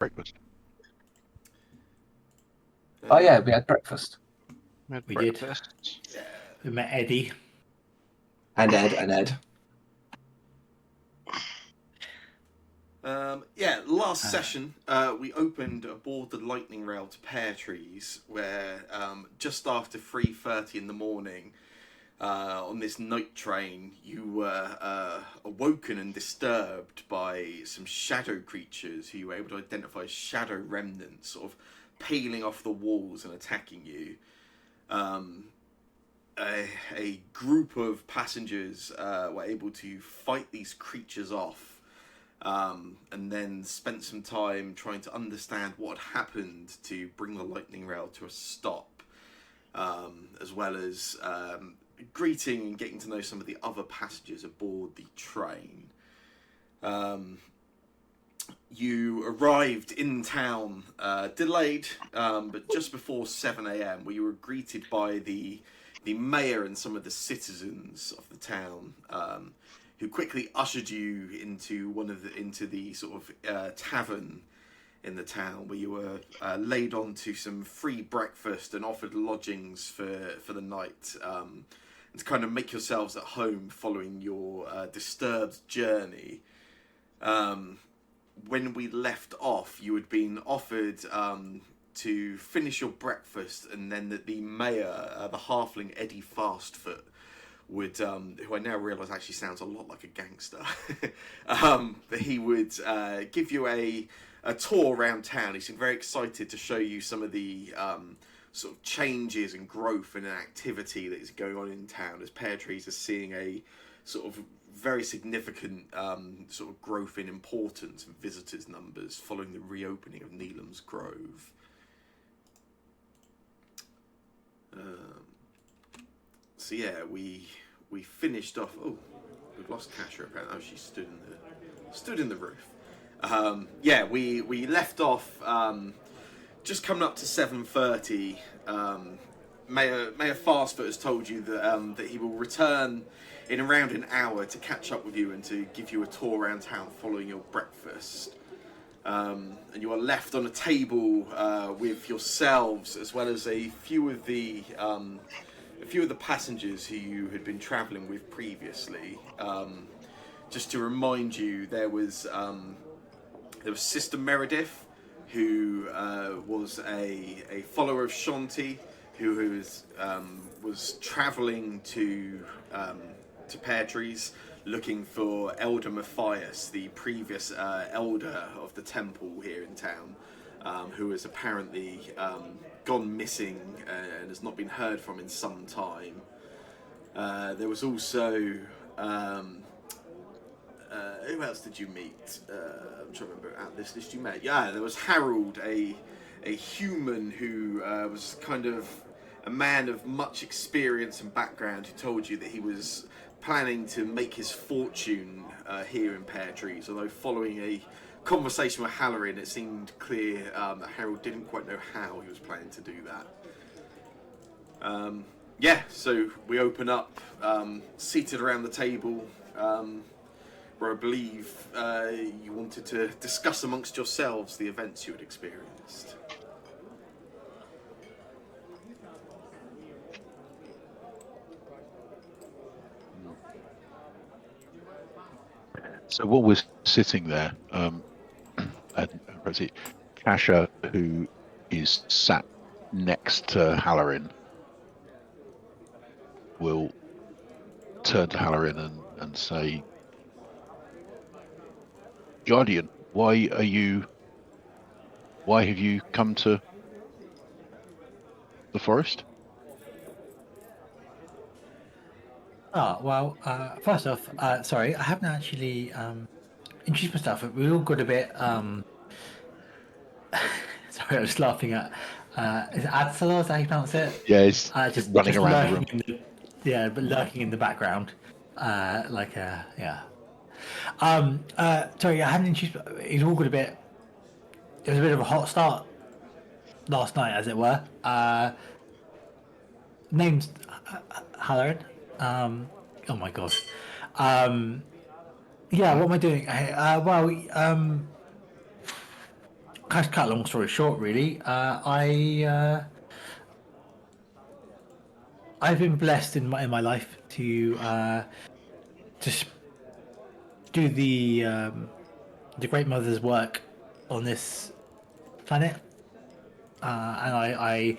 breakfast. Oh yeah, we had breakfast. We did. Breakfast. Yeah. We met Eddie. And Ed. Last session, we opened aboard the lightning rail to Pear Trees, where just after 3:30 in the morning, on this night train, you were awoken and disturbed by some shadow creatures who you were able to identify as shadow remnants, sort of peeling off the walls and attacking you. A group of passengers were able to fight these creatures off. And then spent some time trying to understand what had happened to bring the lightning rail to a stop, as well as greeting and getting to know some of the other passengers aboard the train. You arrived in town, delayed, but just before 7 a.m, where you were greeted by the mayor and some of the citizens of the town, who quickly ushered you into the sort of tavern in the town, where you were laid onto some free breakfast and offered lodgings for the night, and to kind of make yourselves at home following your disturbed journey. When we left off, you had been offered to finish your breakfast, and then that the mayor, the halfling Eddie Fastfoot, would, who I now realise actually sounds a lot like a gangster, that he would give you a tour around town. He seemed very excited to show you some of the sort of changes and growth and activity that is going on in town, as Pear Trees are seeing a sort of very significant sort of growth in importance and visitors numbers following the reopening of Neelam's Grove. So yeah, we finished off. Oh, we've lost Kasha apparently. Oh, she stood in the roof. We left off just coming up to 7:30. Mayor Fastfoot has told you that that he will return in around an hour to catch up with you and to give you a tour around town following your breakfast. And you are left on a table with yourselves, as well as a few of the passengers who you had been travelling with previously. Just to remind you, there was Sister Meredith, who was a follower of Shanti, who was travelling to Pear Trees, looking for Elder Matthias, the previous elder of the temple here in town, who has apparently gone missing and has not been heard from in some time. There was also who else did you meet? I'm trying to remember out this list you met. Yeah, there was Harold, a human who was kind of a man of much experience and background, who told you that he was planning to make his fortune here in Pear Trees, although following a conversation with Halloran, it seemed clear that Harold didn't quite know how he was planning to do that. So we open up, seated around the table, where I believe you wanted to discuss amongst yourselves the events you had experienced. So while we're sitting there, and Kasha, who is sat next to Halloran, will turn to Halloran and say, Guardian, why have you come to the forest? First off, sorry, I haven't actually introduced myself. We all got a bit. Sorry, I was laughing at. Is it Adsalar? Is that how you pronounce it? Yeah, it's Just running around the room. But lurking in the background, yeah. Sorry, I haven't introduced. It's all got a bit. It was a bit of a hot start last night, as it were. Name's Halloran. Oh my gosh. Yeah, what am I doing? cut a long story short, really, I've been blessed in my life to just do the Great Mother's work on this planet, and I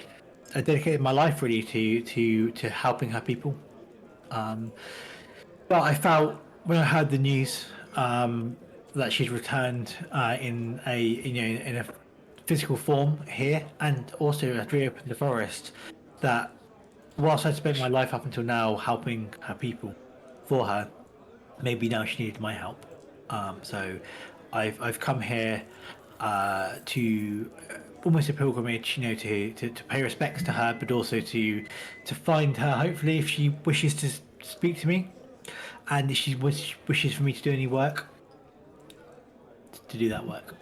dedicated my life really to helping her people. But I felt when I heard the news that she'd returned in in a physical form here, and also had reopened the forest, that whilst I'd spent my life up until now helping her people for her, maybe now she needed my help. So I've come here to almost a pilgrimage, to pay respects to her, but also to find her. Hopefully, if she wishes to speak to me, and if she wishes for me to do any work, to do that work.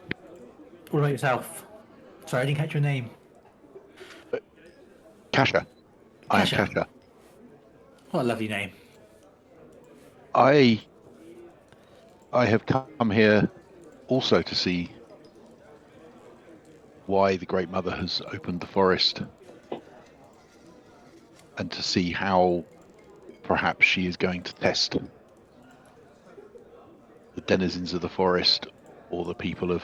What about yourself? Sorry, I didn't catch your name. Kasha. I am Kasha. Kasha. What a lovely name. I have come here also to see why the Great Mother has opened the forest, and to see how perhaps she is going to test the denizens of the forest or the people of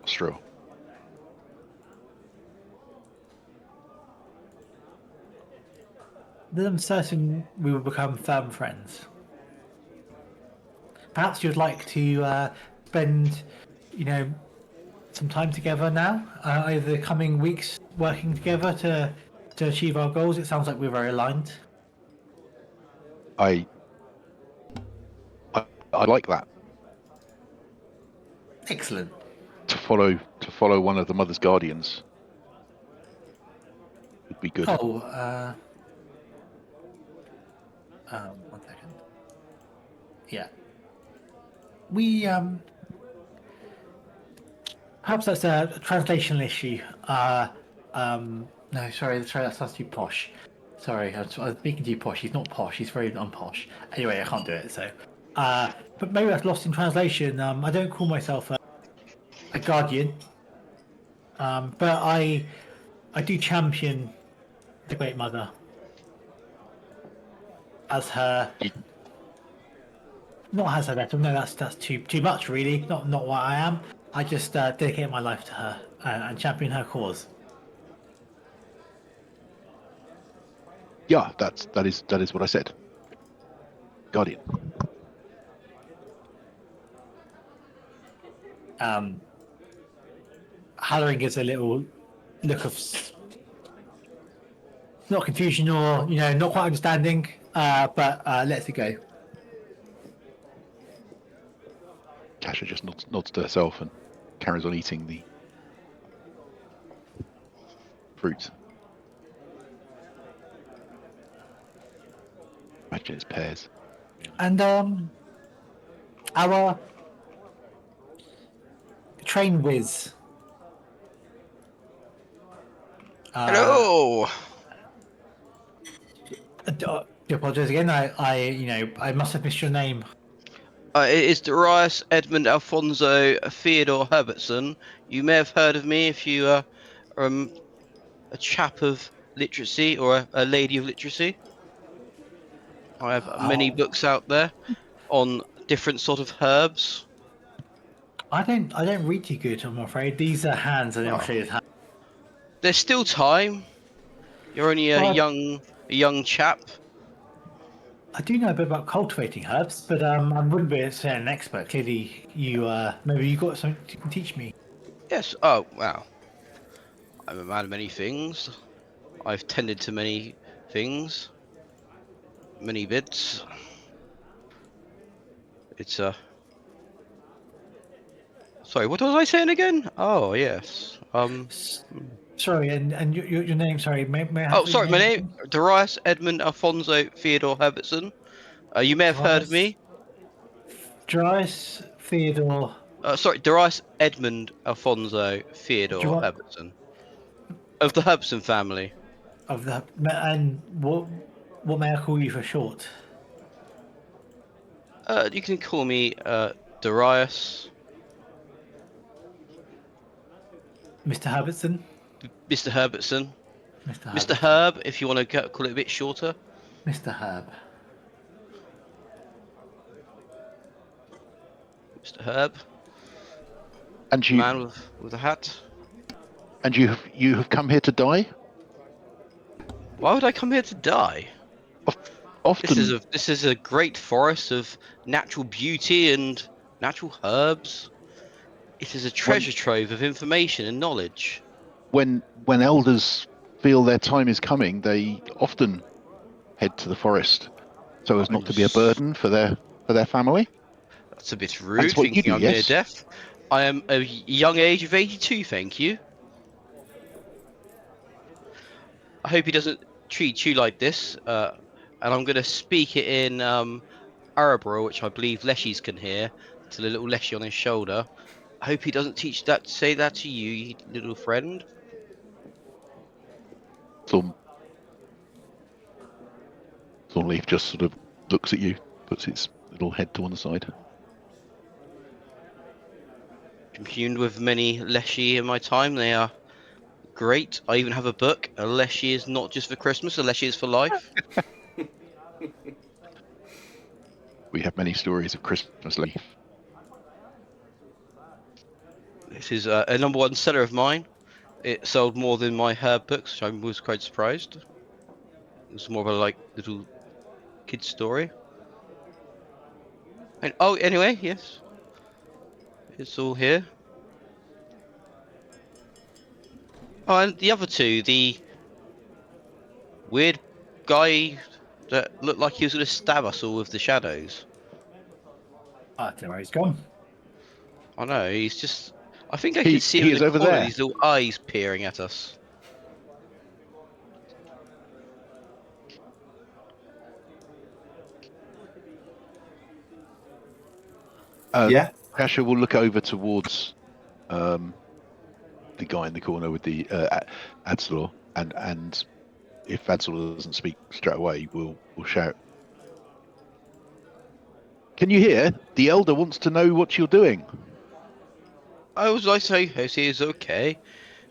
Austral. Then I'm certain we will become firm friends. Perhaps you'd like to spend, you know, some time together now, over the coming weeks, working together to achieve our goals. It sounds like we're very aligned. I I like that. Excellent. To follow one of the Mother's guardians would be good. Oh, 1 second. Yeah, we perhaps that's a translational issue. No, sorry, that sounds too posh. Sorry, I was speaking too posh. He's not posh. He's very unposh. Anyway, I can't do it. So, but maybe that's lost in translation. I don't call myself a guardian, but I do champion the Great Mother as her, You- not as her better. No, that's too much, really. Not what I am. I just dedicate my life to her and champion her cause. Yeah, that is what I said. Guardian. Halloran gives a little look of not confusion or not quite understanding, but lets it go. Kasha just nods to herself and carries on eating the fruit. Imagine it's pears. And our train whiz. Hello. I apologize again. I must have missed your name. It is Darius Edmund Alfonso Theodore Herbertson. You may have heard of me if you are a chap of literacy or a lady of literacy. I have many Oh, books out there on different sort of herbs. I don't read too good. I'm afraid these are hands, and I'll Oh. show you the hands. There's still time. You're only a Well, young chap. I do know a bit about cultivating herbs, but I wouldn't be an expert. Clearly, maybe you got something you can teach me. Yes. Oh wow. I'm a man of many things. I've tended to many things. Many bits. It's Sorry, what was I saying again? Oh yes. Sorry, and your name. Sorry, may I have Oh, your sorry. My name again? Darius Edmund Alfonso Theodore Herbertson. You may have heard of Darius, me. Darius Theodore. Sorry, Darius Edmund Alfonso Do you Theodore want Herbertson of the Herbertson family. of the and what may I call you for short? You can call me Darius. Mr. Herbertson. Mr. Herbertson. Mr. Mr. Herbertson. Herb, if you want to call it a bit shorter. Mr. Herb. Mr. Herb. And The you man with a hat. and you have come here to die? Why would I come here to die? Often This is a great forest of natural beauty and natural herbs. It is a treasure trove of information and knowledge. when elders feel their time is coming, they often head to the forest so as not to be a burden for their family. That's a bit That's rude, what you thinking do, I'm near yes? death. I am a young age of 82, thank you. I hope he doesn't treat you like this. And I'm going to speak it in Arabra, which I believe Leshies can hear, to the little Leshy on his shoulder. I hope he doesn't say that to you, you little friend. Thornleaf just sort of looks at you, puts its little head to one side. Communed with many Leshy in my time. They are great. I even have a book. A Leshy is not just for Christmas, a Leshy is for life. We have many stories of Christmas leaf. This is a #1 seller of mine. It sold more than my herb books, which I was quite surprised. It was more of a little kid story. And anyway, yes, it's all here. Oh, and the other two, the weird guy that looked like he was going to stab us all with the shadows. I don't know where he's gone. I know, he's just. I think I He- can see him he in is the over corner, there. these little eyes peering at us. Yeah. Kasha will look over towards the guy in the corner with the Adzor, and if Adzor doesn't speak straight away, we'll shout. Can you hear? The elder wants to know what you're doing. I say he's okay.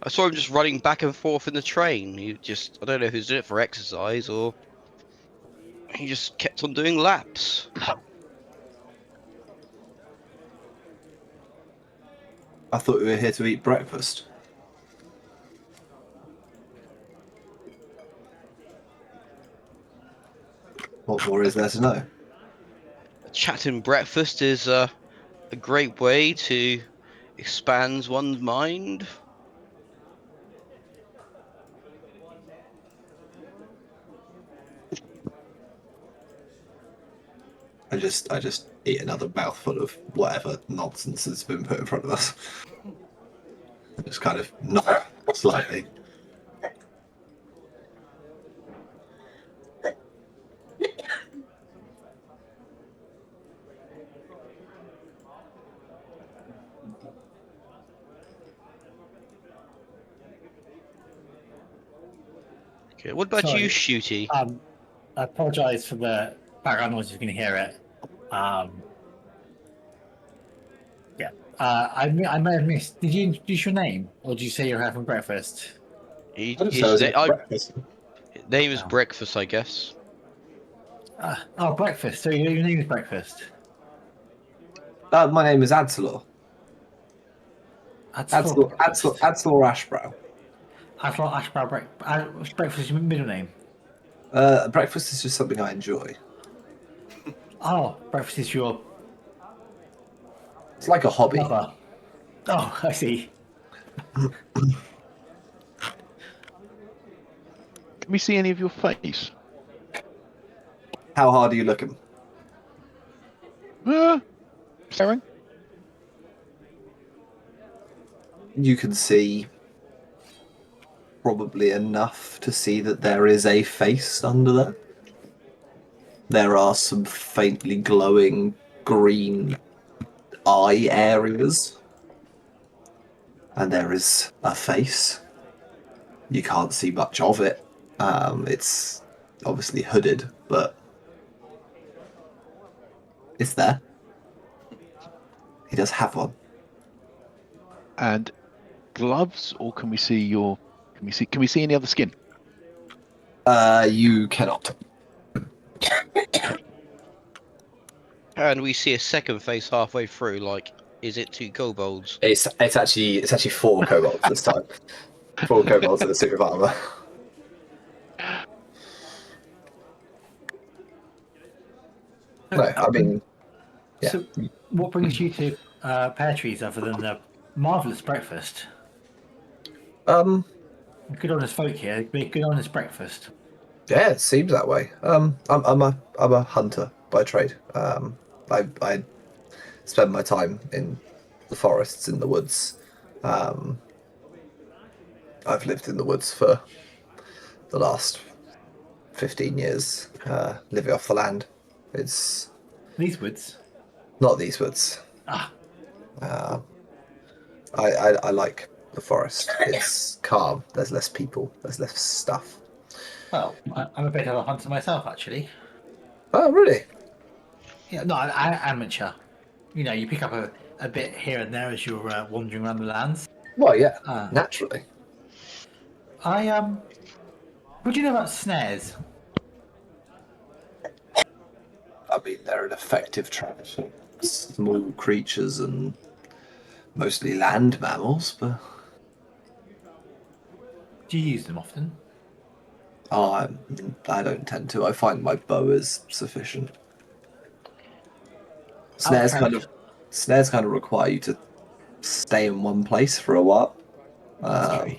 I saw him just running back and forth in the train. I don't know if he was doing it for exercise or he just kept on doing laps. I thought we were here to eat breakfast. What more is there to know? Chatting breakfast is a great way to expand one's mind. I just eat another mouthful of whatever nonsense has been put in front of us. Just kind of nod slightly. Okay, what about Sorry. you, Shooty? I apologise for the background noise. You can hear it. Yeah. I may have missed. Did you introduce your name, or did you say you're having breakfast? His breakfast. name is Oh. Breakfast, I guess. Breakfast. So your name is Breakfast. My name is Adsalor. That's Adsalor breakfast. Ashbrow. Adslor Ashbrow Breakfast is your middle name. Breakfast is just something I enjoy. Oh, breakfast is your It's like a hobby. lover. Oh, I see. Can we see any of your face? How hard are you looking? Staring? You can see probably enough to see that there is a face under there. There are some faintly glowing green eye areas. And there is a face. You can't see much of it. It's obviously hooded, but it's there. He does have one. And gloves, or can we see your? Can we see any other skin? You cannot. Okay. And we see a second face halfway through. Like, is it two kobolds? It's actually four kobolds this time. Four kobolds in a suit of armor. No, I mean, yeah. So, what brings you to Pear Trees other than the marvelous breakfast? Good honest folk here. Make good honest breakfast. Yeah, it seems that way. I'm a hunter by trade. I spend my time in the forests, in the woods. I've lived in the woods for the last 15 years, living off the land. It's These woods. not these woods. Ah, I like the forest. It's calm. There's less people. There's less stuff. well, I'm a bit of a hunter myself, actually. Oh, really? Yeah, no, I amateur. You know, you pick up a bit here and there as you're wandering around the lands. Well, yeah, Ah. naturally. What do you know about snares? I mean, they're an effective trap for small creatures and mostly land mammals, but Do you use them often? I don't tend to. I find my bow is sufficient. Snares kind of require you to stay in one place for a while. That's true.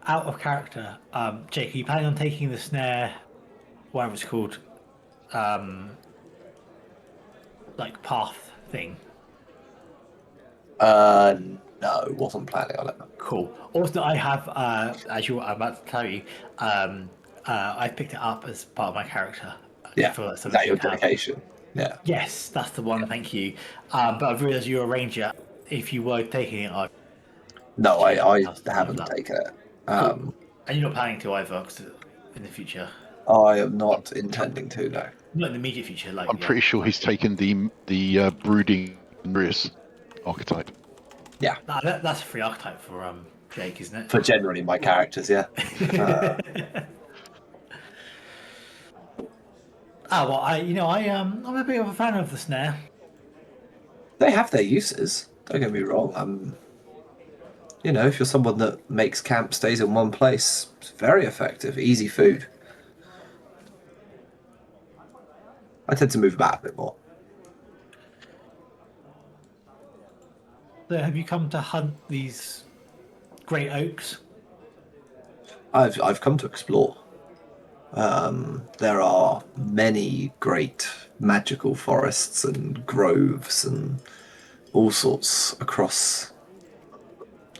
Out of character, Jake, are you planning on taking the snare, whatever it's called, like path thing? No, wasn't planning on it. Cool. Also, I have, as I'm about to tell you, I picked it up as part of my character. Yeah, For is something that your you have. dedication? Yeah. Yes, that's the one. Thank you. But I've realised you're a ranger. If you were taking it, No, I That's haven't that. taken it. Cool. And you're not planning to either 'cause in the future. I am not intending to. No. Not in the immediate future, like I'm pretty sure he's taken the brooding Riz archetype. Yeah, that's a free archetype for Jake, isn't it? for generally my characters, yeah. Well, I'm a bit of a fan of the snare. They have their uses. Don't get me wrong. If you're someone that makes camp, stays in one place, it's very effective. Easy food. I tend to move about a bit more. So, have you come to hunt these great oaks? I've come to explore. There are many great magical forests and groves and all sorts across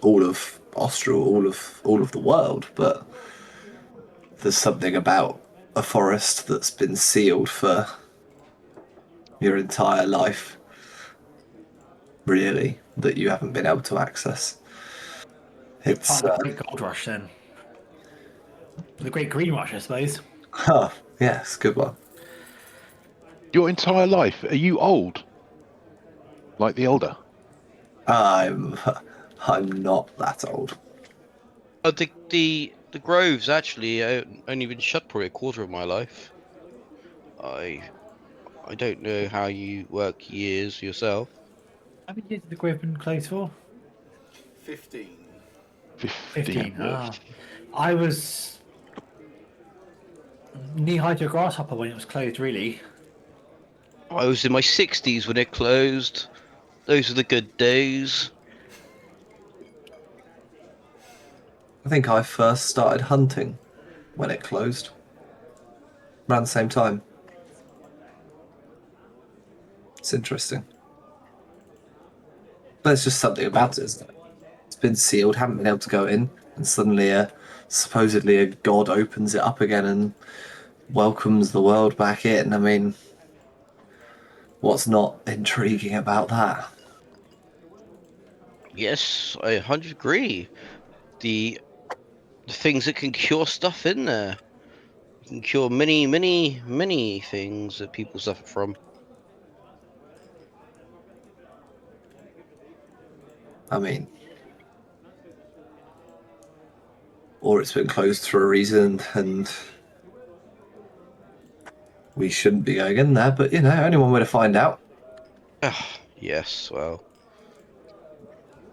all of Austral, all of the world, but there's something about a forest that's been sealed for your entire life, really, that you haven't been able to access. It's Part of the Great Gold Rush, then. The Great Green Rush, I suppose. yes, good one. Your entire life, are you old? Like the elder? I'm not that old. The groves actually only been shut probably a quarter of my life. I don't know how you work years yourself. How many years did the Grove been closed for? 15. 15. I was knee-high to a grasshopper when it was closed, really. I was in my 60s when it closed. Those are the good days. I think I first started hunting when it closed. Around the same time. It's interesting. But it's just something about it, isn't it? It's been sealed, haven't been able to go in, and suddenly supposedly a god opens it up again and welcomes the world back in. I mean, what's not intriguing about that? Yes, I 100 agree. The things that can cure stuff in there. Can cure many, many, many things that people suffer from. I mean, or it's been closed for a reason, and we shouldn't be going in there. But only one way to find out. Yes, well,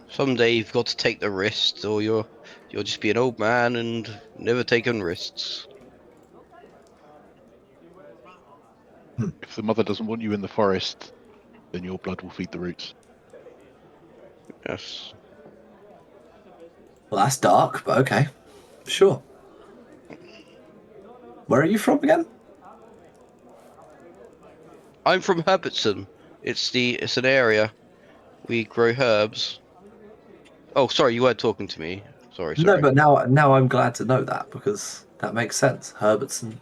someday you've got to take the risks, or you'll just be an old man and never taking risks. If the mother doesn't want you in the forest, then your blood will feed the roots. Yes. Well, that's dark, but okay, sure. Where are you from again? I'm from Herbertson. It's an area. We grow herbs. Oh, sorry, you weren't talking to me. Sorry, No, sorry. but now I'm glad to know that because that makes sense. Herbertson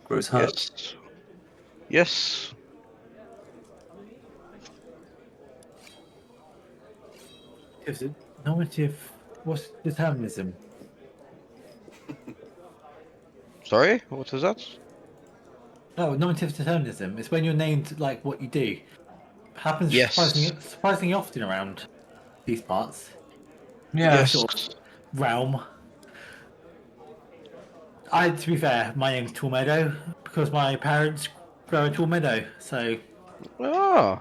grows herbs. Yes. Yes. Is it normative? What's determinism? Sorry, what was that? No, normative determinism. It's when you're named like what you do. Happens Yes. surprisingly often around these parts. Yeah. This sort of realm. To be fair, my name's Tormeadow because my parents grow a Tormeadow. So, Ah.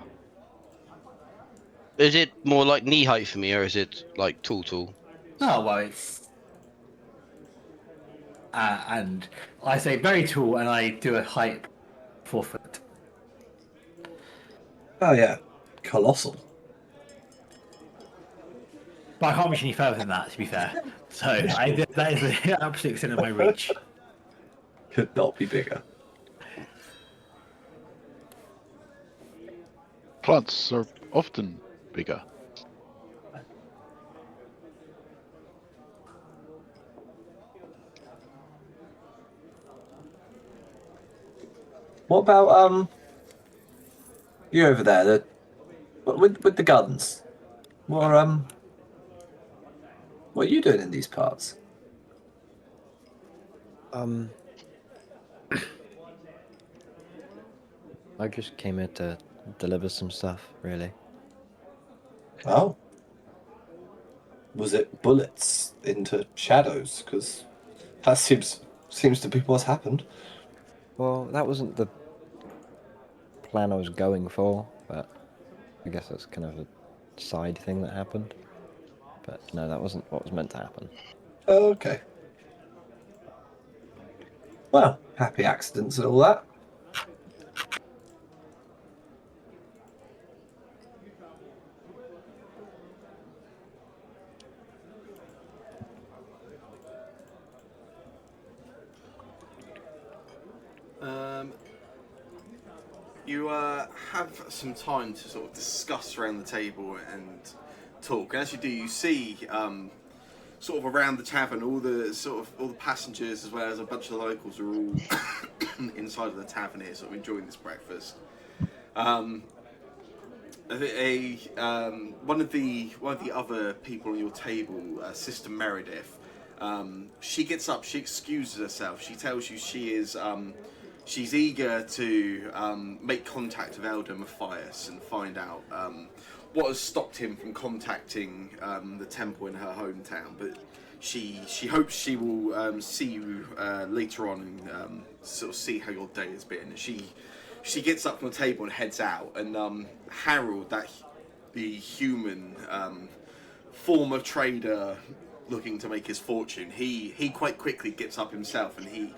Is it more like knee height for me, or is it like tall? oh well, it's and I say very tall, and I do a height 4 foot. Oh yeah, colossal. But I can't reach any further than that. To be fair, so that is the absolute extent of my reach. Could not be bigger. Plants are often bigger. What about you over there? With the guns. What are you doing in these parts? I just came here to deliver some stuff, really. Oh, was it bullets into shadows? Because that seems to be what's happened. Well, that wasn't the plan I was going for, but I guess that's kind of a side thing that happened. But no, that wasn't what was meant to happen. Oh, okay. Well, happy accidents and all that. You have some time to sort of discuss around the table and talk. And as you do, you see sort of around the tavern all the passengers as well as a bunch of the locals are all inside of the tavern here, sort of enjoying this breakfast. One of the other people on your table, Sister Meredith, she gets up, she excuses herself, she tells you she is. She's eager to make contact with Elder Matthias and find out what has stopped him from contacting the temple in her hometown. But she hopes she will see you later on and sort of see how your day has been. She gets up from the table and heads out. And Harold, the human former trader looking to make his fortune, he quite quickly gets up himself and he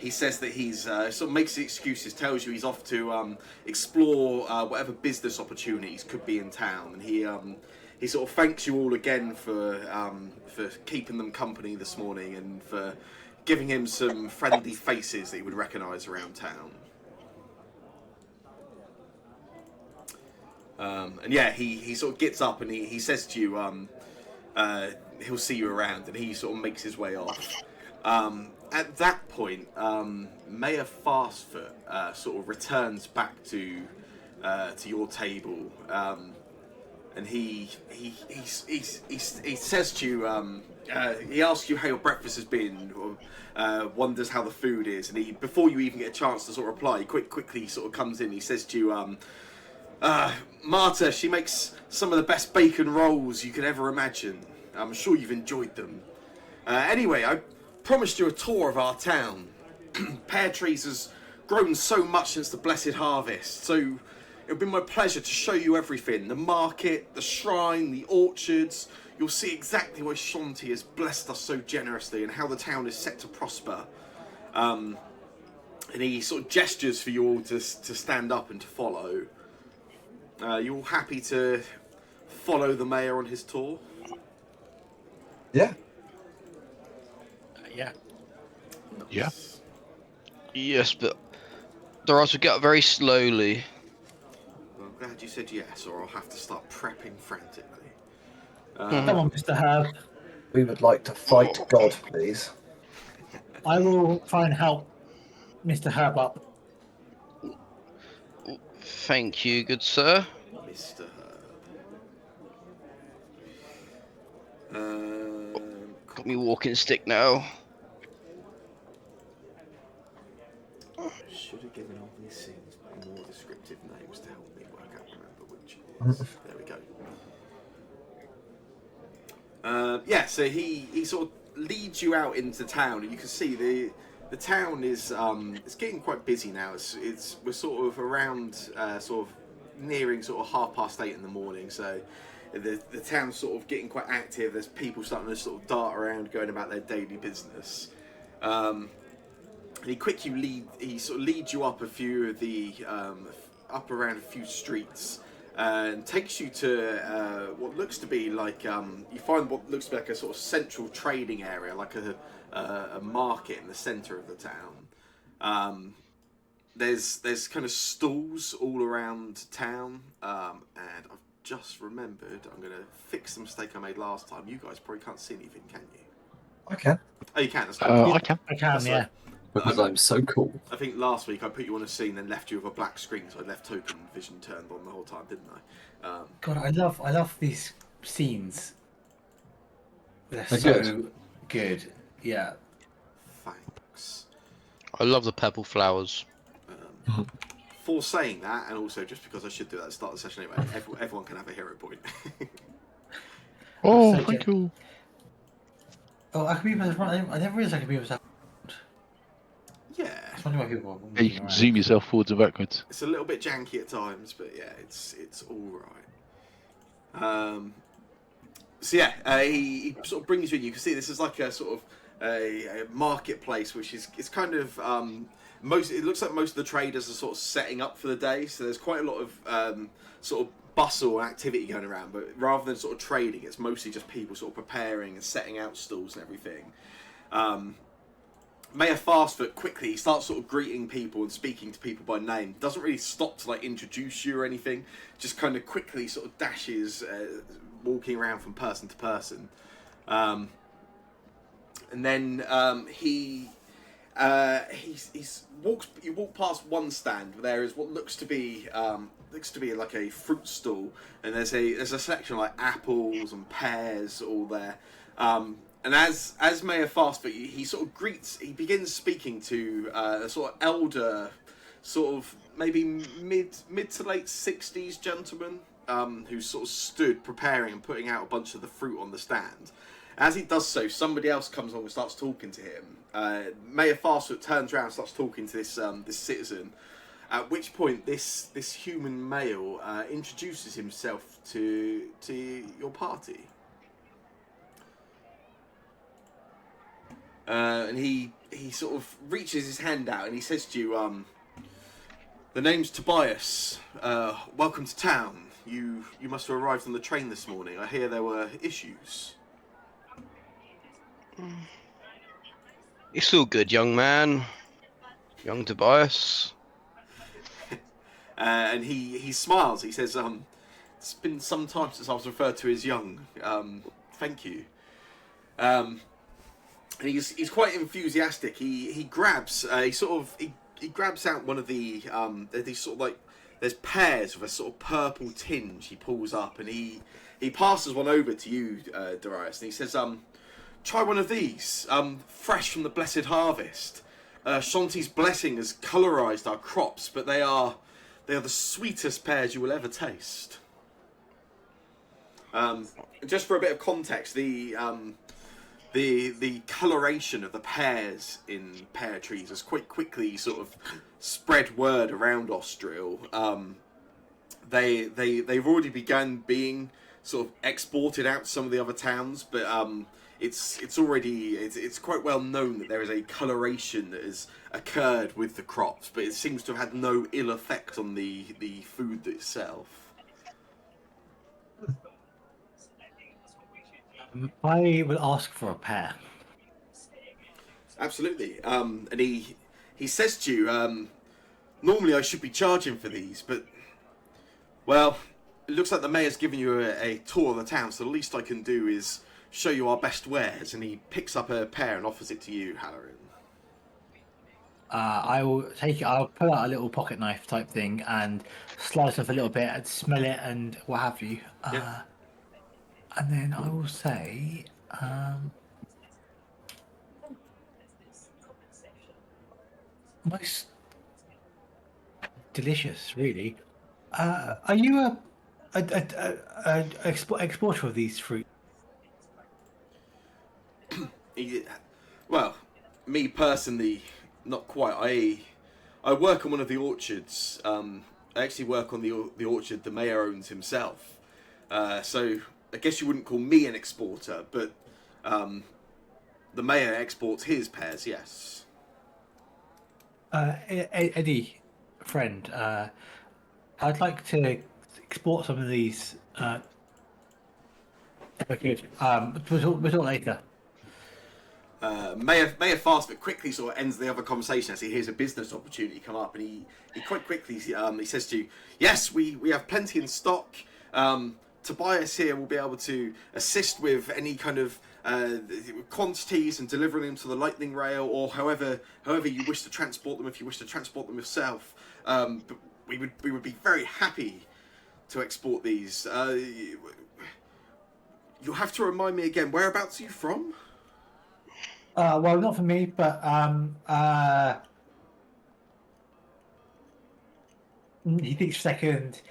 says that he's sort of makes the excuses, tells you he's off to explore whatever business opportunities could be in town, and he sort of thanks you all again for keeping them company this morning and for giving him some friendly faces that he would recognise around town. And yeah, he sort of gets up and he says to you, he'll see you around, and he sort of makes his way off. At that point, Mayor Fastfoot sort of returns back to your table, and he says to you, he asks you how your breakfast has been, or wonders how the food is, and he, before you even get a chance to sort of reply, he quickly sort of comes in. He says to you, Marta, she makes some of the best bacon rolls you could ever imagine. I'm sure you've enjoyed them. Anyway, I promised you a tour of our town. Pear trees has grown so much since the blessed harvest, so it would be my pleasure to show you everything. The market, the shrine, the orchards. You'll see exactly why Shanti has blessed us so generously and how the town is set to prosper. And he sort of gestures for you all to stand up and to follow. You all happy to follow the mayor on his tour? Yeah. Yeah. Yeah. Yes, but Doros will get up very slowly. Well, I'm glad you said yes, or I'll have to start prepping frantically. Come on, Mr. Herb. We would like to fight God, please. I will try and help Mr. Herb up. Thank you, good sir. Mr. Herb. Got me walking stick now. Should have given all these things more descriptive names to help me work out remember which it is. There we go. Yeah, so he sort of leads you out into town, and you can see the town is it's getting quite busy now. We're sort of around sort of nearing sort of 8:30 in the morning, so the town's sort of getting quite active. There's people starting to sort of dart around, going about their daily business. And he sort of leads you up a few of the up around a few streets and takes you to what looks to be like you find what looks to be like a sort of central trading area, like a market in the centre of the town. There's kind of stalls all around town, and I've just remembered I'm going to fix the mistake I made last time. You guys probably can't see anything, can you? I can. Oh, you can. That's cool. I can. I can, That's yeah. right. Because I'm so cool. I think last week I put you on a scene and left you with a black screen, so I left token vision turned on the whole time, didn't I? God, I love these scenes. They're They're so good. good. Yeah. Thanks. I love the purple flowers. For saying that, and also just because I should do that at the start of the session anyway, everyone can have a hero point. Oh, So thank you. Oh, I could be able to run. I never realised I could be able to. Yeah, I was wondering why people were Yeah, you moving can around. zoom yourself forwards and backwards. it's a little bit janky at times, but yeah, it's all right. So yeah, he sort of brings you in. You can see this is like a sort of a marketplace, which is it's kind of it looks like most of the traders are sort of setting up for the day. So there's quite a lot of sort of bustle and activity going around. But rather than sort of trading, it's mostly just people sort of preparing and setting out stalls and everything. Mayor Fastfoot quickly starts sort of greeting people and speaking to people by name. Doesn't really stop to like introduce you or anything. Just kind of quickly sort of dashes, walking around from person to person. And then he walks. You walk past one stand where there is what looks to be like a fruit stall, and there's a selection of like apples and pears all there. And as Mayor Fastfoot, he sort of he begins speaking to a sort of elder, sort of maybe mid to late 60s gentleman who sort of stood preparing and putting out a bunch of the fruit on the stand. As he does so, somebody else comes along and starts talking to him. Mayor Fastfoot turns around and starts talking to this citizen, at which point this human male introduces himself to your party. And he sort of reaches his hand out and he says to you, the name's Tobias. Welcome to town. You must have arrived on the train this morning. I hear there were issues. It's all good, young man. Young Tobias. And he smiles. He says, it's been some time since I was referred to as young. Thank you. And he's quite enthusiastic. He grabs he grabs out one of the these sort of like there's pears with a sort of purple tinge. He pulls up and he passes one over to you, Darius, and he says, try one of these, fresh from the blessed harvest. Shanti's blessing has colorized our crops, but they are the sweetest pears you will ever taste. Just for a bit of context, the coloration of the pears in pear trees has quite quickly sort of spread word around Australia. They've already begun being sort of exported out to some of the other towns, but it's quite well known that there is a coloration that has occurred with the crops, but it seems to have had no ill effect on the food itself. I will ask for a pair. Absolutely. And he says to you, normally I should be charging for these, but well, it looks like the mayor's given you a tour of the town, so the least I can do is show you our best wares. And he picks up a pair and offers it to you, Halloran. I will take it. I'll pull out a little pocket knife type thing and slice off a little bit and smell it and what have you. Yeah. And then I will say, most delicious, really. Are you a exporter of these fruit? Well, me personally, not quite. I work on one of the orchards. I actually work on the orchard the mayor owns himself. So I guess you wouldn't call me an exporter, but the mayor exports his pears. Yes. Eddie, friend, I'd like to export some of these. Okay. We'll talk later. Mayor Fast, but quickly sort of ends the other conversation as he hears a business opportunity come up, and he quite quickly he says to you, "Yes, we have plenty in stock. Tobias here will be able to assist with any kind of quantities and delivering them to the lightning rail, or however you wish to transport them. If you wish to transport them yourself, but we would be very happy to export these. You'll have to remind me again. Whereabouts are you from?" Well, not for me, but he thinks for a second.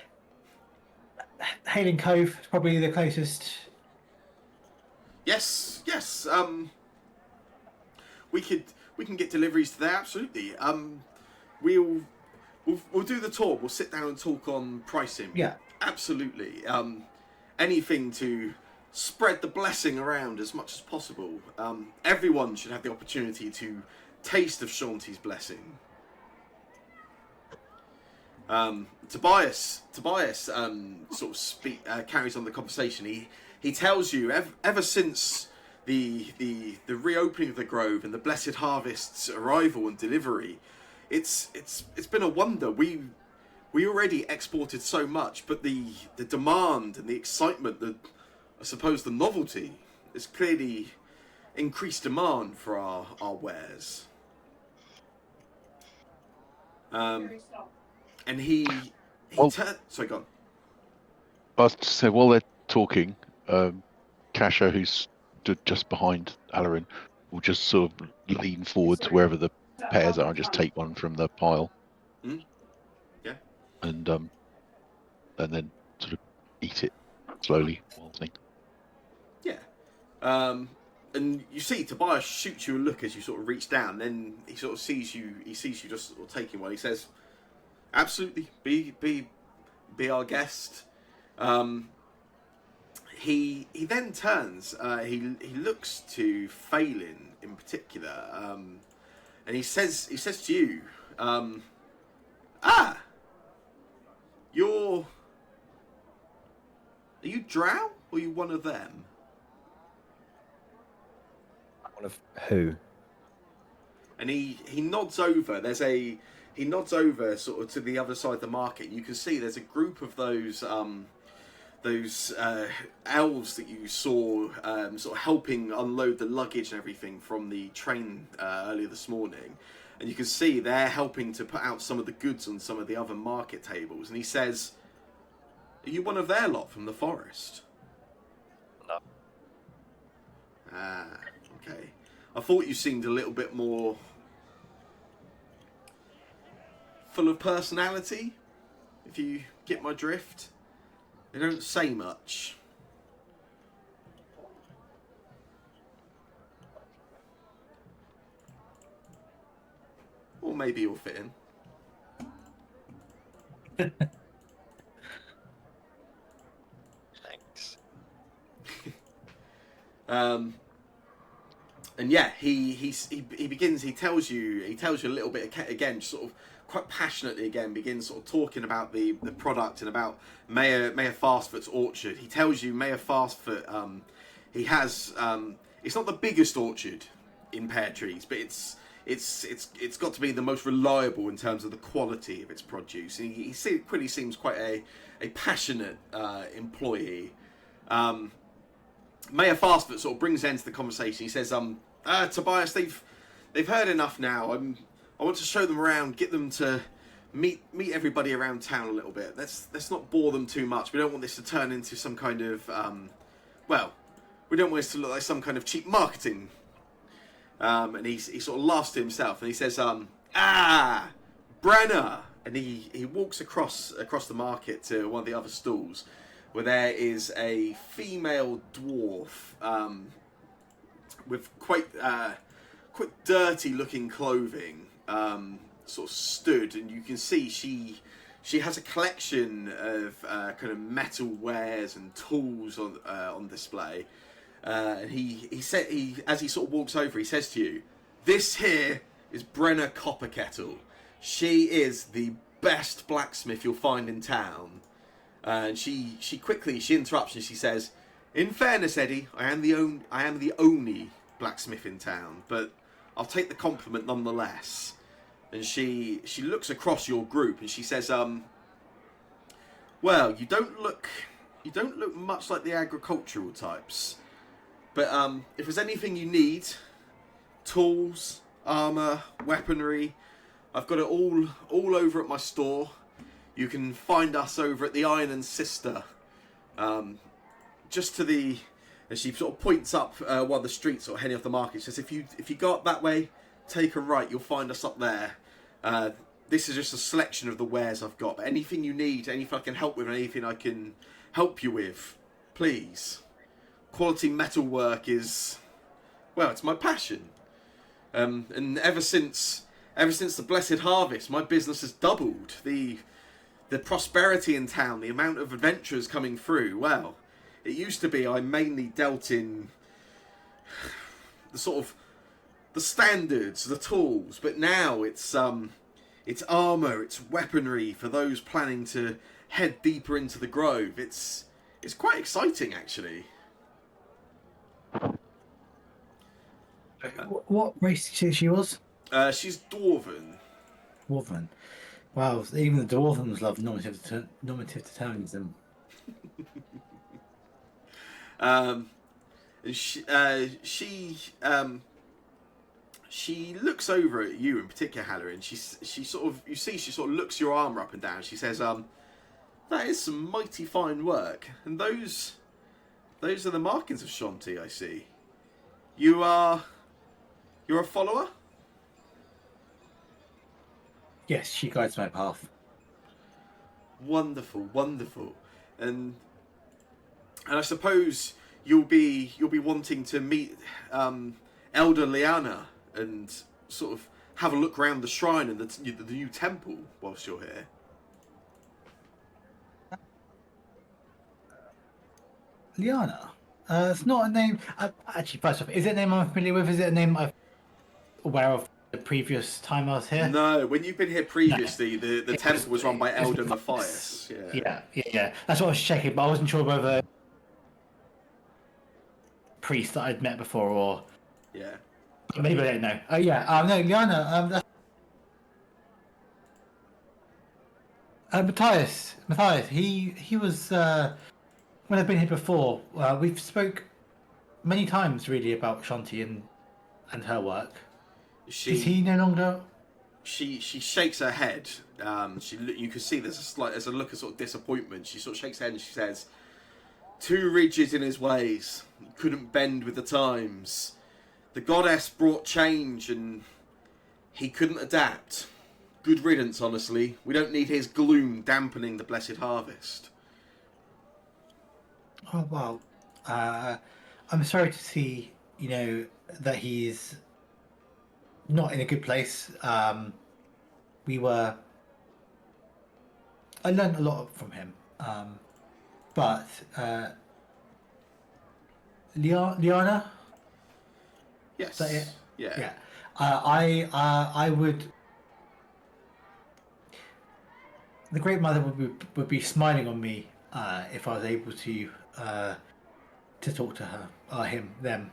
Hailing Cove is probably the closest. Yes. We can get deliveries to there. Absolutely. We'll do the tour. We'll sit down and talk on pricing. Yeah. Absolutely. Anything to spread the blessing around as much as possible. Everyone should have the opportunity to taste of Shanti's blessing. Tobias, sort of carries on the conversation. He tells you ever since the reopening of the grove and the blessed harvest's arrival and delivery, it's been a wonder. We already exported so much, but the demand and the excitement, I suppose the novelty, is clearly increased demand for our wares. And he sorry, go on. I was to say, while they're talking, Kasha, who's stood just behind Alarin, will just sort of lean forward to wherever the pears are and just take one from the pile. Yeah. And then sort of eat it slowly while thinking. Yeah. And you see Tobias shoots you a look as you sort of reach down. Then he sort of sees you. He sees you just sort of taking one. He says, "Absolutely, be our guest." He then turns. He looks to Phelan in particular, and he says to you, are you Drow or are you one of them?" One of who? And he nods over. He nods over sort of to the other side of the market. You can see there's a group of those elves that you saw sort of helping unload the luggage and everything from the train earlier this morning. And you can see they're helping to put out some of the goods on some of the other market tables. And he says, "Are you one of their lot from the forest?" No. Ah, okay. I thought you seemed a little bit more full of personality, if you get my drift. They don't say much. maybe you'll fit in. Thanks. And yeah, he begins. He tells you a little bit again, sort of quite passionately again. Begins sort of talking about the product and about Mayor Fastfoot's orchard. He tells you Mayor Fastfoot. He has. It's not the biggest orchard in pear trees, but it's got to be the most reliable in terms of the quality of its produce. And he quickly seems quite a passionate employee. Mayor Fastfoot sort of brings end to the conversation. He says, Tobias, they've heard enough now. I want to show them around, get them to meet everybody around town a little bit. Let's not bore them too much. We don't want this to turn into some kind of we don't want this to look like some kind of cheap marketing. And he sort of laughs to himself and he says, Brenner, and he walks across the market to one of the other stalls, where there is a female dwarf with quite dirty looking clothing, sort of stood, and you can see she has a collection of kind of metal wares and tools on display. And he said, as he sort of walks over, he says to you, "This here is Brenner Copperkettle. She is the best blacksmith you'll find in town." And she interrupts and she says, "In fairness, Eddie, I am the only blacksmith in town, but I'll take the compliment nonetheless." And she looks across your group and she says, "Well, you don't look much like the agricultural types, but if there's anything you need, tools, armor, weaponry, I've got it all over at my store. You can find us over at the Iron and Sister, just to the." And she sort of points up one of the streets, sort of heading off the market. She says, "If you go up that way, take a right. You'll find us up there. This is just a selection of the wares I've got. But anything you need, anything I can help with, anything I can help you with, please. Quality metalwork is, well, it's my passion. And ever since the Blessed Harvest, my business has doubled. The prosperity in town, the amount of adventurers coming through. Well, it used to be I mainly dealt in the sort of the standards, the tools, but now it's armor, it's weaponry for those planning to head deeper into the grove. It's quite exciting, actually." What race did you say she was? She's dwarven. Dwarven. Wow, even the dwarvens love normative determinism. And she looks over at you in particular, Haller, and she sort of looks your armor up and down. She says, "That is some mighty fine work, and those are the markings of Shanti. I see. You're a follower?" Yes, she guides my path. Wonderful, wonderful, and I suppose you'll be wanting to meet Elder Liana and sort of have a look around the shrine and the new temple whilst you're here. Liana. It's not a name. Actually, first off, is it a name I'm familiar with? Is it a name I'm aware of the previous time I was here? No, when you've been here previously, the It temple was run by it was Elder Matthias. Matthias. Yeah. That's what I was checking, but I wasn't sure whether priest that I'd met before or Yeah. maybe I don't know. Oh yeah. No, Liana. Matthias. He was when I've been here before. We've spoke many times really about Shanti and her work. Is he no longer? She shakes her head. You can see there's a look of sort of disappointment. She sort of shakes her head and she says, "Too rigid in his ways, couldn't bend with the times. The goddess brought change and he couldn't adapt. Good riddance, honestly. We don't need his gloom dampening the blessed harvest." Oh well. I'm sorry to see that he's not in a good place. I learned a lot from him. But Liana, Yes. is that it? Yeah. Yeah. I would. The Great Mother would be smiling on me if I was able to talk to her, him, them.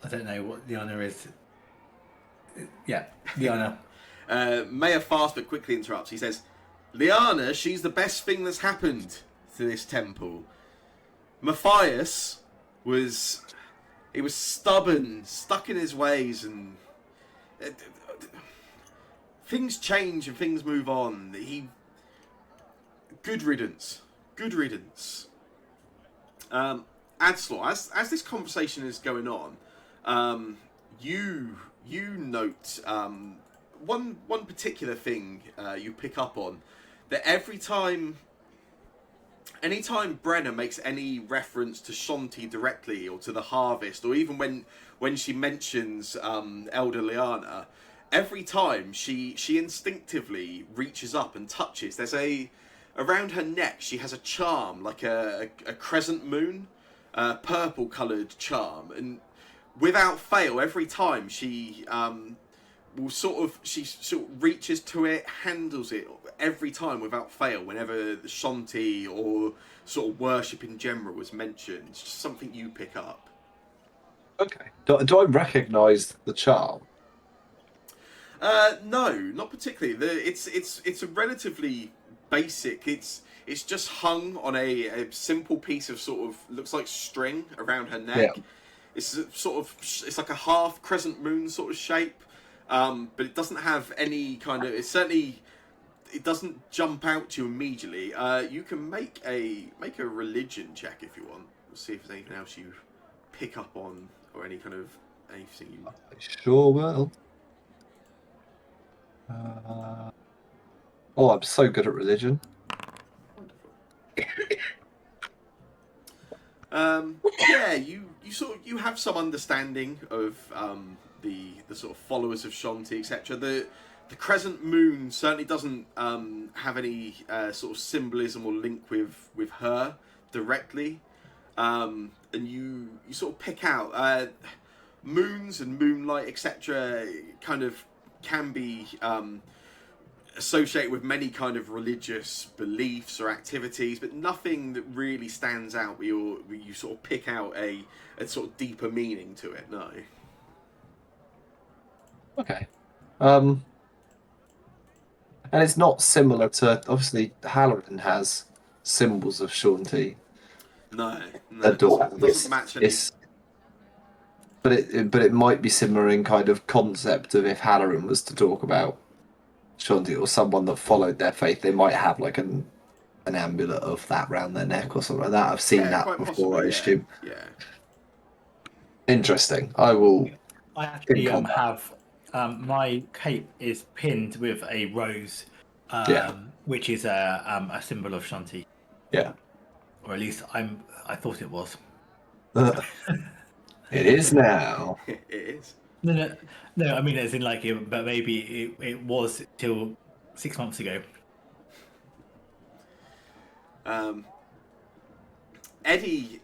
I don't know what Liana is. Yeah, Liana. Mayor fast but quickly interrupts. He says, Liana, she's the best thing that's happened to this temple. Matthias was... He was stubborn, stuck in his ways, and... things change and things move on. Good riddance. Good riddance. Adslor, as this conversation is going on, you note one particular thing you pick up on, that anytime Brenna makes any reference to Shanti directly or to the harvest, or even when she mentions Elder Liana, every time she instinctively reaches up and touches. There's around her neck she has a charm, like a crescent moon, purple coloured charm, and without fail, every time she sort of reaches to it, handles it every time without fail. Whenever the Shanti or sort of worship in general was mentioned, it's just something you pick up. Okay. Do I recognise the charm? No, not particularly. It's a relatively basic. It's just hung on a simple piece of sort of looks like string around her neck. Yeah. It's like a half crescent moon sort of shape, but it doesn't have any kind of. It doesn't jump out to you immediately. You can make a religion check if you want. We'll see if there's anything else you pick up on or anything you. I sure will. Oh, I'm so good at religion. Yeah, you have some understanding of the sort of followers of Shanti, etc. The crescent moon certainly doesn't have any sort of symbolism or link with her directly, and you sort of pick out moons and moonlight, etc. kind of can be associated with many kind of religious beliefs or activities, but nothing that really stands out where you sort of pick out a sort of deeper meaning to it. No. Okay. And it's not similar to, obviously, Halloran has symbols of Shanti. No, It doesn't match any. But it might be similar in kind of concept of if Halloran was to talk about Shanti or someone that followed their faith, they might have like an amulet of that round their neck or something like that. I've seen that quite before, possibly, I assume. Yeah. Interesting. I will. I actually think on that. have my cape is pinned with a rose, Yeah. which is a symbol of Shanti, Yeah. or at least I thought it was. It is now. It is. No. I mean, as in like, but maybe it was till 6 months ago. Eddie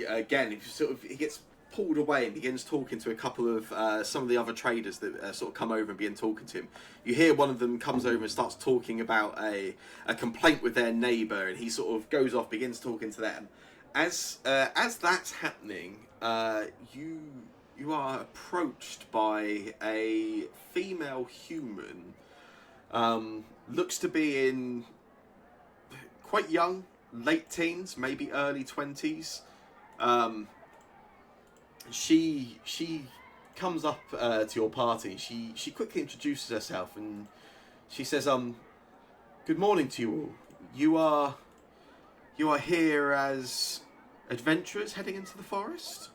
again. He gets pulled away and begins talking to a couple of some of the other traders that sort of come over and begin talking to him. You hear one of them comes over and starts talking about a complaint with their neighbour, and he sort of goes off, begins talking to them. As that's happening, you are approached by a female human. Looks to be in quite young, late teens, maybe early 20s. She comes up to your party. She quickly introduces herself and she says, "Good morning to you all. You are here as adventurers heading into the forest?"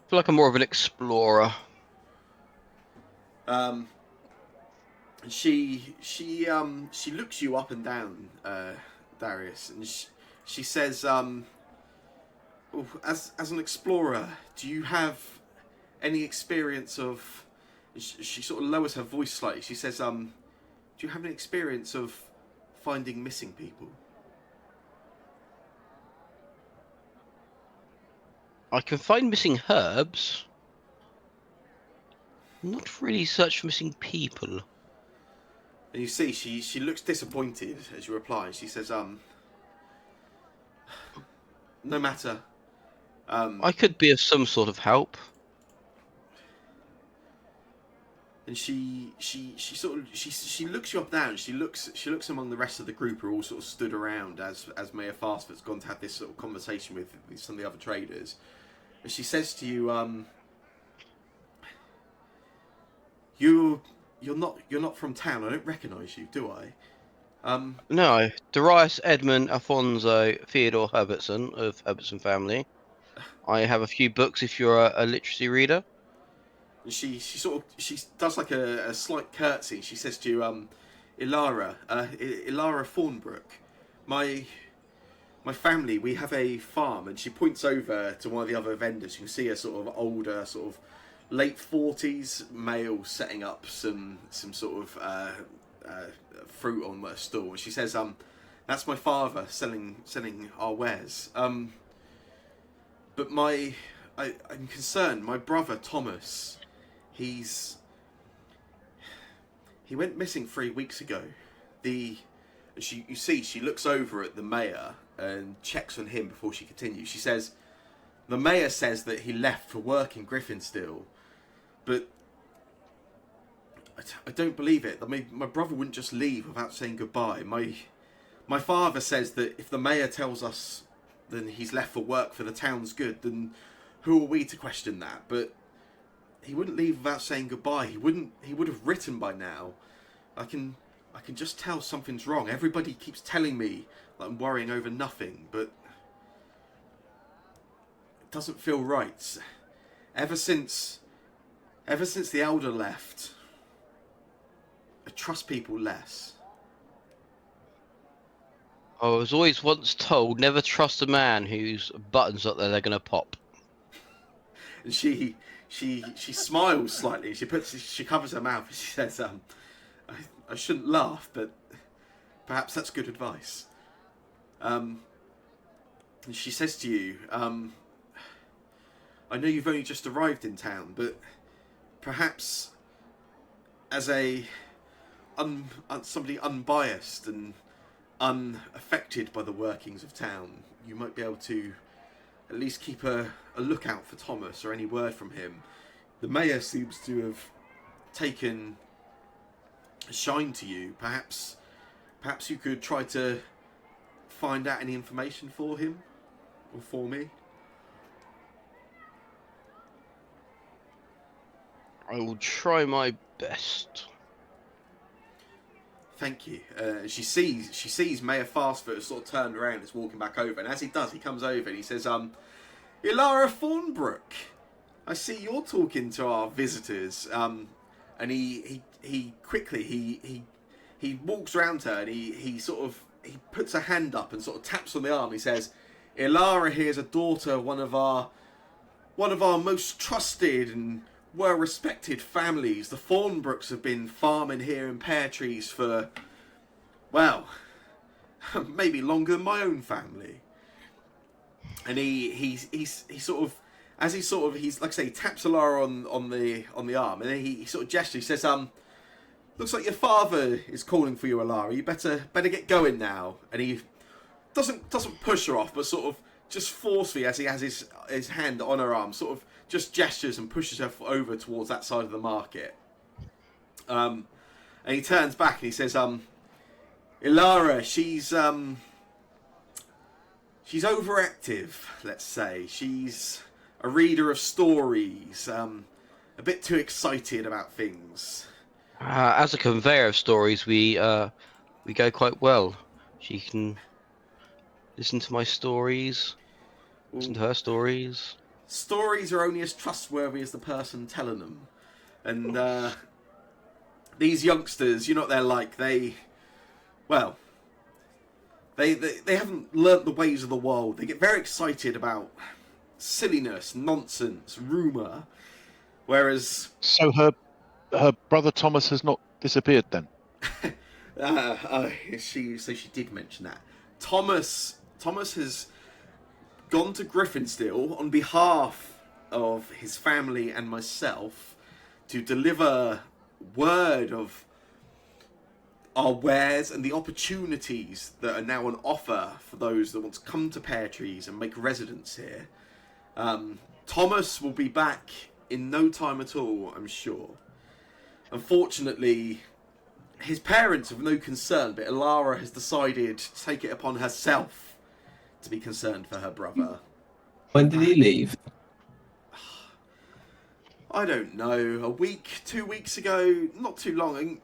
I feel like I'm more of an explorer. She looks you up and down, Darius, and she says, as an explorer, do you have any experience of She sort of lowers her voice slightly. She says, "Do you have any experience of finding missing people?" I can find missing herbs. Not really search for missing people. And you see, she looks disappointed as you reply. She says, "No matter." I could be of some sort of help. And she looks you up now. And she looks among the rest of the group who are all sort of stood around as Mayor Fastfoot's gone to have this sort of conversation with some of the other traders. And she says to you, you're not from town. I don't recognise you, do I? No, Darius Edmund Alfonso Theodore Herbertson of Herbertson family. I have a few books if you're a literacy reader. And she does like a slight curtsy. She says to you, Ilara, Ilara Thornbrook, my family, we have a farm. And she points over to one of the other vendors. You can see a sort of older, sort of late 40s male setting up some sort of fruit on a stall. And she says, that's my father selling our wares. But I'm concerned. My brother Thomas, he went missing 3 weeks ago. You see, she looks over at the mayor and checks on him before she continues. She says, the mayor says that he left for work in Griffinstill, but I don't believe it. I mean, my brother wouldn't just leave without saying goodbye. My father says that if the mayor tells us then he's left for work for the town's good, then who are we to question that? But he wouldn't leave without saying goodbye. He would have written by now. I can just tell something's wrong. Everybody keeps telling me that I'm worrying over nothing, but it doesn't feel right. Ever since the elder left, I trust people less. I was always once told never trust a man whose buttons up there they're gonna pop. And she smiles slightly. She covers her mouth and she says, I shouldn't laugh, but perhaps that's good advice. And she says to you, I know you've only just arrived in town, but perhaps as somebody unbiased and unaffected by the workings of town, you might be able to at least keep a lookout for Thomas or any word from him. The mayor seems to have taken a shine to you. Perhaps you could try to find out any information for him or for me. I will try my best. Thank you. She sees Mayor Fastfoot has sort of turned around and is walking back over, and as he does, he comes over and he says, Ilara Thornbrook, I see you're talking to our visitors. And he quickly walks around her and he puts a hand up and sort of taps on the arm. He says, Ilara here is a daughter of one of our most trusted and well-respected families. The Thornbrooks have been farming here in pear trees for, well, maybe longer than my own family. And he's like I say, he taps Alara on the arm, and then he sort of gestures. He says, looks like your father is calling for you, Alara. You better get going now. And he doesn't push her off, but sort of just forcefully, as he has his hand on her arm, sort of just gestures and pushes her over towards that side of the market. And he turns back and he says, Ilara, she's overactive, let's say. She's a reader of stories, a bit too excited about things. As a conveyor of stories, we go quite well. She can listen to my stories, listen to her stories. Stories are only as trustworthy as the person telling them. And these youngsters, you know what they're like. They haven't learnt the ways of the world. They get very excited about silliness, nonsense, rumour. Whereas... So her brother Thomas has not disappeared then? She did mention that. Thomas has gone to Griffinsteel on behalf of his family and myself to deliver word of our wares and the opportunities that are now on offer for those that want to come to Pear Trees and make residence here. Thomas will be back in no time at all, I'm sure. Unfortunately, his parents have no concern, but Ilara has decided to take it upon herself to be concerned for her brother. When did he leave? I don't know, a week, 2 weeks ago, not too long.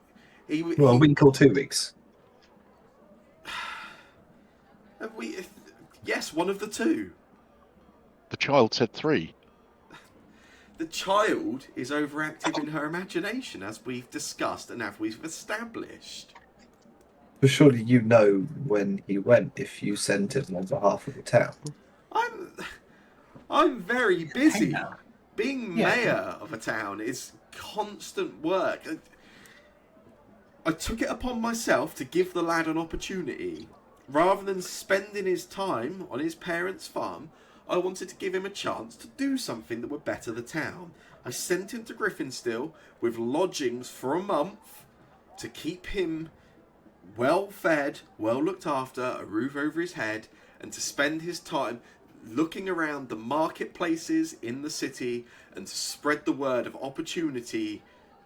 Well, a week or 2 weeks. Yes, one of the two. The child said 3. The child is overactive in her imagination, as we've discussed and as we've established. But surely you know when he went if you sent him on behalf of the town. I'm very busy. Hey, now. Being Yeah. mayor of a town is constant work. I took it upon myself to give the lad an opportunity. Rather than spending his time on his parents' farm, I wanted to give him a chance to do something that would better the town. I sent him to Griffinsteel with lodgings for a month to keep him well fed, well looked after, a roof over his head, and to spend his time looking around the marketplaces in the city and to spread the word of opportunity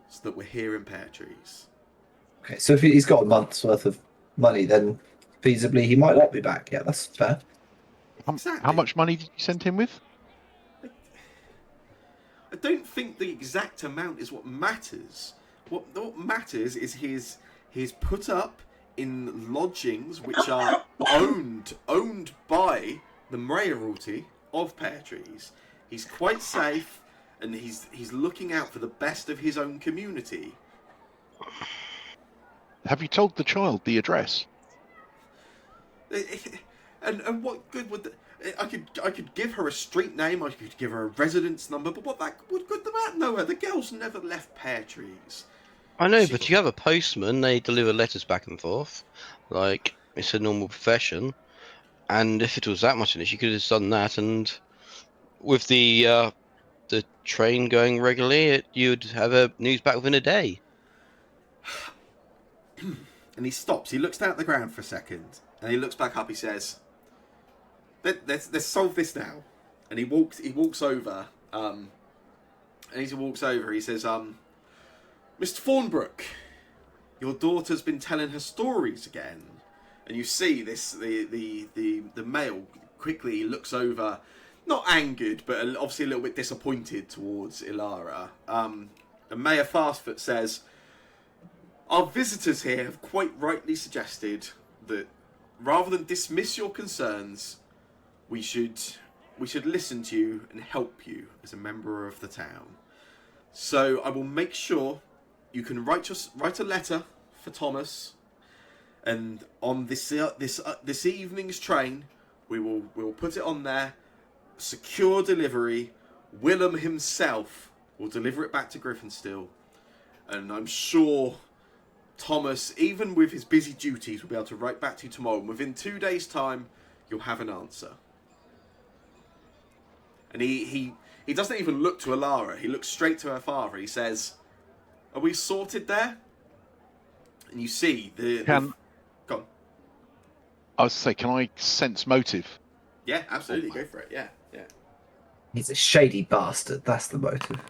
so that we're here in Pear Trees. Okay, so if he's got a month's worth of money, then feasibly he might not be back. Yeah, that's fair. Exactly. How much money did you send him with? I don't think the exact amount is what matters. What matters is his put up in lodgings which are owned by the mayoralty of Pear Trees. He's quite safe, and he's looking out for the best of his own community. Have you told the child the address? And what good would I could give her a street name, I could give her a residence number, but what good would that know her? The girl's never left Pear Trees. I know, but you have a postman. They deliver letters back and forth, like it's a normal profession. And if it was that much an issue, you could have done that. And with the train going regularly, you'd have a news back within a day. And he stops. He looks down at the ground for a second, and he looks back up. He says, "Let's solve this now." And he walks over. And as he walks over, he says, "Mr. Thornbrook, your daughter's been telling her stories again." And you see this the male quickly looks over, not angered, but obviously a little bit disappointed towards Ilara. And Mayor Fastfoot says, "Our visitors here have quite rightly suggested that rather than dismiss your concerns, we should listen to you and help you as a member of the town. So I will make sure you can write a letter for Thomas, and on this evening's train, we will put it on there. Secure delivery. Willem himself will deliver it back to Griffinsteel, and I'm sure Thomas, even with his busy duties, will be able to write back to you tomorrow. And within 2 days' time, you'll have an answer." And he doesn't even look to Ilara. He looks straight to her father. He says, "Are we sorted there?" And you see Can Go on. I was say, can I sense motive? Yeah, absolutely. Go for it. Yeah. He's a shady bastard. That's the motive.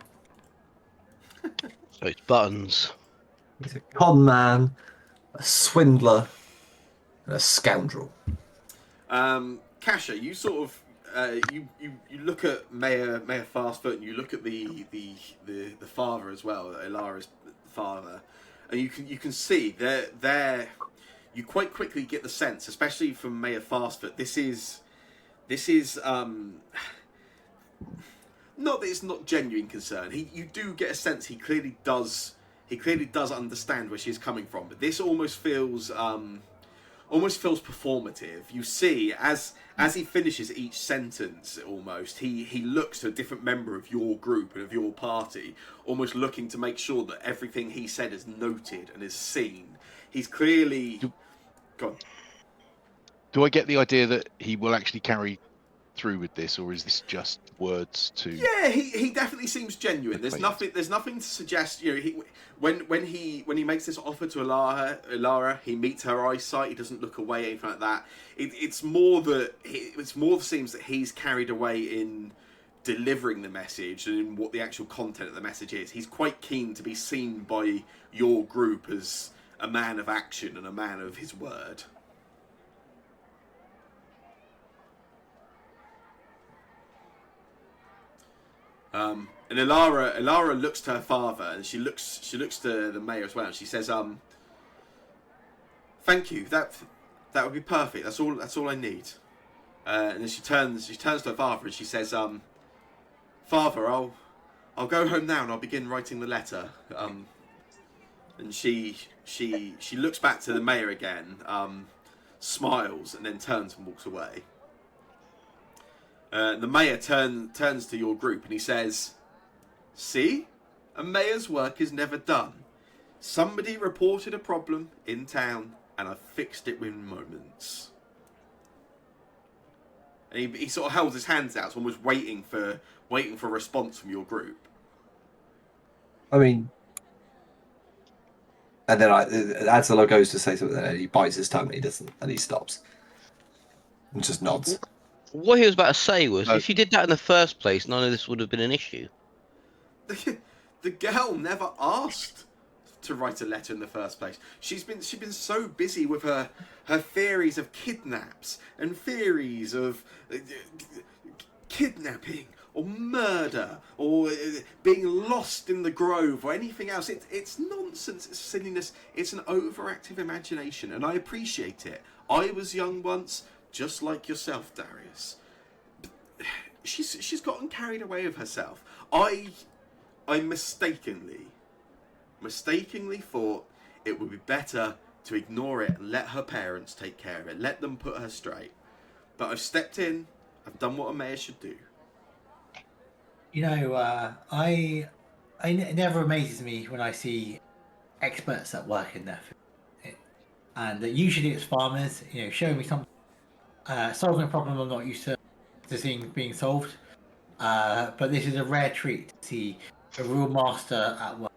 So it's buttons. He's a con man, a swindler, and a scoundrel. Kasha, you sort of you look at Mayor Fastfoot, and you look at the father as well, Ilara's father, and you can see they're you quite quickly get the sense, especially from Mayor Fastfoot, this is not that it's not genuine concern. You do get a sense he clearly does understand where she's coming from, but this almost feels almost feels performative. You see, as he finishes each sentence, almost he looks to a different member of your group and of your party, almost looking to make sure that everything he said is noted and is seen. He's clearly gone. Do I get the idea that he will actually carry through with this, or is this just words to? Yeah, he definitely seems genuine. There's Acquaintance. nothing to suggest. You know, when he makes this offer to Ilara, he meets her eyesight. He doesn't look away, anything like that. It's more seems that he's carried away in delivering the message and in what the actual content of the message is. He's quite keen to be seen by your group as a man of action and a man of his word. And Ilara looks to her father, and she looks to the mayor as well. And she says, "Thank you. That would be perfect. That's all I need." And then she turns to her father and she says, "Father, I'll go home now and I'll begin writing the letter." And she looks back to the mayor again, smiles, and then turns and walks away. The mayor turns to your group and he says, "See? A mayor's work is never done. Somebody reported a problem in town and I fixed it within moments." And he sort of holds his hands out, almost waiting for a response from your group. I mean, and then Attila goes to say something, and he bites his tongue, and he doesn't, and he stops, and just nods. What he was about to say was, No. if you did that in the first place, none of this would have been an issue. The girl never asked to write a letter in the first place. She's been so busy with her theories of kidnaps and theories of kidnapping or murder or being lost in the grove or anything else. It's nonsense. It's silliness. It's an overactive imagination, and I appreciate it. I was young once, just like yourself, Darius. She's gotten carried away with herself. I mistakenly thought it would be better to ignore it and let her parents take care of it. Let them put her straight. But I've stepped in. I've done what a mayor should do. You know, it never amazes me when I see experts that work in their field, and usually it's farmers. You know, showing me something, solving a problem I'm not used to seeing being solved. But this is a rare treat to see a real master at work.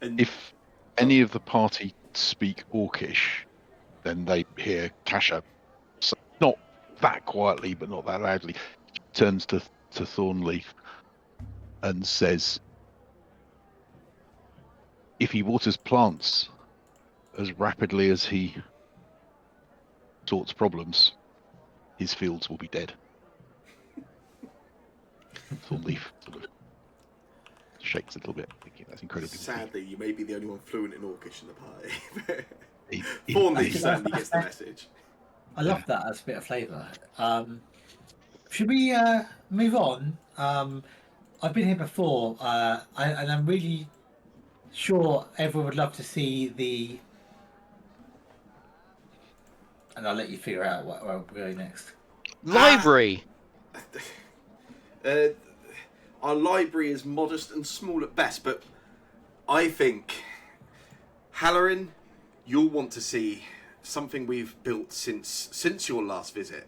And If any of the party speak Orcish, then they hear Kasha, not that quietly, but not that loudly, turns to Thornleaf and says, "If he waters plants as rapidly as he sorts problems, his fields will be dead." Thornleaf sort of shakes a little bit, thinking that's incredibly sadly, you may be the only one fluent in Orcish in the party. witty. Thornleaf certainly gets the message. I love that as a bit of flavour. Should we move on? I've been here before, and I'm really sure everyone would love to see the. And I'll let you figure out where we're going next. Library! Our library is modest and small at best, but I think, Halloran, you'll want to see something we've built since your last visit.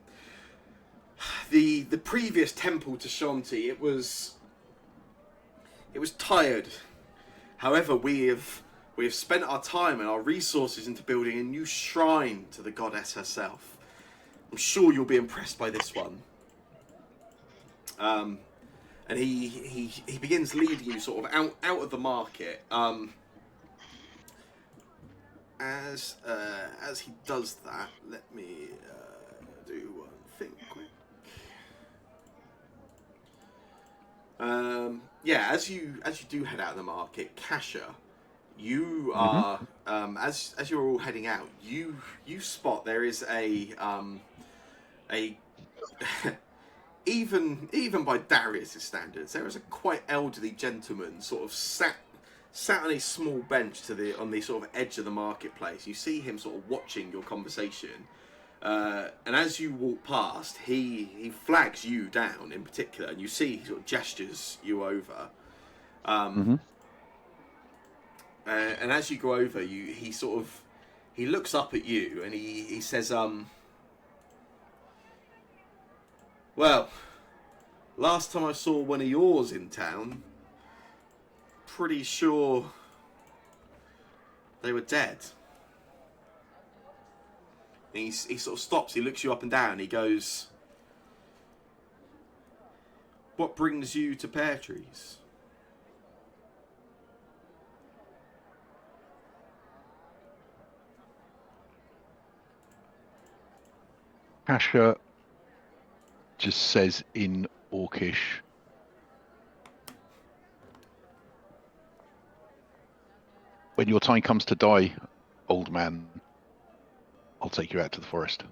The previous temple to Shanti, it was tired. However, we have spent our time and our resources into building a new shrine to the goddess herself. I'm sure you'll be impressed by this one. And he begins leading you sort of out of the market. As he does that, let me do one thing quick. Yeah, as you do head out of the market, Kasha, you are as you're all heading out, you spot there is a even by Darius's standards, there is a quite elderly gentleman sort of sat sat on a small bench on the sort of edge of the marketplace. You see him sort of watching your conversation, and as you walk past, he flags you down in particular, and you see he sort of gestures you over. Mm-hmm. And as you go over, he looks up at you and he says, well, last time I saw one of yours in town, pretty sure they were dead. And he sort of stops, he looks you up and down, he goes, what brings you to pear trees? Kasha just says in Orcish, when your time comes to die, old man, I'll take you out to the forest.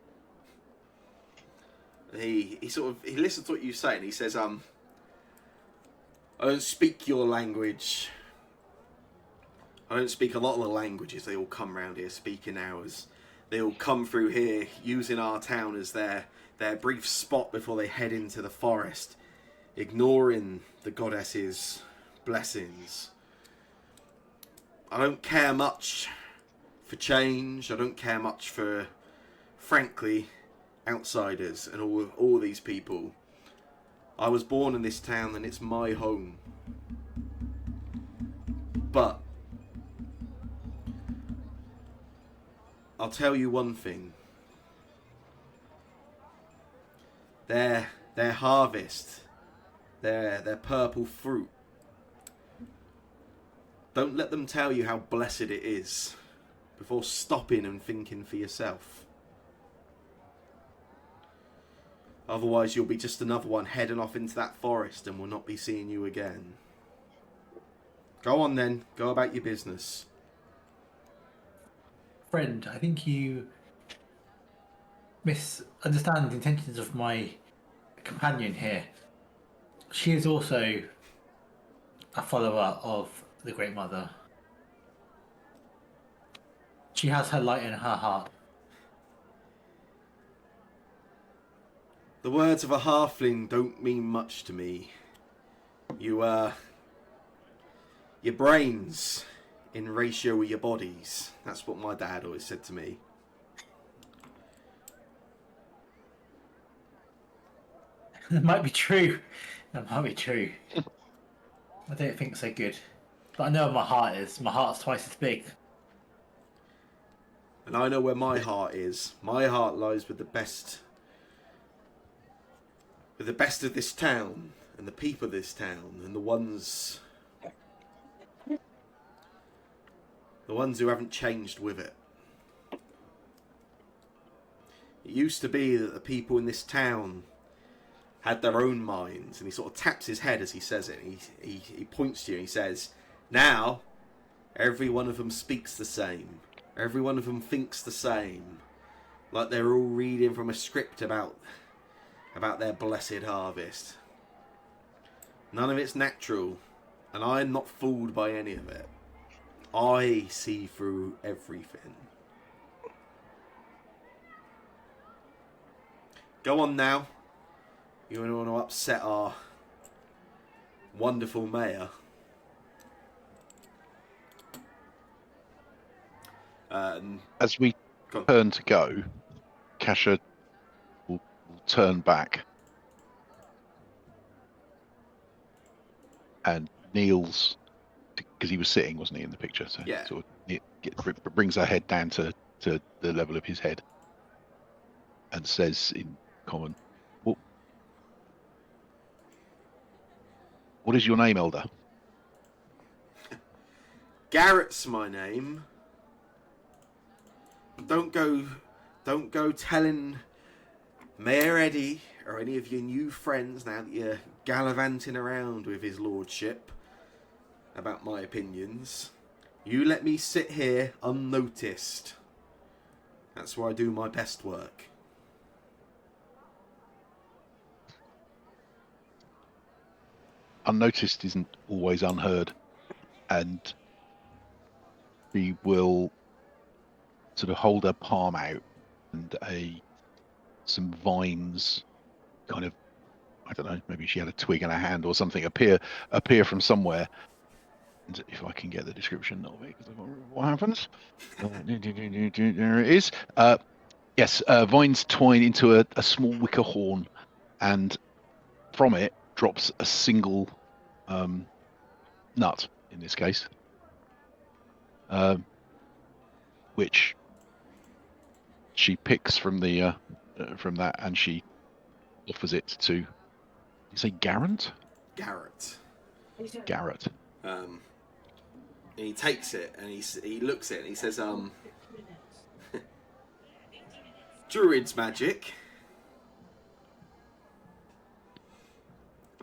And he listens to what you say and he says, I don't speak your language. I don't speak a lot of the languages they all come round here speaking ours. They all come through here using our town as their brief spot before they head into the forest, ignoring the goddess's blessings. I don't care much for change. I don't care much for, frankly, outsiders and all these people. I was born in this town and it's my home. But I'll tell you one thing. Their harvest, their purple fruit. Don't let them tell you how blessed it is before stopping and thinking for yourself. Otherwise you'll be just another one heading off into that forest and we'll not be seeing you again. Go on then, go about your business. Friend, I think you misunderstand the intentions of my companion here. She is also a follower of the Great Mother. She has her light in her heart. The words of a halfling don't mean much to me. Your brains in ratio with your bodies. That's what my dad always said to me. That might be true. That might be true. I don't think so good. But I know where my heart is. My heart's twice as big. And I know where my heart is. My heart lies with the best of this town and the people of this town and the ones who haven't changed with it. It used to be that the people in this town had their own minds, and he sort of taps his head as he says it. He points to you and he says, now every one of them speaks the same. Every one of them thinks the same. Like they're all reading from a script about their blessed harvest. None of it's natural, and I'm not fooled by any of it. I see through everything. Go on now. You don't want to upset our wonderful mayor. As we turn to go, Kasha will turn back and kneels, because he was sitting, wasn't he, in the picture? So Yeah. sort of brings her head down to the level of his head and says in common, what is your name, Elder? Garrett's my name. Don't go telling Mayor Eddie or any of your new friends now that you're gallivanting around with his lordship about my opinions. You let me sit here unnoticed. That's where I do my best work. Unnoticed isn't always unheard, and she will sort of hold her palm out, and some vines, kind of, I don't know, maybe she had a twig in her hand or something, appear from somewhere. And if I can get the description of it, because I can't remember what happens. There it is. Yes, vines twine into a small wicker horn, and from it drops a single nut, in this case, which she picks from from that, and she offers it to, you say Garrett? Garrett. Garrett. And he takes it and he looks at it and he says, Druid's magic.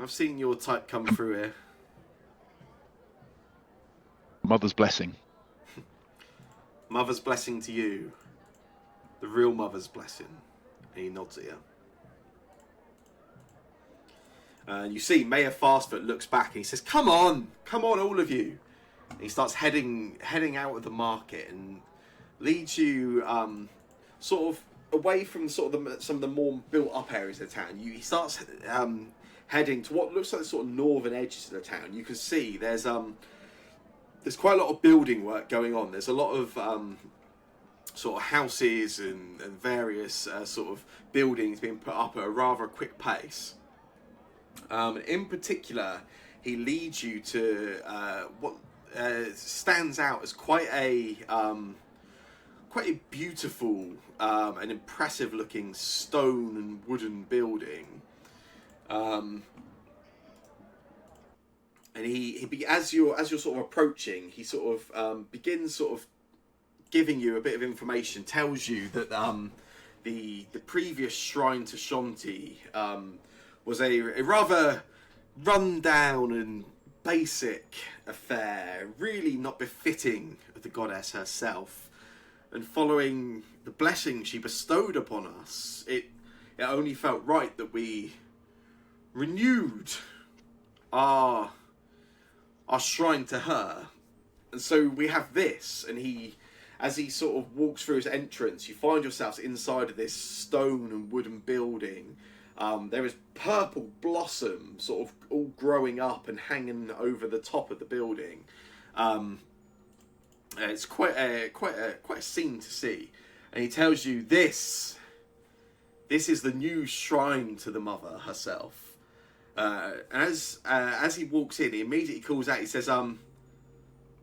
I've seen your type come through here. Mother's blessing. Mother's blessing to you. The real mother's blessing. And he nods at you. And you see Mayor Fastfoot looks back and he says, come on, all of you. And he starts heading out of the market and leads you sort of away from sort of some of the more built up areas of the town. He starts heading to what looks like the sort of northern edges of the town. You can see there's quite a lot of building work going on. There's a lot of sort of houses and various sort of buildings being put up at a rather quick pace. In particular, he leads you to what stands out as quite a beautiful and impressive looking stone and wooden building. And as you're sort of approaching, he sort of begins sort of giving you a bit of information. Tells you that the previous shrine to Shanti was a rather run down and basic affair, really not befitting of the goddess herself. And following the blessing she bestowed upon us, it only felt right that we renewed our shrine to her. And so we have this, and as he sort of walks through his entrance, you find yourselves inside of this stone and wooden building. There is purple blossom sort of all growing up and hanging over the top of the building. It's quite a scene to see. And he tells you this is the new shrine to the mother herself. As he walks in, he immediately calls out. He says,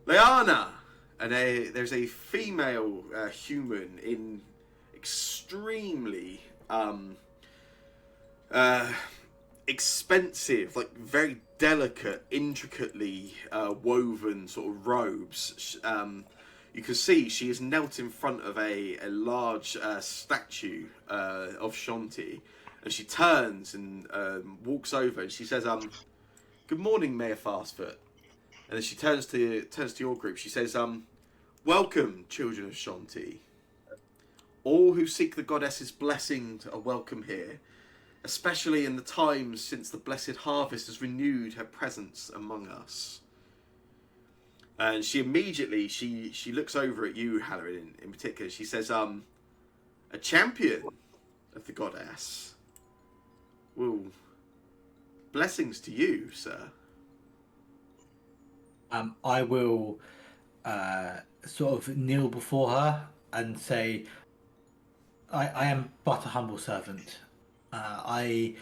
Leanna! And there's a female human in extremely expensive, like very delicate, intricately woven sort of robes. You can see she is knelt in front of a large statue of Shanti, and she turns and walks over and she says, "Good morning, Mayor Fastfoot." And then she turns to your group. She says, "Welcome, children of Shanti. All who seek the goddess's blessing are welcome here, especially in the times since the blessed harvest has renewed her presence among us." And she immediately she looks over at you, Halloran, in particular. She says, "A champion of the goddess. Well, blessings to you, sir." I will sort of kneel before her and say, I am but a humble servant. I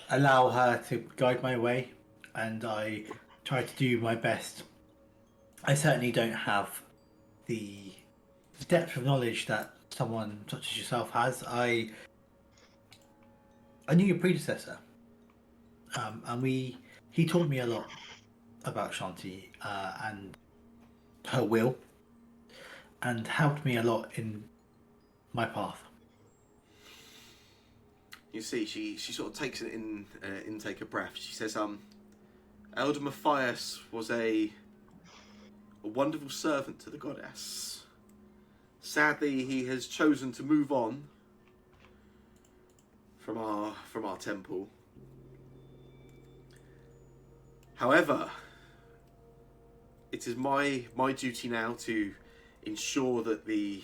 allow her to guide my way, and I try to do my best. I certainly don't have the depth of knowledge that someone such as yourself has. I knew your predecessor, and he taught me a lot about Shanti and her will, and helped me a lot in my path. You see, she sort of takes an intake of breath. She says, "Elder Matthias was a wonderful servant to the goddess. Sadly, he has chosen to move on from our temple. However, it is my duty now to ensure that the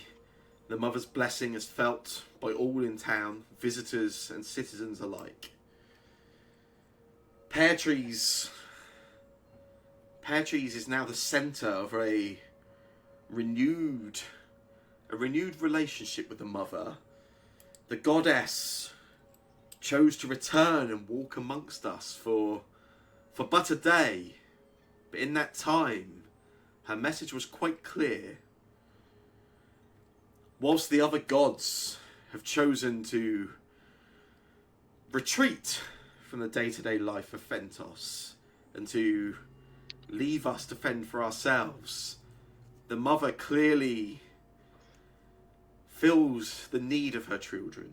mother's blessing is felt by all in town, visitors and citizens alike. Pear Trees is now the centre of a renewed relationship with the mother. The goddess chose to return and walk amongst us for but a day, but in that time her message was quite clear. Whilst the other gods have chosen to retreat from the day-to-day life of Fentos and to leave us to fend for ourselves, the mother clearly feels the need of her children.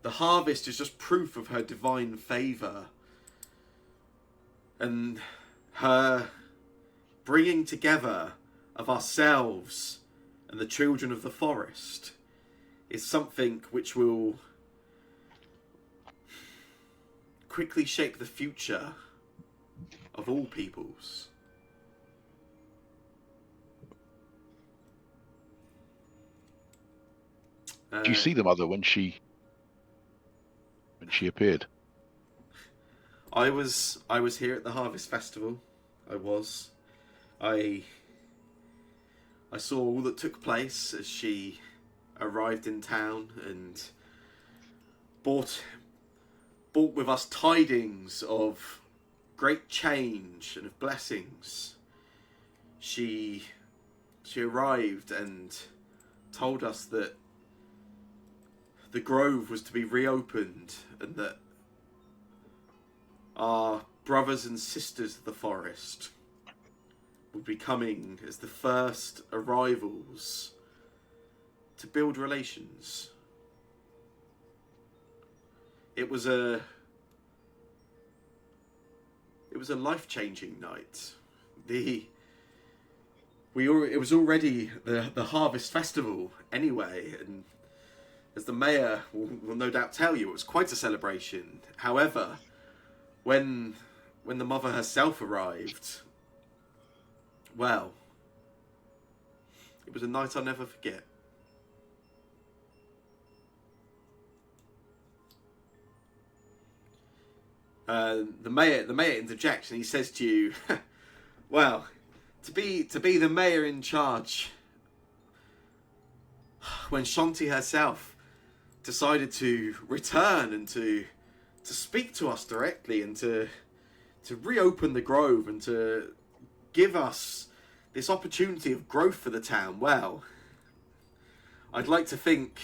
The harvest is just proof of her divine favour, and her bringing together of ourselves and the children of the forest is something which will quickly shape the future of all peoples. Do you see the mother when she appeared? I was here at the Harvest Festival. I saw all that took place as she arrived in town and brought with us tidings of great change and of blessings. She arrived and told us that the grove was to be reopened and that our brothers and sisters of the forest would be coming as the first arrivals to build relations. It was a life-changing night. It was already the Harvest Festival anyway, and as the mayor will no doubt tell you, it was quite a celebration. However, when the mother herself arrived, well, it was a night I'll never forget. The mayor interjects and he says to you, well, to be the mayor in charge when Shanti herself decided to return and to speak to us directly and to reopen the grove and to give us this opportunity of growth for the town, well, I'd like to think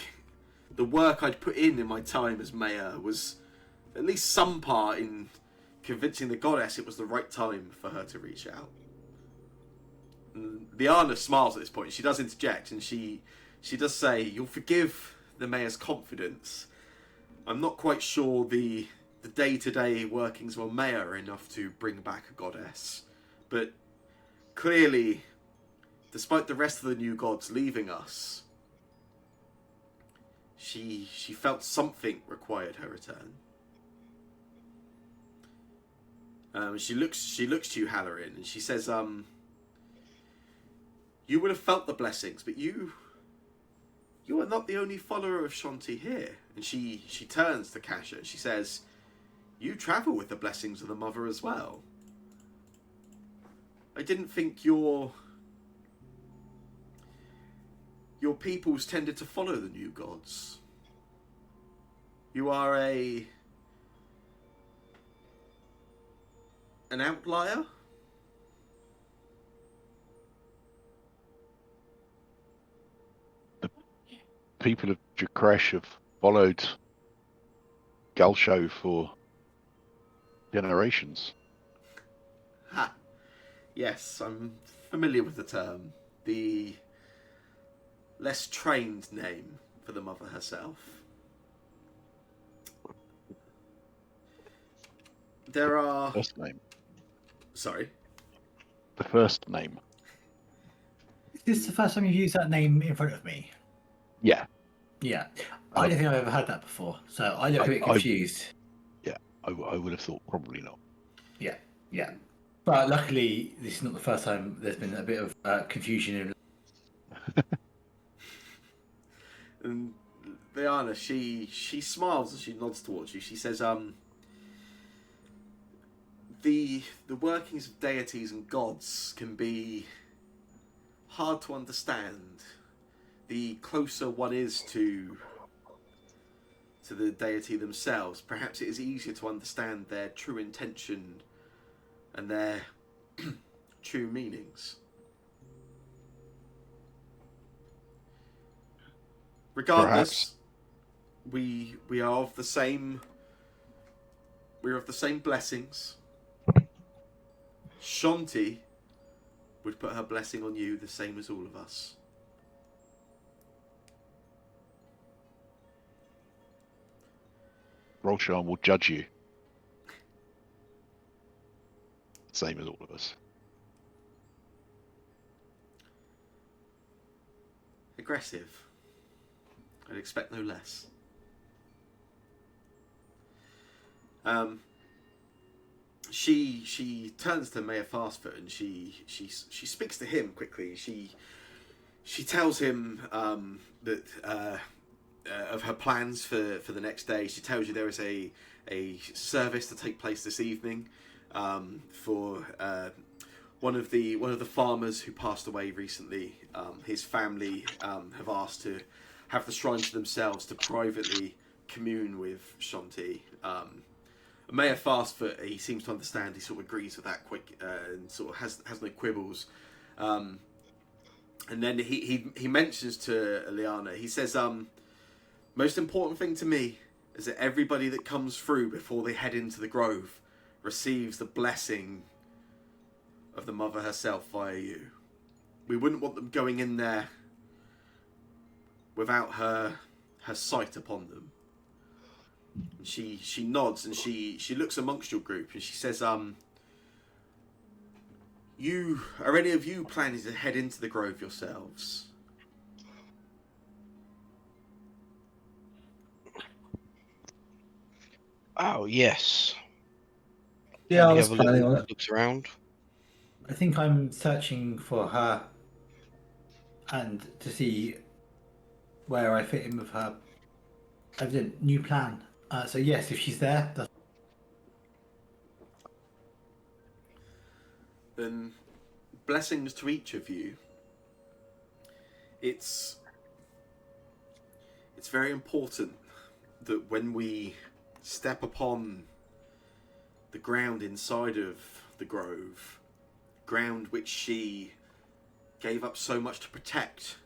the work I'd put in my time as mayor was at least some part in convincing the goddess it was the right time for her to reach out. And Liana smiles at this point. She does interject and she does say, you'll forgive the mayor's confidence. I'm not quite sure the day-to-day workings of a mayor are enough to bring back a goddess. But clearly, despite the rest of the new gods leaving us, she felt something required her return. She looks to you, Halloran, and she says, you would have felt the blessings, but you are not the only follower of Shanti here. And she turns to Kasha and she says, you travel with the blessings of the mother as well. I didn't think your peoples tended to follow the new gods. You are an outlier? People of Jakresh have followed Galsho for generations. Ha! Yes, I'm familiar with the term. The less trained name for the mother herself. There are... First name. Sorry? The first name. Is this the first time you've used that name in front of me? Yeah. Yeah. I don't think I've ever heard that before, so I look a bit confused. I would have thought probably not. Yeah. But luckily, this is not the first time there's been a bit of confusion in. And Liana, she smiles and she nods towards you. She says, the workings of deities and gods can be hard to understand. The closer one is to the deity themselves, perhaps it is easier to understand their true intention and their true meanings. Regardless, we are of the same. We're of the same blessings. Shanti would put her blessing on you the same as all of us. Rolshan will judge you. Same as all of us. Aggressive. I'd expect no less. She turns to Mayor Fastfoot and she speaks to him quickly. She tells him that of her plans for the next day. She tells you there is a service to take place this evening for one of the farmers who passed away recently. His family have asked to have the shrine to themselves to privately commune with Shanti. Mayor Fastfoot, he seems to understand. He sort of agrees with that quick and sort of has no quibbles. And then he mentions to Liana. He says, most important thing to me is that everybody that comes through before they head into the grove receives the blessing of the mother herself via you. We wouldn't want them going in there without her sight upon them. And she nods and she looks amongst your group and she says, are any of you planning to head into the grove yourselves? Oh yes. Yeah, I Let me was have a planning little on it. looks around. I think I'm searching for her and to see where I fit in with her evident new plan. So yes, if she's there, that's... Then blessings to each of you. It's very important that when we step upon the ground inside of the grove, ground which she gave up so much to protect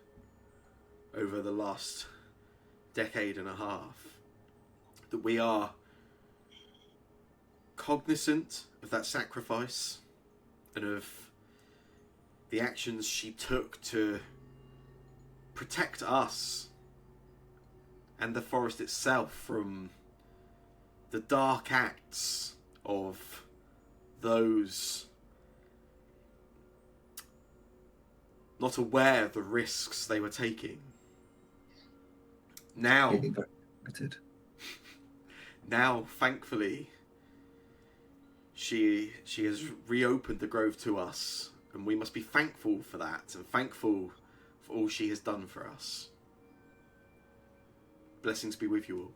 over the last decade and a half, that we are cognizant of that sacrifice and of the actions she took to protect us and the forest itself from the dark acts of those not aware of the risks they were taking. Now, thankfully, she has reopened the grove to us, and we must be thankful for that, and thankful for all she has done for us. Blessings be with you all.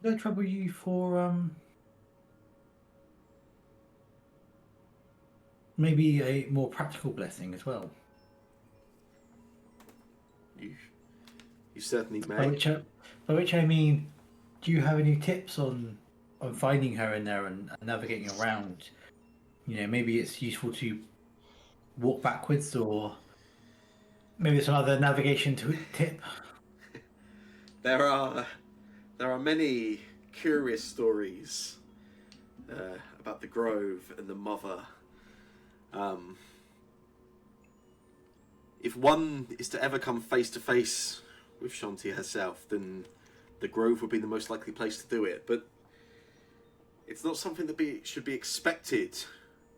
Did I trouble you for maybe a more practical blessing as well? You certainly may. By which I mean, do you have any tips on finding her in there and navigating around? You know, maybe it's useful to walk backwards, or maybe it's another navigation tip. There are many curious stories about the grove and the mother. If one is to ever come face to face with Shanti herself, then the grove would be the most likely place to do it. But it's not something that should be expected,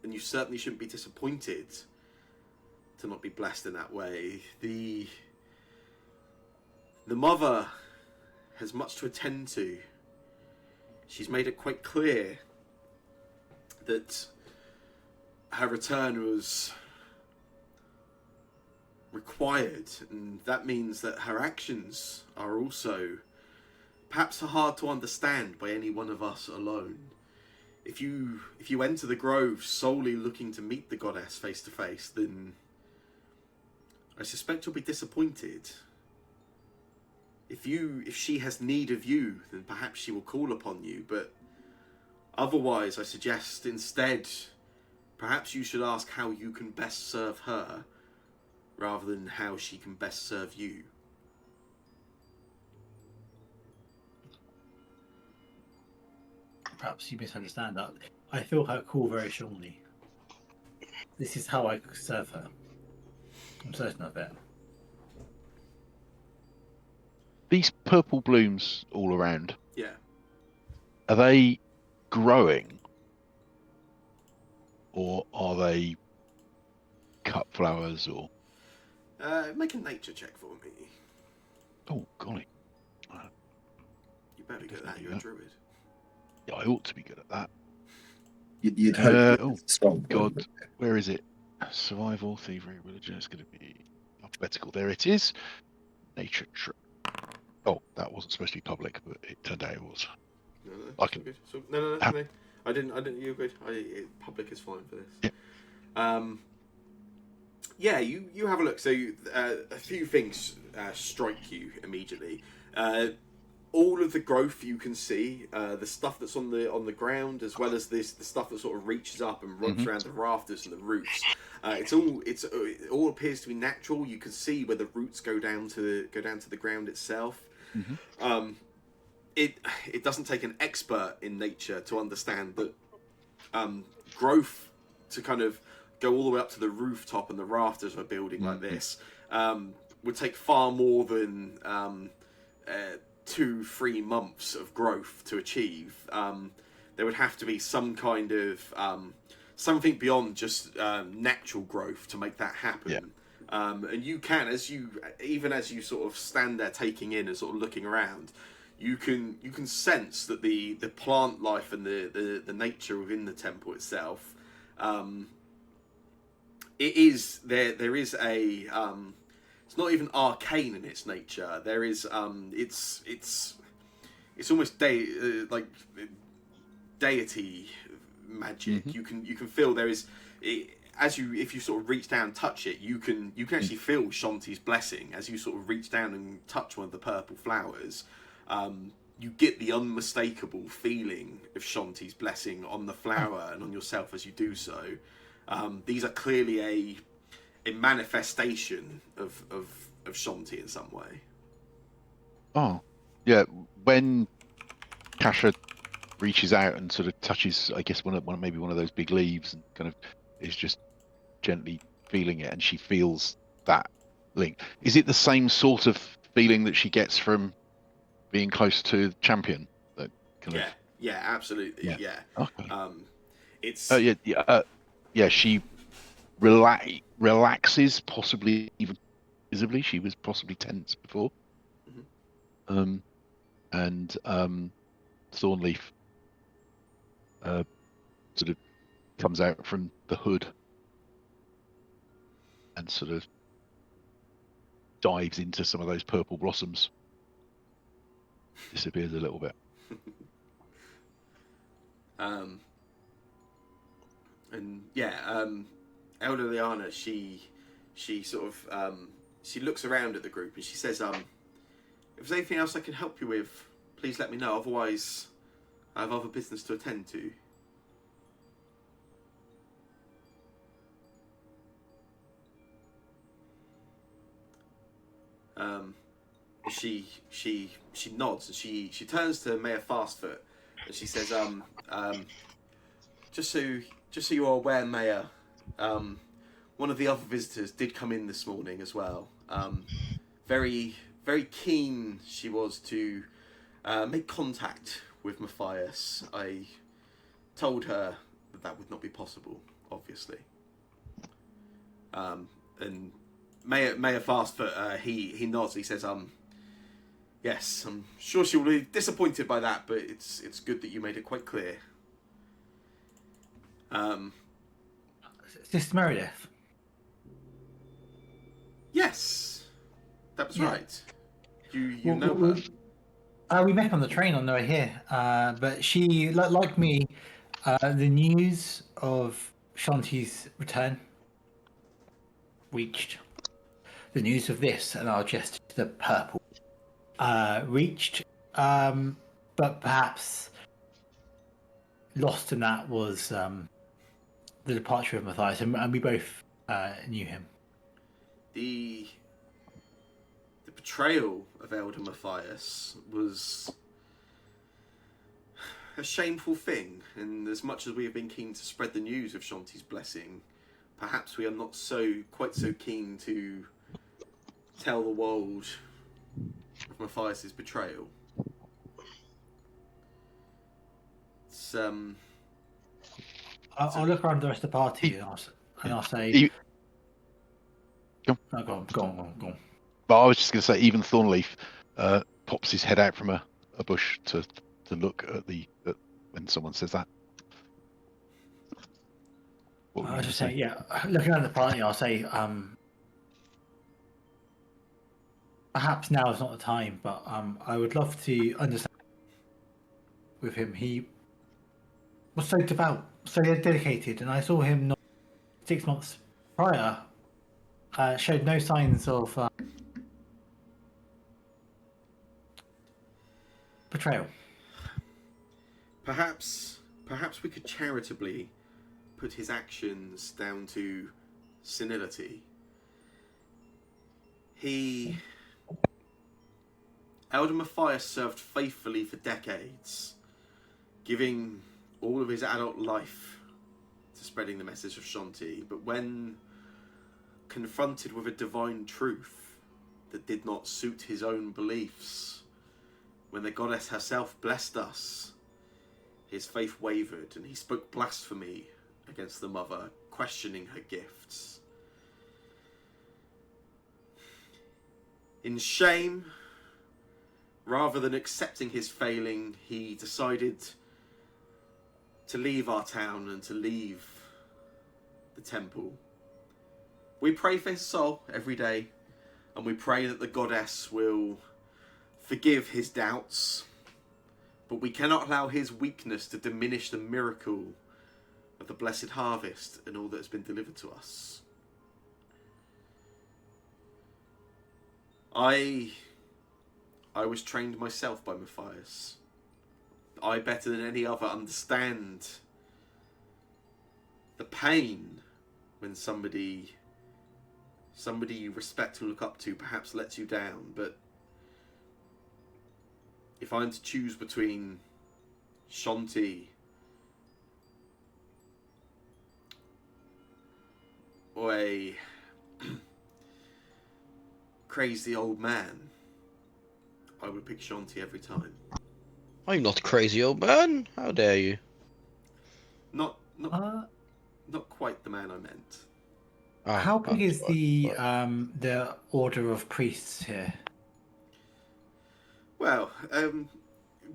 and you certainly shouldn't be disappointed to not be blessed in that way. The mother has much to attend to. she's made it quite clear that her return was required, and that means that her actions are also perhaps hard to understand by any one of us alone. If you enter the grove solely looking to meet the goddess face to face, then I suspect you'll be disappointed. If she has need of you, then perhaps she will call upon you, but otherwise I suggest instead perhaps you should ask how you can best serve her rather than how she can best serve you. Perhaps you misunderstand that. I feel her call very strongly. This is how I serve her. I'm certain of it. These purple blooms all around, Yeah. are they growing? Or are they cut flowers or... Make a nature check for me. Oh, golly. You better be good at that, Definitely you're a that. druid. Yeah, I ought to be good at that. You'd hope Oh, it's a strong God. one. Where is it? Survival, thievery, religion. It's going to be alphabetical. There it is. Nature. Oh, that wasn't supposed to be public, but it turned out it was. No, I it's can- all good. So, no. have- I didn't. You're good. Public is fine for this. Yeah. Yeah, you have a look. So a few things strike you immediately. All of the growth you can see, the stuff that's on the ground, as well as the stuff that sort of reaches up and runs around the rafters and the roots. It all appears to be natural. You can see where the roots go down to the ground itself. Mhm. It doesn't take an expert in nature to understand that growth to kind of go all the way up to the rooftop and the rafters of a building like this would take far more than 2-3 months of growth to achieve. There would have to be some kind of something beyond just natural growth to make that happen. Yeah. And you can, even as you sort of stand there taking in and sort of looking around, you can sense that the plant life and the nature within the temple itself, it is there is a it's not even arcane in its nature. There is it's almost like deity magic. You can feel there is if you sort of reach down and touch it, you can actually feel Shanti's blessing as you sort of reach down and touch one of the purple flowers. You get the unmistakable feeling of Shanti's blessing on the flower and on yourself as you do so. These are clearly a manifestation of Shanti in some way. Oh, yeah. When Kasha reaches out and sort of touches, I guess maybe one of those big leaves and kind of is just gently feeling it, and she feels that link. Is it the same sort of feeling that she gets from being close to the champion? That kind of... Yeah, absolutely. Yeah. Okay. It's Yeah. She relaxes, possibly even visibly. She was possibly tense before. And Thornleaf sort of comes out from the hood and sort of dives into some of those purple blossoms. Disappears a little bit. And yeah, Elder Liana, she sort of she looks around at the group and she says, if there's anything else I can help you with, please let me know. Otherwise, I have other business to attend to. She nods and she turns to Mayor Fastfoot and she says, just so you are aware, Mayor, one of the other visitors did come in this morning as well. Very keen she was to make contact with Matthias. I told her that would not be possible, obviously. And Mayor Fastfoot, he nods. He says, Yes, I'm sure she will be disappointed by that, but it's good that you made it quite clear. Sister Meredith. Yes, that was Yeah. right. You know her. We met on the train on the way here, but she, like me, the news of Shanti's return reached. The news of this, and I'll just the purple, reached. But perhaps lost in that was the departure of Matthias, and we both knew him. The betrayal of Elder Matthias was a shameful thing, and as much as we have been keen to spread the news of Shanti's blessing, perhaps we are not quite so keen to tell the world of Matthias's betrayal. It's I'll look around the rest of the party and I'll say, E- no, go on. But I was just going to say, even Thornleaf pops his head out from a bush to look at when someone says that. What were I you was going to just say? saying, yeah, looking around the party, I'll say, perhaps now is not the time, but I would love to understand with him. He was so devout, so dedicated, and I saw him not 6 months prior, showed no signs of betrayal. perhaps we could charitably put his actions down to senility. Elder Matthias served faithfully for decades, giving all of his adult life to spreading the message of Shanti, but when confronted with a divine truth that did not suit his own beliefs, when the goddess herself blessed us, his faith wavered and he spoke blasphemy against the mother, questioning her gifts. In shame, rather than accepting his failing, he decided to leave our town and to leave the temple. We pray for his soul every day, and we pray that the goddess will forgive his doubts, but we cannot allow his weakness to diminish the miracle of the blessed harvest and all that has been delivered to us. I was trained myself by Matthias. I, better than any other, understand the pain when somebody you respect and look up to perhaps lets you down. But if I'm to choose between Shanti or a crazy old man, I would pick Shanti every time. I'm not a crazy old man. How dare you? Not quite the man I meant. How big is sorry. the order of priests here? Well,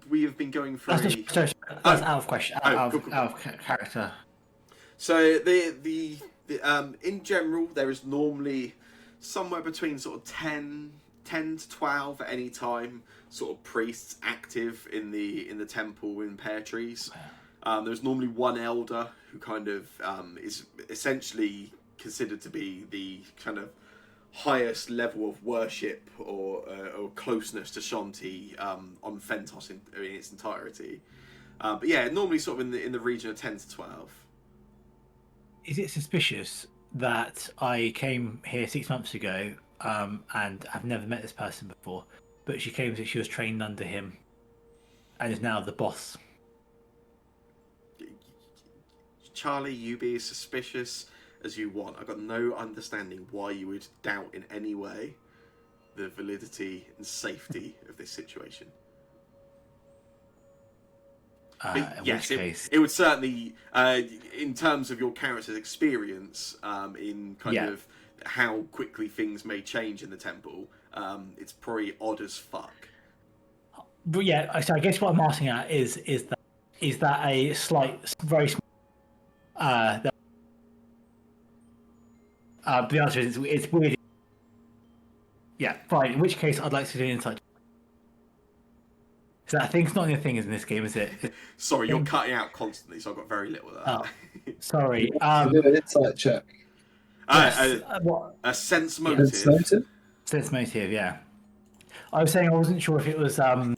we have been going through. That's out of question, out of character. So the in general, there is normally somewhere between sort of 10 to 12 at any time, sort of priests active in the temple in Pear Trees. There's normally one elder who kind of is essentially considered to be the kind of highest level of worship or closeness to Shanti on Fentos in its entirety. But yeah, normally sort of in the region of 10 to 12. Is it suspicious that I came here 6 months ago and I've never met this person before, but she claims that she was trained under him and is now the boss? Charlie, you be as suspicious as you want. I've got no understanding why you would doubt in any way the validity and safety of this situation. But yes, it would certainly, in terms of your character's experience, in kind of how quickly things may change in the temple, it's probably odd as fuck. But yeah, so I guess what I'm asking at is that a very small. That, the answer is it's weird. Yeah, fine. In which case, I'd like to do an insight. So that thing's not a thing in this game, is it? Sorry, you're cutting out constantly, so I've got very little of that. Oh, sorry. Do an insight check. Yes, what? A sense Yeah. motive. Sense motive? Sense motive, yeah. I was saying I wasn't sure if it was a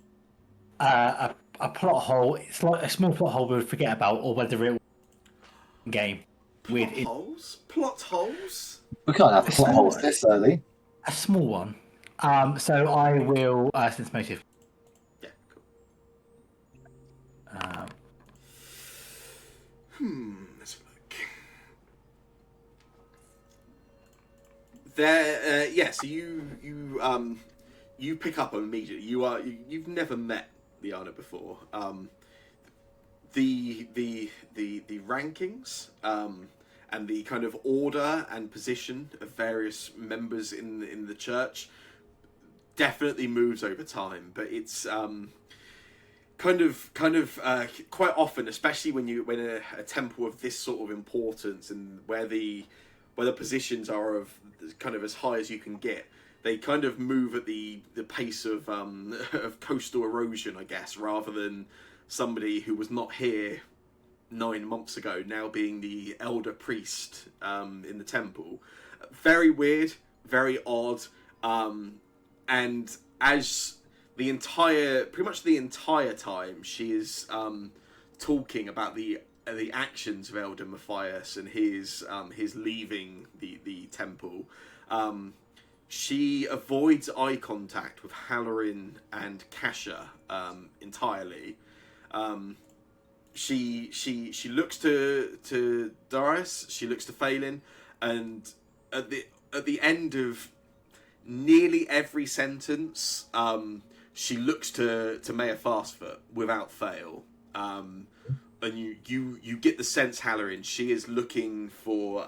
plot hole. It's like a small plot hole we would forget about, or whether it was a game Plot with holes? Plot holes? We can't have It's plot holes not- this early. a small one. So I will sense motive. Yeah, cool. Let's have a look. There, yeah. So you pick up on immediately. You've never met Liana before. The rankings and the kind of order and position of various members in the church definitely moves over time, but it's kind of quite often, especially when a temple of this sort of importance and where the positions are of kind of as high as you can get, they kind of move at the pace of coastal erosion, I guess, rather than somebody who was not here 9 months ago now being the elder priest in the temple. Very weird, very odd, and as pretty much the entire time she is talking about the actions of Elder Matthias and his leaving the temple. She avoids eye contact with Halloran and Kasha entirely. She looks to Doris, she looks to Phelan, and at the end of nearly every sentence, she looks to Mayor Fastfoot without fail. And you get the sense, Halloran, she is looking for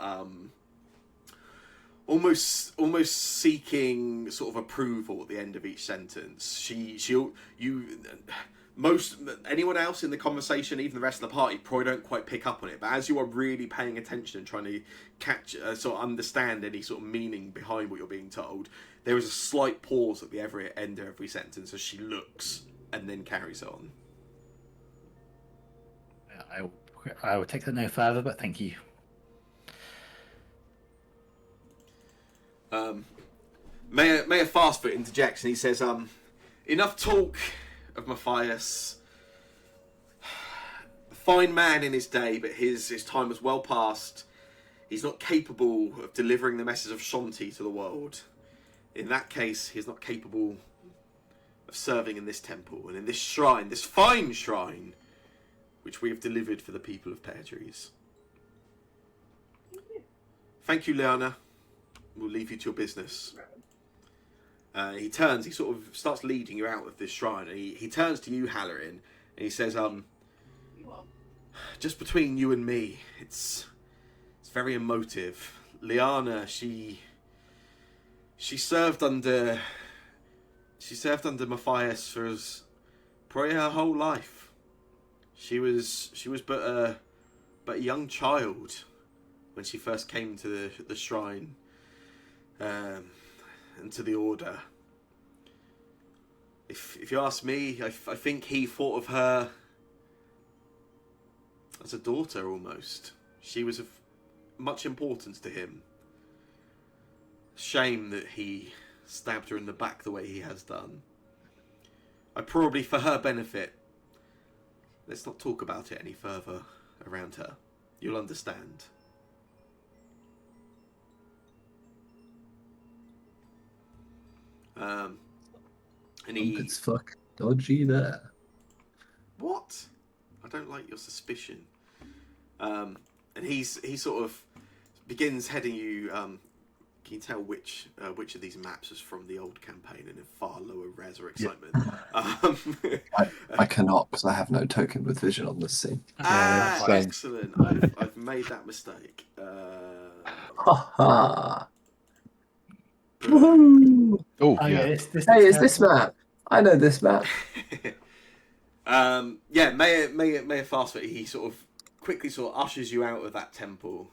almost seeking sort of approval at the end of each sentence. Anyone else in the conversation, even the rest of the party, probably don't quite pick up on it. But as you are really paying attention and trying to catch, sort of understand any sort of meaning behind what you're being told, there is a slight pause at the end of every sentence as she looks and then carries on. I will take that no further, but thank you. Mayor Fastfoot interjects and he says, enough talk of Matthias. A fine man in his day, but his time was well past. He's not capable of delivering the message of Shanti to the world. In that case, he's not capable of serving in this temple and in this shrine, this fine shrine, which we have delivered for the people of Pear Trees. Thank you, Liana. We'll leave you to your business. He sort of starts leading you out of this shrine, and he turns to you, Halloran, and he says, just between you and me, it's very emotive. Liana, she served under Matthias for probably her whole life. She was but a young child when she first came to the shrine and to the order. If you ask me, I think he thought of her as a daughter almost. She was of much importance to him. Shame that he stabbed her in the back the way he has done. I probably, for her benefit, let's not talk about it any further around her. You'll understand. And It's fuck dodgy there. What? I don't like your suspicion. And he sort of begins heading you. Can you tell which of these maps is from the old campaign and in far lower res or excitement? I cannot, because I have no token with vision on this scene. Excellent. I've made that mistake. Ha ha! Woohoo! Oh, Oh, yeah. this Hey, is this map? I know this map. Yeah, Mayor Fastfoot, he sort of quickly sort of ushers you out of that temple.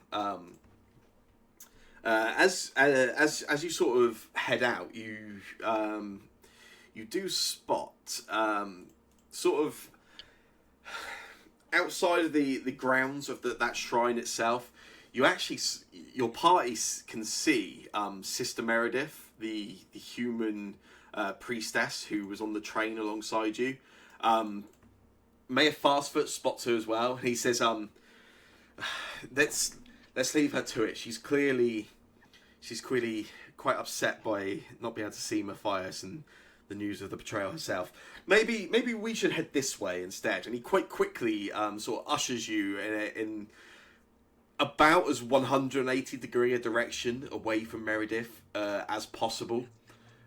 As you sort of head out, you do spot sort of outside of the grounds of that shrine itself. You actually, your party can see Sister Meredith, the human priestess who was on the train alongside you. Mayor Fastfoot spots her as well. He says, let's leave her to it. She's clearly quite upset by not being able to see Matthias and the news of the betrayal herself. Maybe we should head this way instead. And he quite quickly sort of ushers you in about as 180-degree a direction away from Meredith as possible,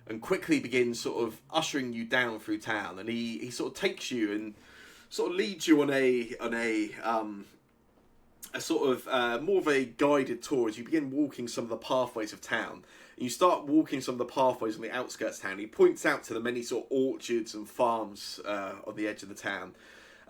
and quickly begins sort of ushering you down through town. And he sort of takes you and sort of leads you on a sort of more of a guided tour as you begin walking some of the pathways of town. And you start walking some of the pathways on the outskirts of town. He points out to the many sort of orchards and farms on the edge of the town.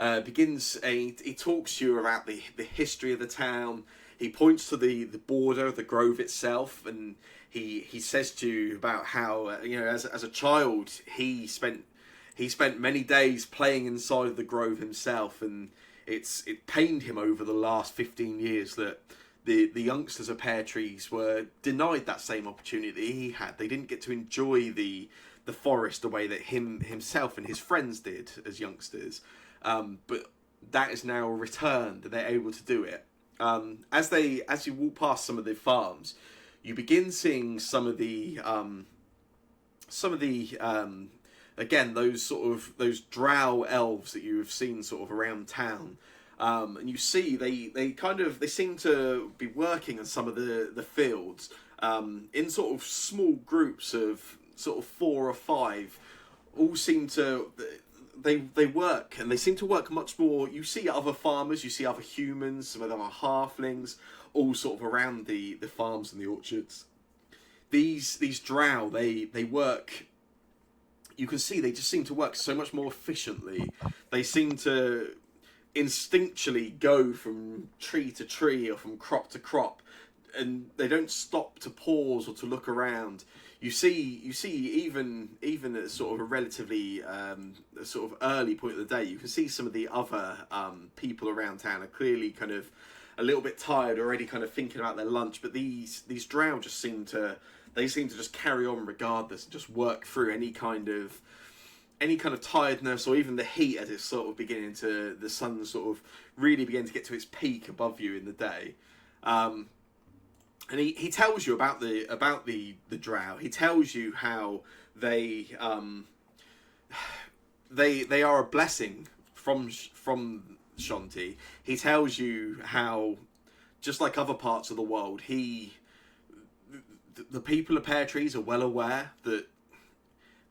He talks to you about the history of the town. He points to the border, the grove itself, and he says to you about how as a child he spent many days playing inside of the grove himself, and it pained him over the last 15 years that the youngsters of Pear Trees were denied that same opportunity he had. They didn't get to enjoy the forest the way that himself and his friends did as youngsters. But that is now returned, and they're able to do it. As you walk past some of the farms, you begin seeing some of the again, those drow elves that you have seen sort of around town. And you see they seem to be working in some of the fields in sort of small groups of sort of 4 or 5. All seem to they work, and they seem to work much more. You see other farmers, you see other humans, some of them are halflings, all sort of around the farms and the orchards. These drow, they work. You can see they just seem to work so much more efficiently. They seem to instinctually go from tree to tree or from crop to crop, and they don't stop to pause or to look around. You see even at sort of a relatively sort of early point of the day, you can see some of the other people around town are clearly kind of a little bit tired, already kind of thinking about their lunch. But these drow just seem to just carry on regardless, and just work through any kind of tiredness or even the heat as it's sort of the sun sort of really beginning to get to its peak above you in the day. And he tells you about the drow. He tells you how they are a blessing from Shanti. He tells you how, just like other parts of the world, the people of Pear Trees are well aware that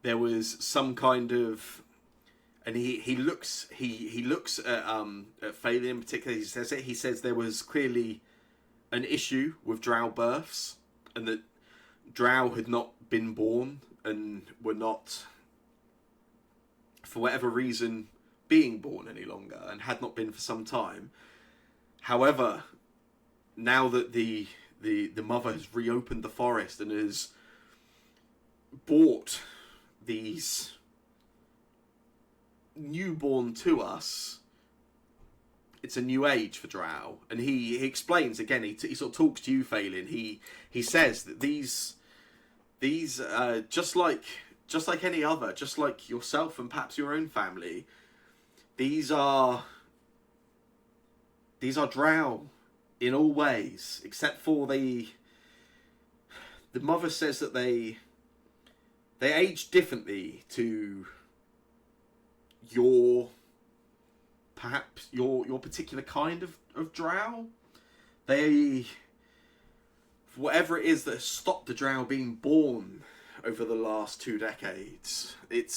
there was some kind of, and he looks at Phelan in particular. He says there was clearly an issue with drow births, and that drow had not been born and were not, for whatever reason, being born any longer, and had not been for some time. However, now that the mother has reopened the forest and has brought these newborn to us, it's a new age for drow. And he explains again. He sort of talks to you, Phelan. He says that these just like any other, just like yourself and perhaps your own family, these are drow in all ways, except for the mother says that they age differently to your particular kind of drow. They, for whatever it is that has stopped the drow being born over the last 2 decades, it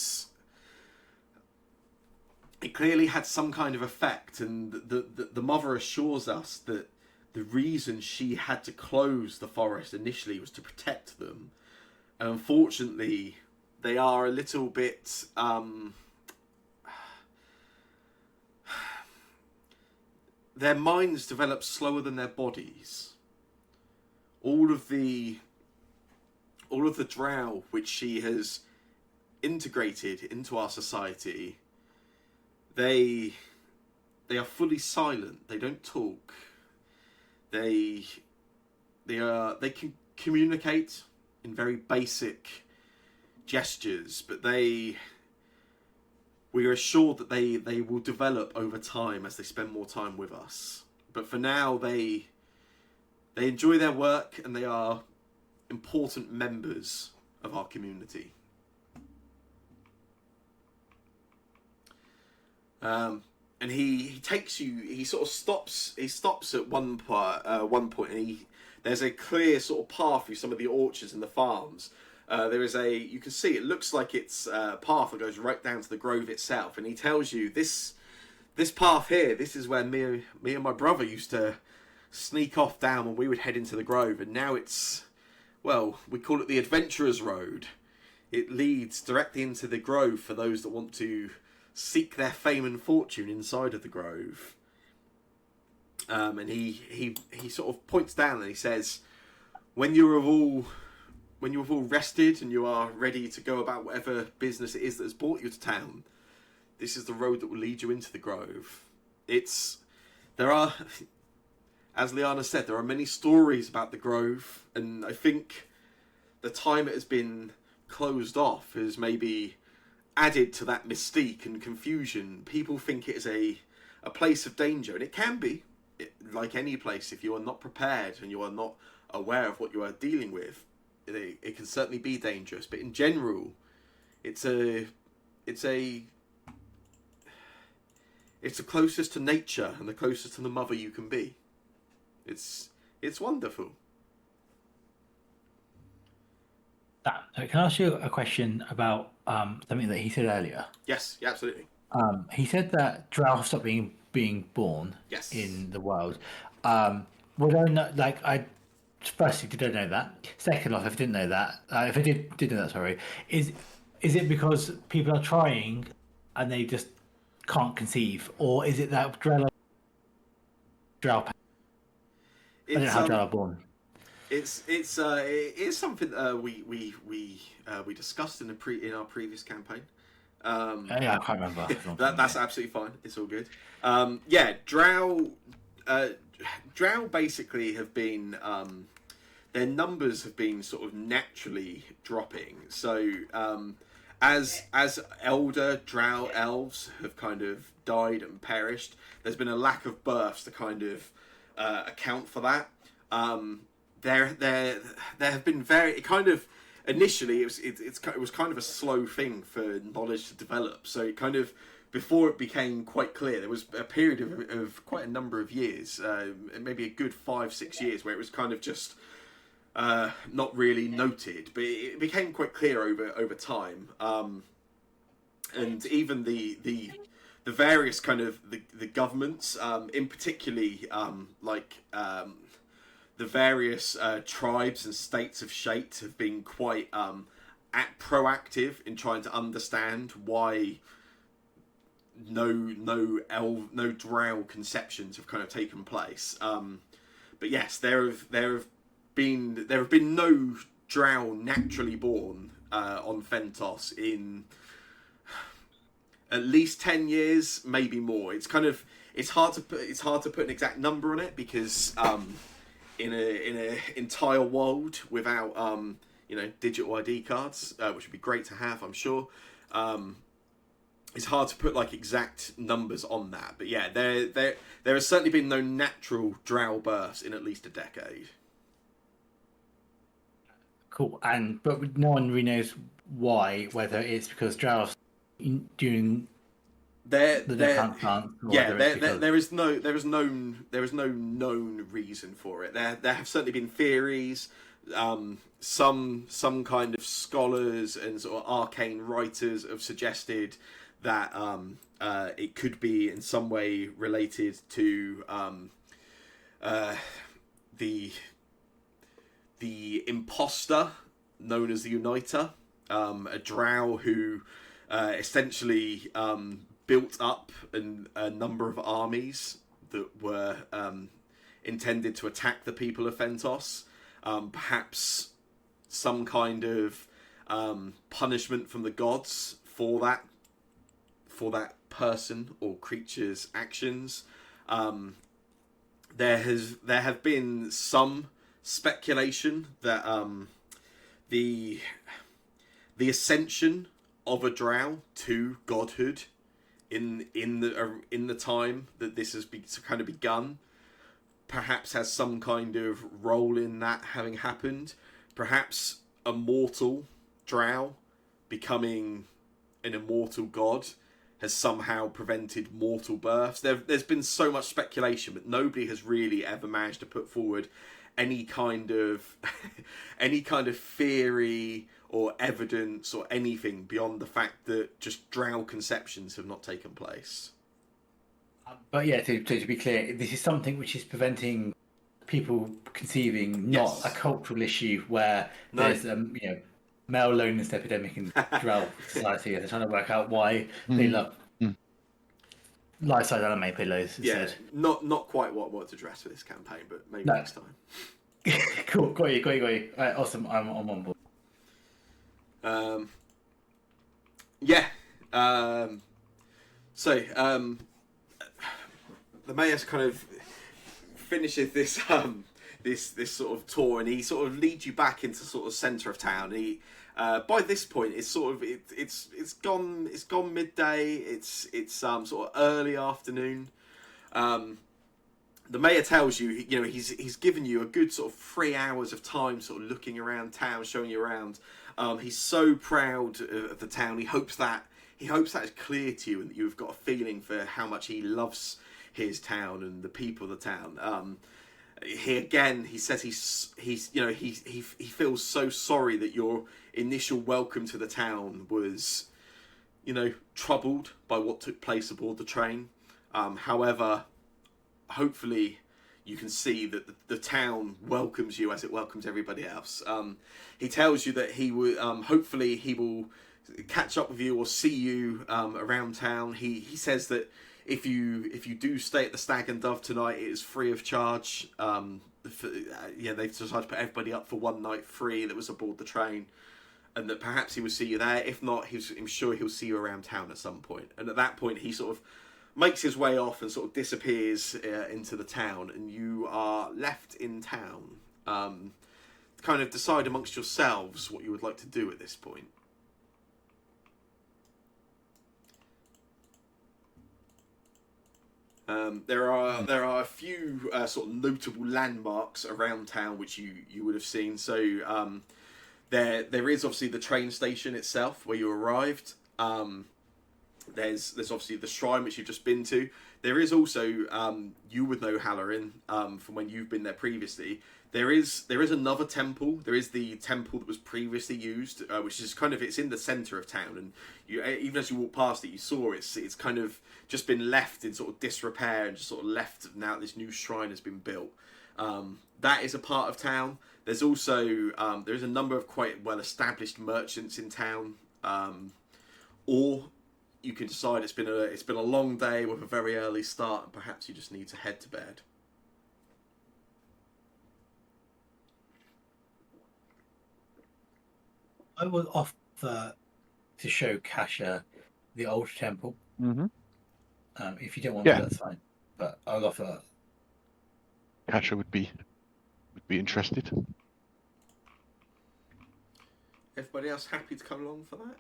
clearly had some kind of effect. And the mother assures us that the reason she had to close the forest initially was to protect them. And unfortunately, they are a little bit. Their minds develop slower than their bodies. All of the drow which she has integrated into our society, they are fully silent. They don't talk. They can communicate in very basic gestures, but we are assured that they will develop over time as they spend more time with us. But for now, they enjoy their work and they are important members of our community. And he takes you. He sort of stops. He stops at one point, and there's a clear sort of path through some of the orchards and the farms. There is you can see it looks like it's a path that goes right down to the grove itself, and he tells you this path here. This is where me and my brother used to sneak off down when we would head into the grove, and now it's, well, we call it the Adventurers Road. It leads directly into the grove for those that want to seek their fame and fortune inside of the grove. And he sort of points down and he says, when you have all rested and you are ready to go about whatever business it is that has brought you to town, this is the road that will lead you into the grove. There are, as Liana said, there are many stories about the grove, and I think the time it has been closed off has maybe added to that mystique and confusion. People think it is a place of danger, and it can be, like any place, if you are not prepared and you are not aware of what you are dealing with. It can certainly be dangerous, but in general, it's the closest to nature and the closest to the mother you can be. It's wonderful. So can I ask you a question about something that he said earlier? Yes, yeah, absolutely. He said that drow stopped being born Yes. in the world. Well, I know, like, I firstly didn't know that. Second off, if I didn't know that, if I did know that, sorry, is it because people are trying and they just can't conceive, or is it that drow? I don't know how drow are born. It is something we discussed in our previous campaign. Yeah, I can't remember. That's absolutely fine. It's all good. Drow basically have been their numbers have been sort of naturally dropping. So as elder drow elves have kind of died and perished, there's been a lack of births to kind of account for that. There have been initially it was kind of a slow thing for knowledge to develop. So it kind of, before it became quite clear, there was a period of quite a number of years, maybe a good 5-6 years, where it was kind of just not really noted, but it became quite clear over time. And even the various kind of the governments, in particularly the various tribes and states of Shate have been quite proactive in trying to understand why no drow conceptions have kind of taken place. But yes, there have been no drow naturally born on Fentos in at least 10 years, maybe more. It's hard to put an exact number on it, because in a entire world without digital ID cards, which would be great to have, I'm sure. It's hard to put like exact numbers on that, but yeah, there has certainly been no natural drow births in at least a decade. Cool, but no one really knows why. Whether it's because drow doing there is no known reason for it. There have certainly been theories. Some kind of scholars and sort of arcane writers have suggested that it could be in some way related to the imposter known as the Uniter. a drow who essentially built up a number of armies that were intended to attack the people of Fentos. Perhaps some kind of punishment from the gods for that person or creature's actions. There have been some speculation that the ascension of a drow to godhood in the time that this has kind of begun perhaps has some kind of role in that having happened. Perhaps a mortal drow becoming an immortal god has somehow prevented mortal births. There's been so much speculation, but nobody has really ever managed to put forward any kind of theory or evidence or anything beyond the fact that just drow conceptions have not taken place. But yeah, to be clear, this is something which is preventing people conceiving, not Yes. a cultural issue where No. there's male loneliness epidemic in drow society. They're trying to work out why they love life-size anime pillows instead. Not quite what I want to address for this campaign, but maybe No. next time. Cool, got you. Right, awesome, I'm on board. The mayor kind of finishes this this sort of tour, and he sort of leads you back into sort of centre of town. He by this point it's sort of it's gone midday. It's sort of early afternoon. The mayor tells you, he's given you a good sort of 3 hours of time, sort of looking around town, showing you around. He's so proud of the town. He hopes that is clear to you, and that you've got a feeling for how much he loves his town and the people of the town. He says he feels so sorry that your initial welcome to the town was, troubled by what took place aboard the train. However, hopefully you can see that the town welcomes you as it welcomes everybody else. He tells you that he will hopefully he will catch up with you or see you around town. He says that if you do stay at the Stag and Dove tonight, it is free of charge. They've decided to put everybody up for one night free that was aboard the train, and that perhaps he will see you there. If not, I'm sure he'll see you around town at some point. And at that point, he sort of makes his way off and sort of disappears into the town, and you are left in town. Kind of decide amongst yourselves what you would like to do at this point. There are a few sort of notable landmarks around town which you would have seen. So there is obviously the train station itself where you arrived. There's obviously the shrine which you've just been to. There is also you would know Halloran from when you've been there previously. There is another temple. There is the temple that was previously used, which is kind of, it's in the centre of town, and you, even as you walk past it, you saw it's kind of just been left in sort of disrepair and just sort of left now that this new shrine has been built. That is a part of town. There's also there's a number of quite well established merchants in town, or you can decide it's been a long day with a very early start, and perhaps you just need to head to bed. I will offer to show Kasha the old temple. Mm-hmm. If you don't want Yeah. to, that's fine. But I'll offer that. Kasha would be interested. Everybody else happy to come along for that?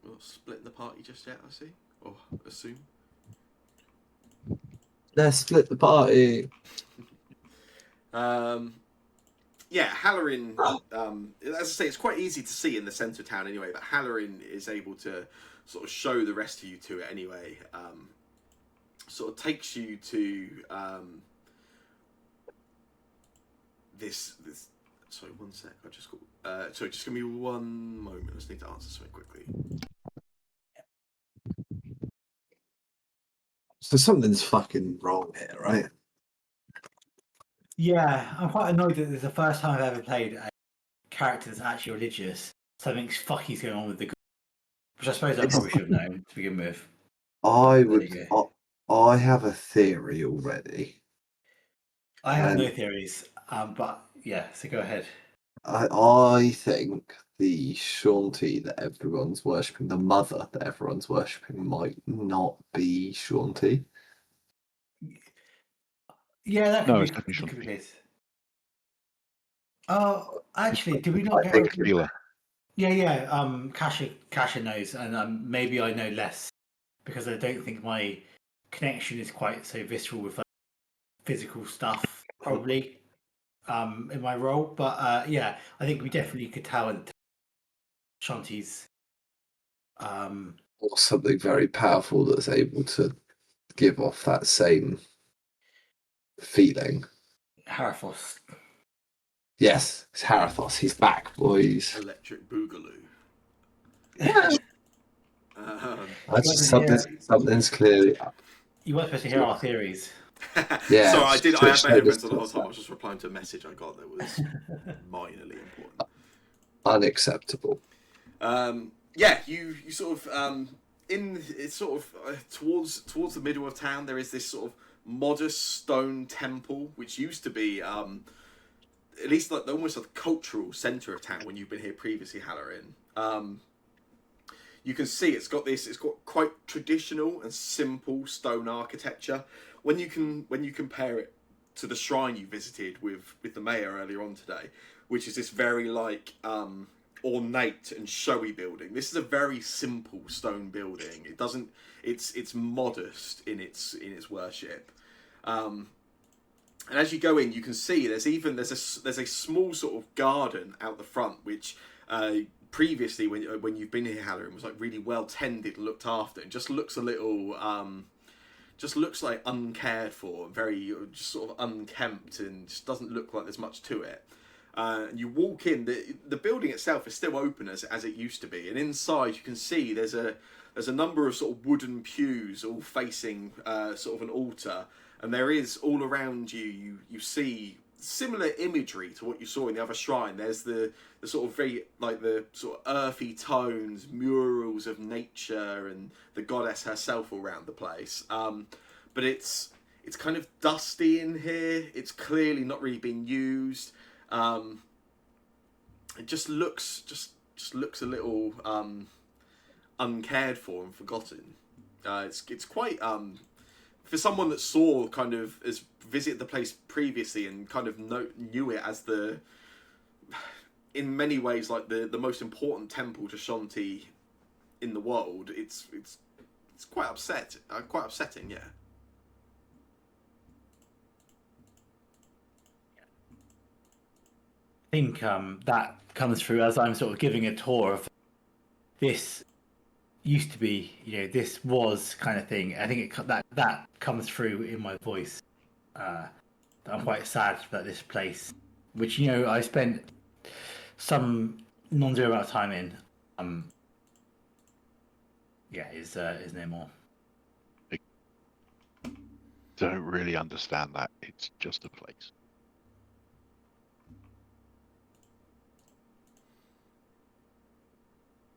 We're not splitting the party just yet, I see. Or assume. Let's split the party. Halloran, as I say, it's quite easy to see in the centre of town anyway, but Halloran is able to sort of show the rest of you to it anyway. Sort of takes you to this. Sorry, one sec. I just got. Sorry, just give me one moment. I just need to answer something quickly. So something's fucking wrong here, right? Yeah, I'm quite annoyed that this is the first time I've ever played a character that's actually religious, something fucky's going on with the girl, which I suppose I probably should have known to begin with. I There would. you go. I have a theory already. I have And no theories, but yeah, so go ahead. I think the Shanti that everyone's worshipping, the mother that everyone's worshipping, might not be Shanti. Yeah, that could No, be it's definitely could be the Shanti. case. Oh, actually, did we not I get? think Healer. Yeah. Kasha knows, and maybe I know less because I don't think my connection is quite so visceral with like, physical stuff, probably. In my role, but yeah, I think we definitely could tell in Shanti's or something very powerful that's able to give off that same feeling. Harathos. Yes, it's Harathos. He's back, boys. Electric Boogaloo. Yeah. That's Wasn't here. something's clearly up. You weren't supposed to hear our theories. Yeah, Sorry, I had showed us mental the whole time. I was just replying to a message I got that was minorly important. unacceptable. Yeah, you sort of in it's sort of towards the middle of town. There is this sort of modest stone temple, which used to be at least like almost a cultural center of town when you've been here previously, Halloran. You can see it's got quite traditional and simple stone architecture. When you compare it to the shrine you visited with the mayor earlier on today, which is this very like ornate and showy building. This is a very simple stone building. It's modest in its worship. And as you go in, you can see there's a small sort of garden out the front, which previously when you've been here, Halloran, was like really well tended, looked after. It just looks a little, just looks like uncared for, very just sort of unkempt, and just doesn't look like there's much to it. And you walk in, the building itself is still open as it used to be, and inside you can see there's a number of sort of wooden pews all facing sort of an altar, and there is all around you see similar imagery to what you saw in the other shrine. There's the sort of very like the sort of earthy tones, murals of nature and the goddess herself all around the place. But it's kind of dusty in here. It's clearly not really being used. It just looks a little uncared for and forgotten. It's quite for someone that saw kind of has visited the place previously and kind of knew it as in many ways like the most important temple to Shanti in the world. It's quite upsetting, yeah. I think that comes through as I'm sort of giving a tour of this used to be, this was kind of thing. I think that comes through in my voice. That I'm quite sad that this place, which I spent some non-zero amount of time in, is no more. I don't really understand that. It's just a place.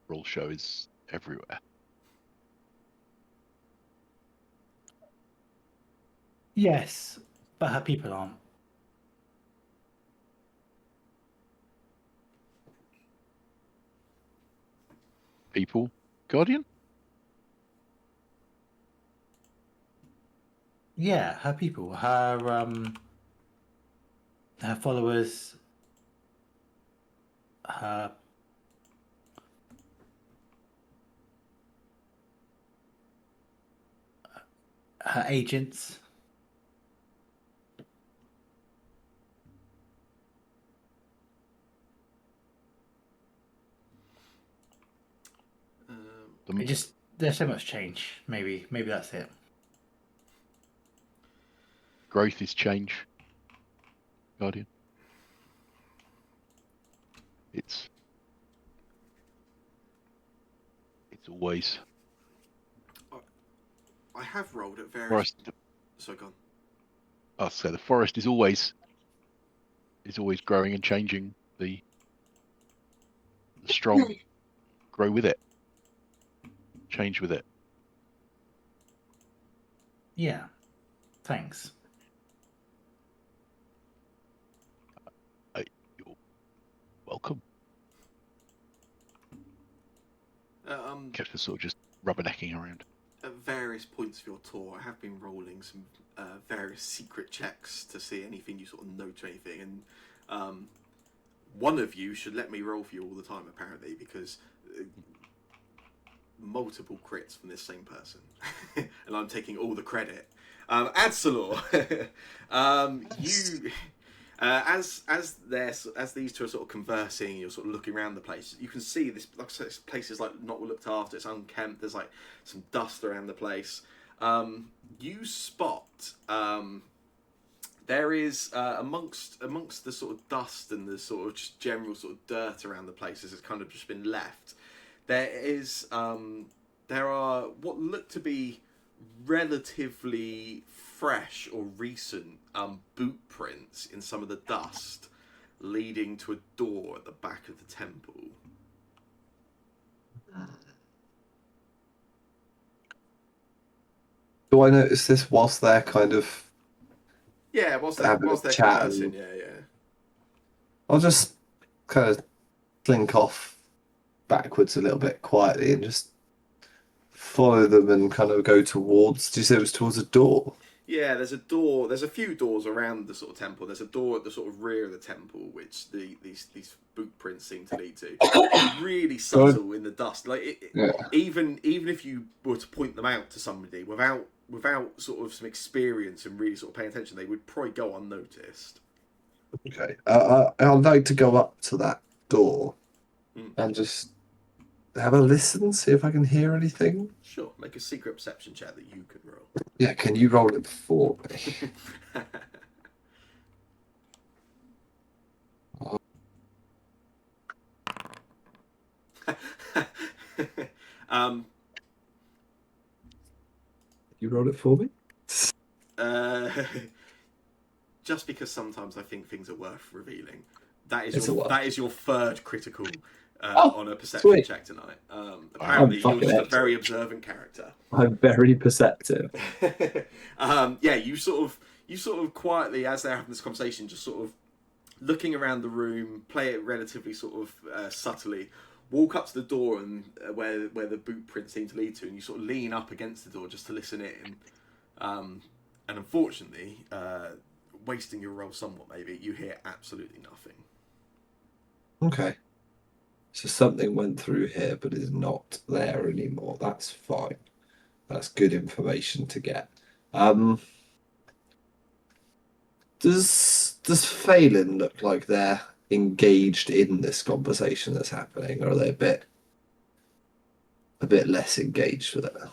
Brawl show is everywhere. Yes, but her people aren't. People, Guardian. Yeah, her people, her followers, her agents. There's so much change. Maybe that's it. Growth is change. Guardian. It's always. I have rolled at various. Forest. So gone. I'll say the forest is always growing and changing. The strong grow with it, change with it. Yeah. Thanks. You're welcome. Kept sort of just rubbernecking around. At various points of your tour, I have been rolling some various secret checks to see anything you sort of note or anything, and one of you should let me roll for you all the time, apparently, because multiple crits from this same person, and I'm taking all the credit. Adsalor, you. As these two are sort of conversing, you're sort of looking around the place. You can see this, like I said, this place is like not looked after. It's unkempt. There's like some dust around the place. You spot there is amongst the sort of dust and the sort of just general sort of dirt around the place as it's kind of just been left. There are what look to be relatively fresh or recent boot prints in some of the dust, leading to a door at the back of the temple. Do I notice this whilst they're kind of Yeah, whilst having a they're chat? conversing, yeah. I'll just kind of slink off backwards a little bit quietly and just follow them and kind of go towards. Do you say it was towards a door? Yeah, there's a door. There's a few doors around the sort of temple. There's a door at the sort of rear of the temple, which these boot prints seem to lead to. It's really subtle in the dust. Like Yeah. even if you were to point them out to somebody without sort of some experience and really sort of paying attention, they would probably go unnoticed. Okay. I'd like to go up to that door and just have a listen, see if I can hear anything. Sure, make a secret perception check that you can roll. Yeah, can you roll it for me? You roll it for me? Just because sometimes I think things are worth revealing. That is your third critical on a perception sweet. check tonight. Apparently, you're just a very observant character. I'm very perceptive. Yeah, you sort of quietly, as they're having this conversation, just sort of looking around the room, play it relatively sort of subtly, walk up to the door and where the boot prints seem to lead to, and you sort of lean up against the door just to listen in. And unfortunately, wasting your roll somewhat, maybe, you hear absolutely nothing. Okay. So something went through here, but is not there anymore. That's fine. That's good information to get. Does Phelan look like they're engaged in this conversation that's happening, or are they a bit less engaged with it? Are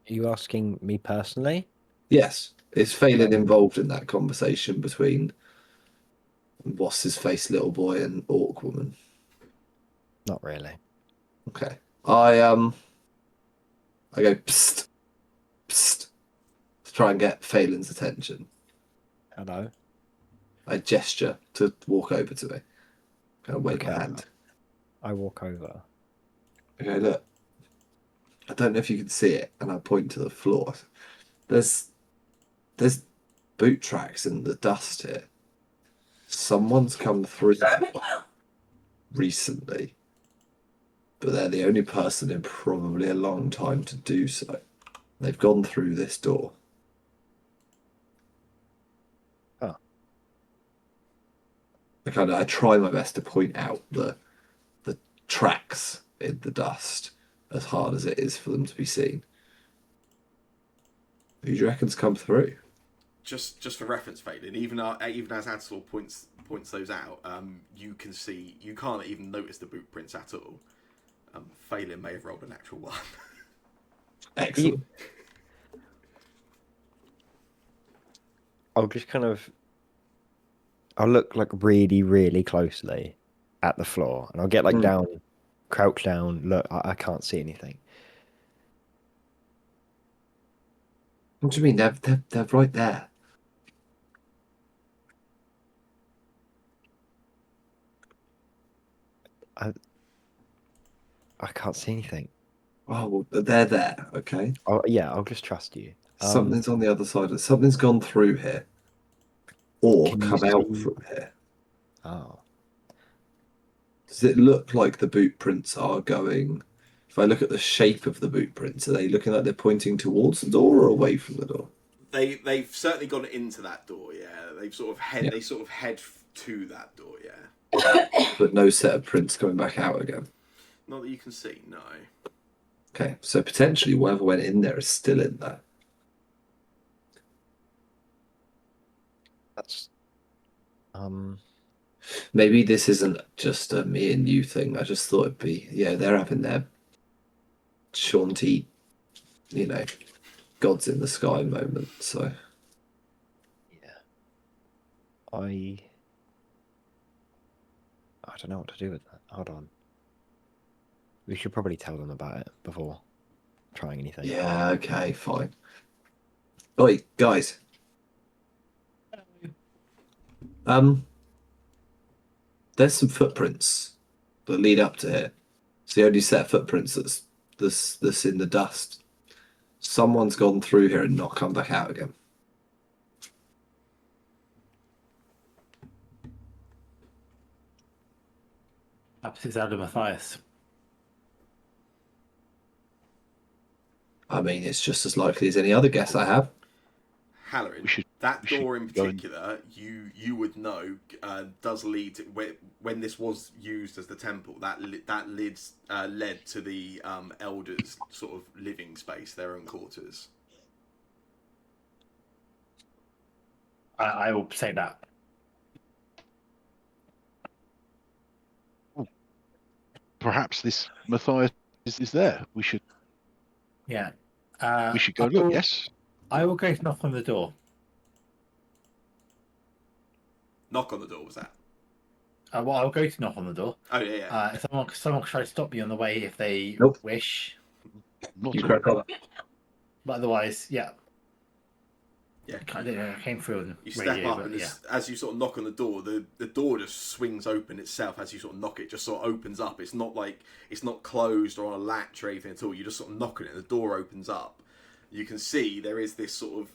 you asking me personally? Yes. Is Phelan involved in that conversation between what's his face little boy and Orc woman? Not really. Okay. I go psst, psst, to try and get Phelan's attention. Hello. I gesture to walk over to me. Kind of wave my Okay. hand. I walk over. Okay, look. I don't know if you can see it, and I point to the floor. There's boot tracks in the dust here. Someone's come through recently, but they're the only person in probably a long time to do so. They've gone through this door. Oh. I try my best to point out the tracks in the dust as hard as it is for them to be seen. Who do you reckon's come through? Just for reference, Phelan, even as Adsel points those out, you can't even notice the boot prints at all. Phelan may have rolled an actual one. Excellent. I'll just I'll look like really, really closely at the floor, and I'll get like down, crouch down, look, I can't see anything. What do you mean? They're right there. I can't see anything. Oh, well, they're there. Okay. Oh yeah, I'll just trust you. Something's on the other side. Something's gone through here, or Can you come out see? from here. Oh, Does it look like the boot prints are going? If I look at the shape of the boot prints, are they looking like they're pointing towards the door or away from the door? They've certainly gone into that door. Yeah, they've sort of head. Yeah. They sort of head to that door. Yeah. But no set of prints coming back out again. Not that you can see. No. Okay, so potentially whatever went in there is still in there. that's Maybe this isn't just a me and you thing. I just thought it'd be, yeah, they're having their jaunty, you know, gods in the sky moment. So yeah. I don't know what to do with that. Hold on. We should probably tell them about it before trying anything. yeah, okay, fine. Oi, guys. There's some footprints that lead up to here. It's the only set of footprints that's in the dust. Someone's gone through here and not come back out again. Perhaps it's Adam Matthias. I mean, it's just as likely as any other guess I have. Halloran, We should- that we should door in go and- particular, you would know, does lead to, when this was used as the temple. That led to the elders' sort of living space, their own quarters. I will say that. Perhaps this Matthias is there. We should Yeah. go I look. will- Yes. I will go to knock on the door. Knock on the door, was that? Well, I'll go to knock on the door. Oh yeah, yeah. Someone can try to stop me on the way if they Nope. wish. Not You all. crack on. But otherwise, yeah. Yeah. I came through on You radio, step up, but and yeah. as you sort of knock on the door, the door just swings open itself. As you sort of knock, it just sort of opens up. It's not like it's not closed or on a latch or anything at all. You just sort of knock on it, and the door opens up. You can see there is this sort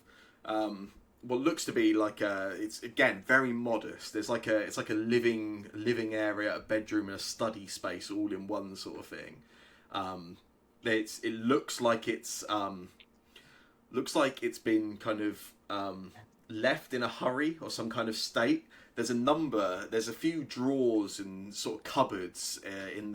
of what looks to be like it's again very modest. It's like a living area, a bedroom, and a study space all in one sort of thing. It looks like it's been kind of left in a hurry or some kind of state. There's a few drawers and sort of cupboards in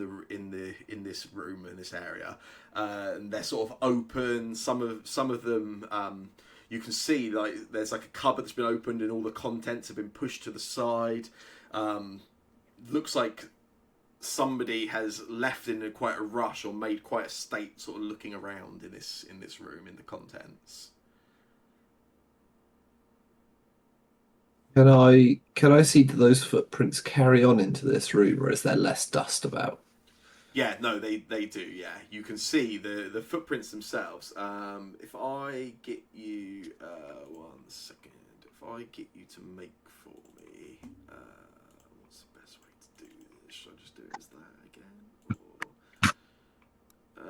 this room, in this area, and they're sort of open. Some of them you can see, like there's like a cupboard that's been opened and all the contents have been pushed to the side. Looks like somebody has left in quite a rush or made quite a state, sort of looking around in this room in the contents. Can I see that those footprints carry on into this room, or is there less dust about? Yeah, no, they do. Yeah, you can see the footprints themselves. If I get you 1 second, if I get you to make for me, what's the best way to do this? Should I just do it as that again? Or,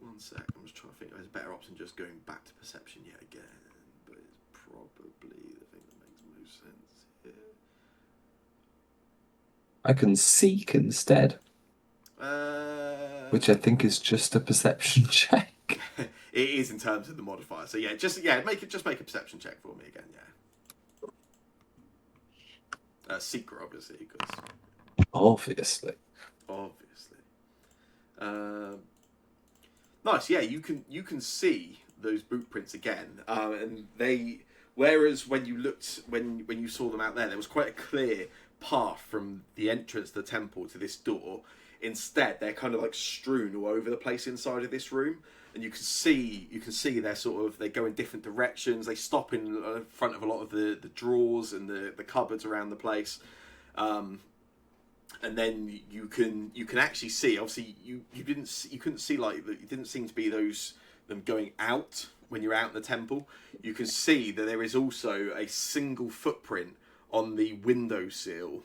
1 sec. I'm just trying to think. There's a better option just going back to perception yet again, but it's probably the thing that makes most sense here. I can seek instead, which I think is just a perception check. It is in terms of the modifier. So yeah, make a perception check for me again. Yeah. Secret, obviously, because Obviously. Nice. Yeah, you can see those boot prints again, and they. Whereas when you saw them out there was quite a clear path from the entrance to the temple to this door. Instead, they're kind of like strewn all over the place inside of this room, and you can see they go in different directions. They stop in front of a lot of the drawers and the cupboards around the place, and then you can actually see. Obviously, you couldn't see like it didn't seem to be them going out when you're out in the temple. You can see that there is also a single footprint on the windowsill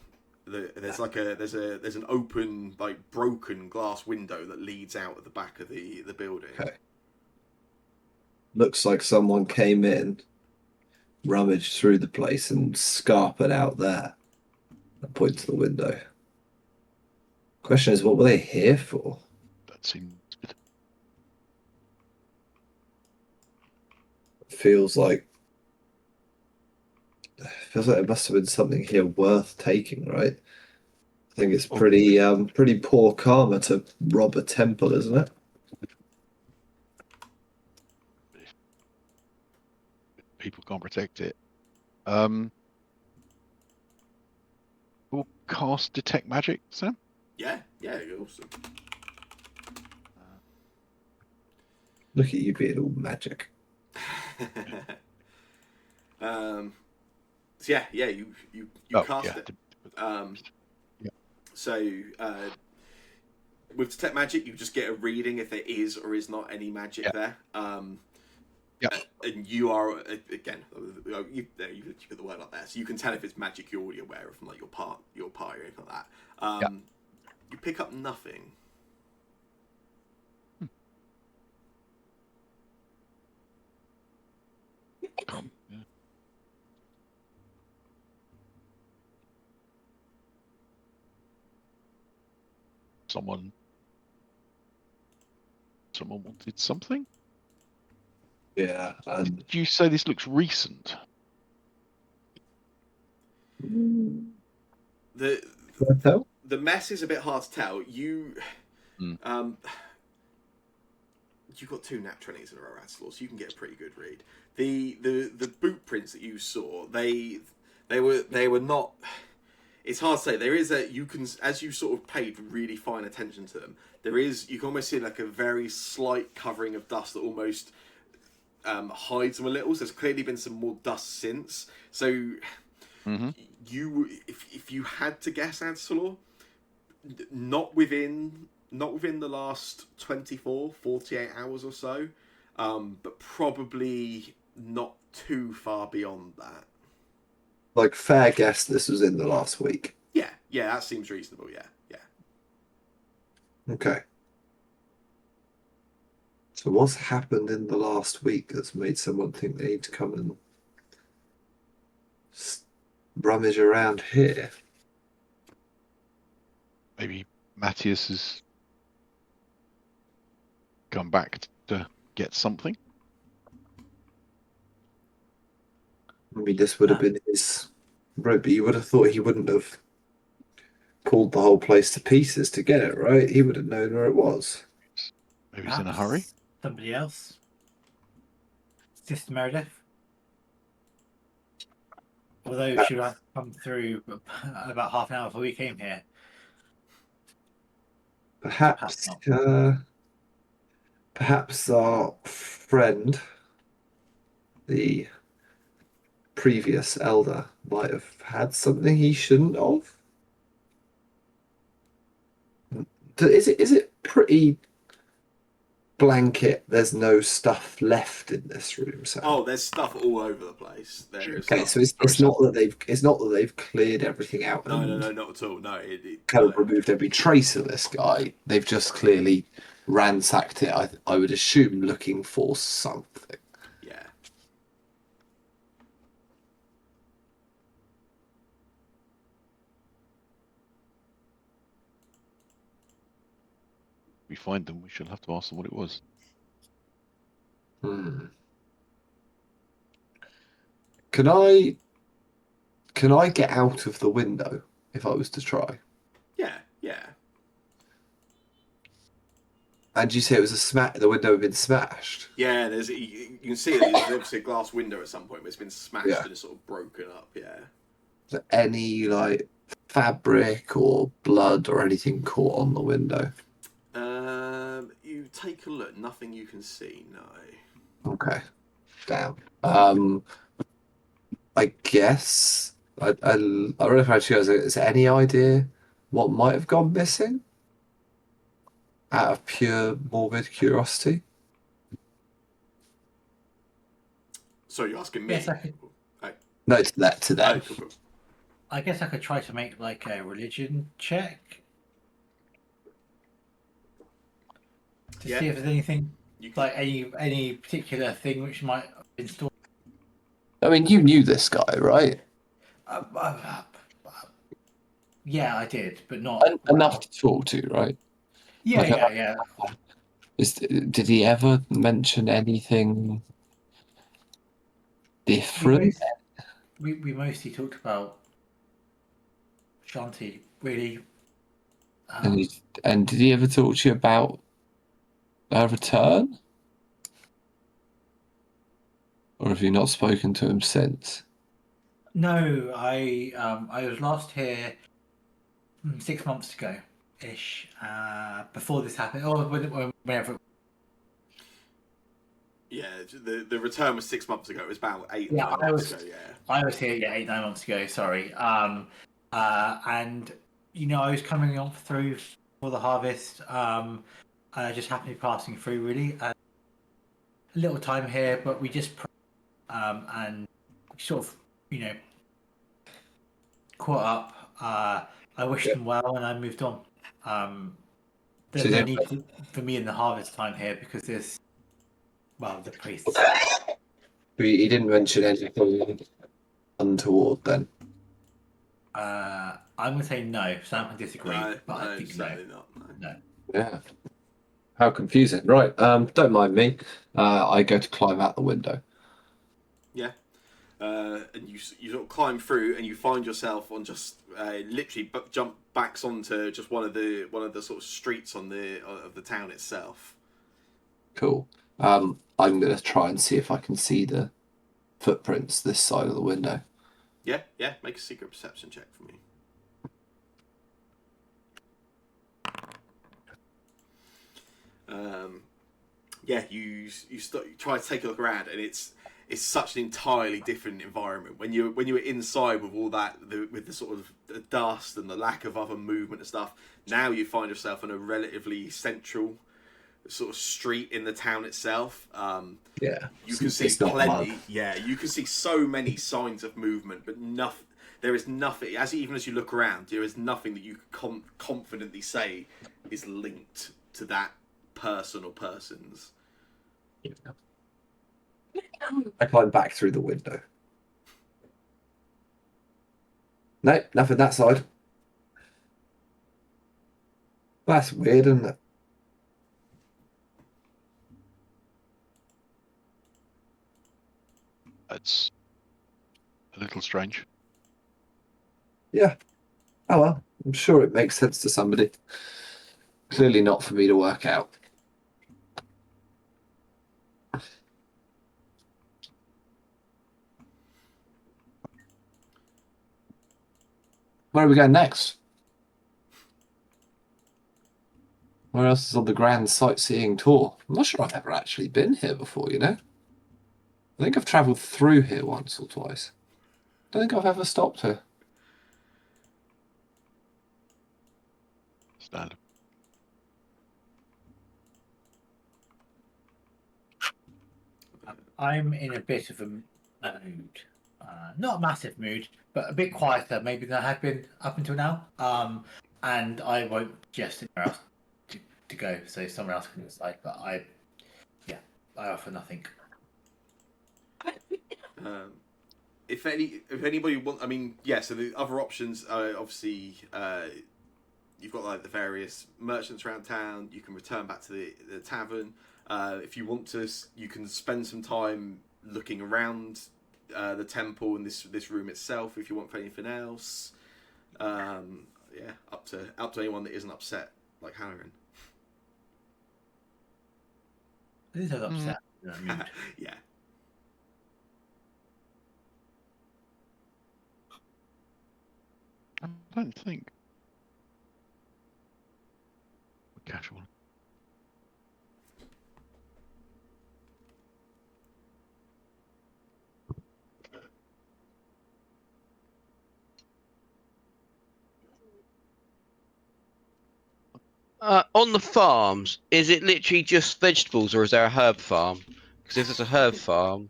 There's an open, like, broken glass window that leads out at the back of the building. Okay. Looks like someone came in, rummaged through the place, and scarpered out there. I point to the window. Question is, what were they here for? That seems good. Feels like it must have been something here worth taking, right? I think it's pretty poor karma to rob a temple, isn't it? People can't protect it. We'll cast detect magic, Sam. Yeah, awesome. Look at you being all magic. So you cast it. Yeah. So with detect magic, you just get a reading if there is or is not any magic there. And you are again, you put the word up there, so you can tell if it's magic you're already aware of from like your party or anything like that. You pick up nothing. Someone wanted something. Yeah. Did you say this looks recent? The mess is a bit hard to tell. You you've got 2 nat 20s in a row, Radslaw, so you can get a pretty good read. The boot prints that you saw, they were not. It's hard to say. There is you can, as you sort of paid really fine attention to them, you can almost see like a very slight covering of dust that almost hides them a little. So there's clearly been some more dust since. So if you had to guess, Adsalor, not within the last 24, 48 hours or so, but probably not too far beyond that. Like, fair guess this was in the last week. Yeah, that seems reasonable, yeah. Okay. So what's happened in the last week that's made someone think they need to come and rummage around here? Maybe Matthias has come back to get something. Maybe this would have been his route, but you would have thought he wouldn't have pulled the whole place to pieces to get it, right? He would have known where it was. Maybe he's in a hurry. Somebody else. Sister Meredith. Although she would have come through about half an hour before we came here. Perhaps our friend, the previous elder, might have had something he shouldn't have. Is it pretty blanket? There's no stuff left in this room, Sam. Oh, there's stuff all over the place. Okay, so it's not that they've cleared everything out. No, not at all. No, kind of removed every trace of this guy. They've just clearly ransacked it. I would assume looking for something. Yeah. If we find them, we shall have to ask them what it was. Can I get out of the window if I was to try? Yeah. And you say it was the window had been smashed? Yeah, you can see there's obviously a glass window at some point, but it's been smashed and it's sort of broken up, yeah. Is there any, like, fabric or blood or anything caught on the window? You take a look, nothing you can see, no. Okay. Damn. I guess I don't know if I should. Is there any idea what might have gone missing? Out of pure morbid curiosity. Sorry, you're asking me? Yes, I could. No, to them. Cool. I guess I could try to make like a religion check to Yeah. see if there's anything You can. like any particular thing which might have been stored. I mean, you knew this guy, right? Uh, uh, uh, yeah, I did, but not Enough well. to talk to, right? Yeah, Like, yeah, yeah. did he ever mention anything We different? most we mostly talked about Shanti. Really, And, um, and did he ever talk to you about her return? Or have you not spoken to him since? no. I was last here 6 months ago, ish. Before this happened, or whenever. Yeah, the return was 6 months ago. It was about eight Yeah, nine months ago. Yeah. I was here, yeah, 8 9 months ago. Sorry. And I was coming on through for the harvest. And I just happened to be passing through, really. A little time here, but we just and sort of caught up. I wished Yeah. them well, and I moved on. So There's no need for me in the harvest time here because there's the priests. he didn't mention anything untoward then. I'm gonna say no. Sam can disagree, No, but I no, think no. certainly not. No. No. Yeah. How confusing. Right. Don't mind me. I go to climb out the window. Yeah. And you sort of climb through, and you find yourself on just literally jump backs onto just one of the sort of streets on the of the town itself. Cool. I'm gonna try and see if I can see the footprints this side of the window. Yeah, yeah. Make a secret perception check for me. Yeah, you try to take a look around, and it's such an entirely different environment when you were inside with all that with the sort of the dust and the lack of other movement and stuff. Now you find yourself in a relatively central sort of street in the town itself. Yeah. You can see It's not plenty. mud. Yeah, you can see so many signs of movement, but nothing. There is nothing. Even as you look around, there is nothing that you can confidently say is linked to that person or persons. I climb back through the window. No, nothing that side. That's weird, isn't it? That's a little strange. Yeah. Oh well. I'm sure it makes sense to somebody. Clearly not for me to work out. Where are we going next? Where else is on the grand sightseeing tour? I'm not sure I've ever actually been here before, you know? I think I've travelled through here once or twice. Don't think I've ever stopped here. Stand. I'm in a bit of a mood. Not a massive mood, but a bit quieter maybe than I have been up until now. And I won't suggest anywhere else to go, so somewhere else can decide. But I offer nothing. If anybody want, I mean, yeah. So the other options are obviously you've got like the various merchants around town. You can return back to the tavern. If you want to, you can spend some time looking around the temple and this room itself. If you want for anything else, yeah, up to anyone that isn't upset like Halloran. This is upset. Mood. Yeah. I don't think. Casual. On the farms, is it literally just vegetables, or is there a herb farm? Because if there's a herb farm,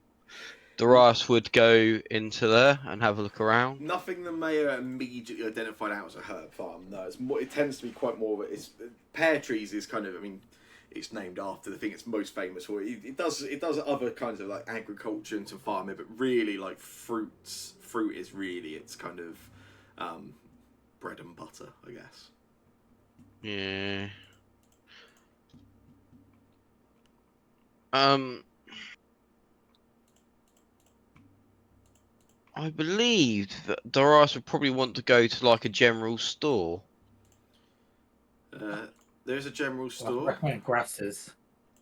Darius would go into there and have a look around. Nothing the mayor immediately identified out as a herb farm. No, it's more, it tends to be quite more of a, it's pear trees is kind of, I mean, it's named after the thing it's most famous for. It does other kinds of like agriculture and some farming, but really like fruit is really its kind of bread and butter, I guess. Yeah. I believe that Darius would probably want to go to like a general store. There's a general I store. recommend grasses.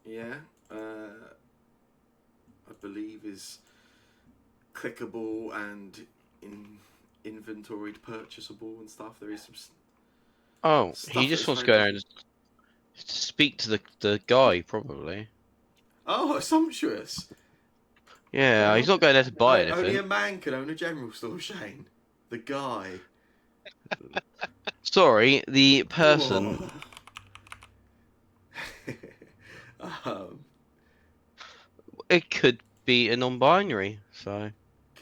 Yeah, I believe is clickable and inventoried, purchasable and stuff. There is some. Oh, Stuff he just that's wants to very go there and speak to the guy, probably. Oh, sumptuous! Yeah, he's not going there to buy Only a anything. man can own a general store, Shane. The guy. Sorry, the person. Whoa. um, It could be a non-binary, so.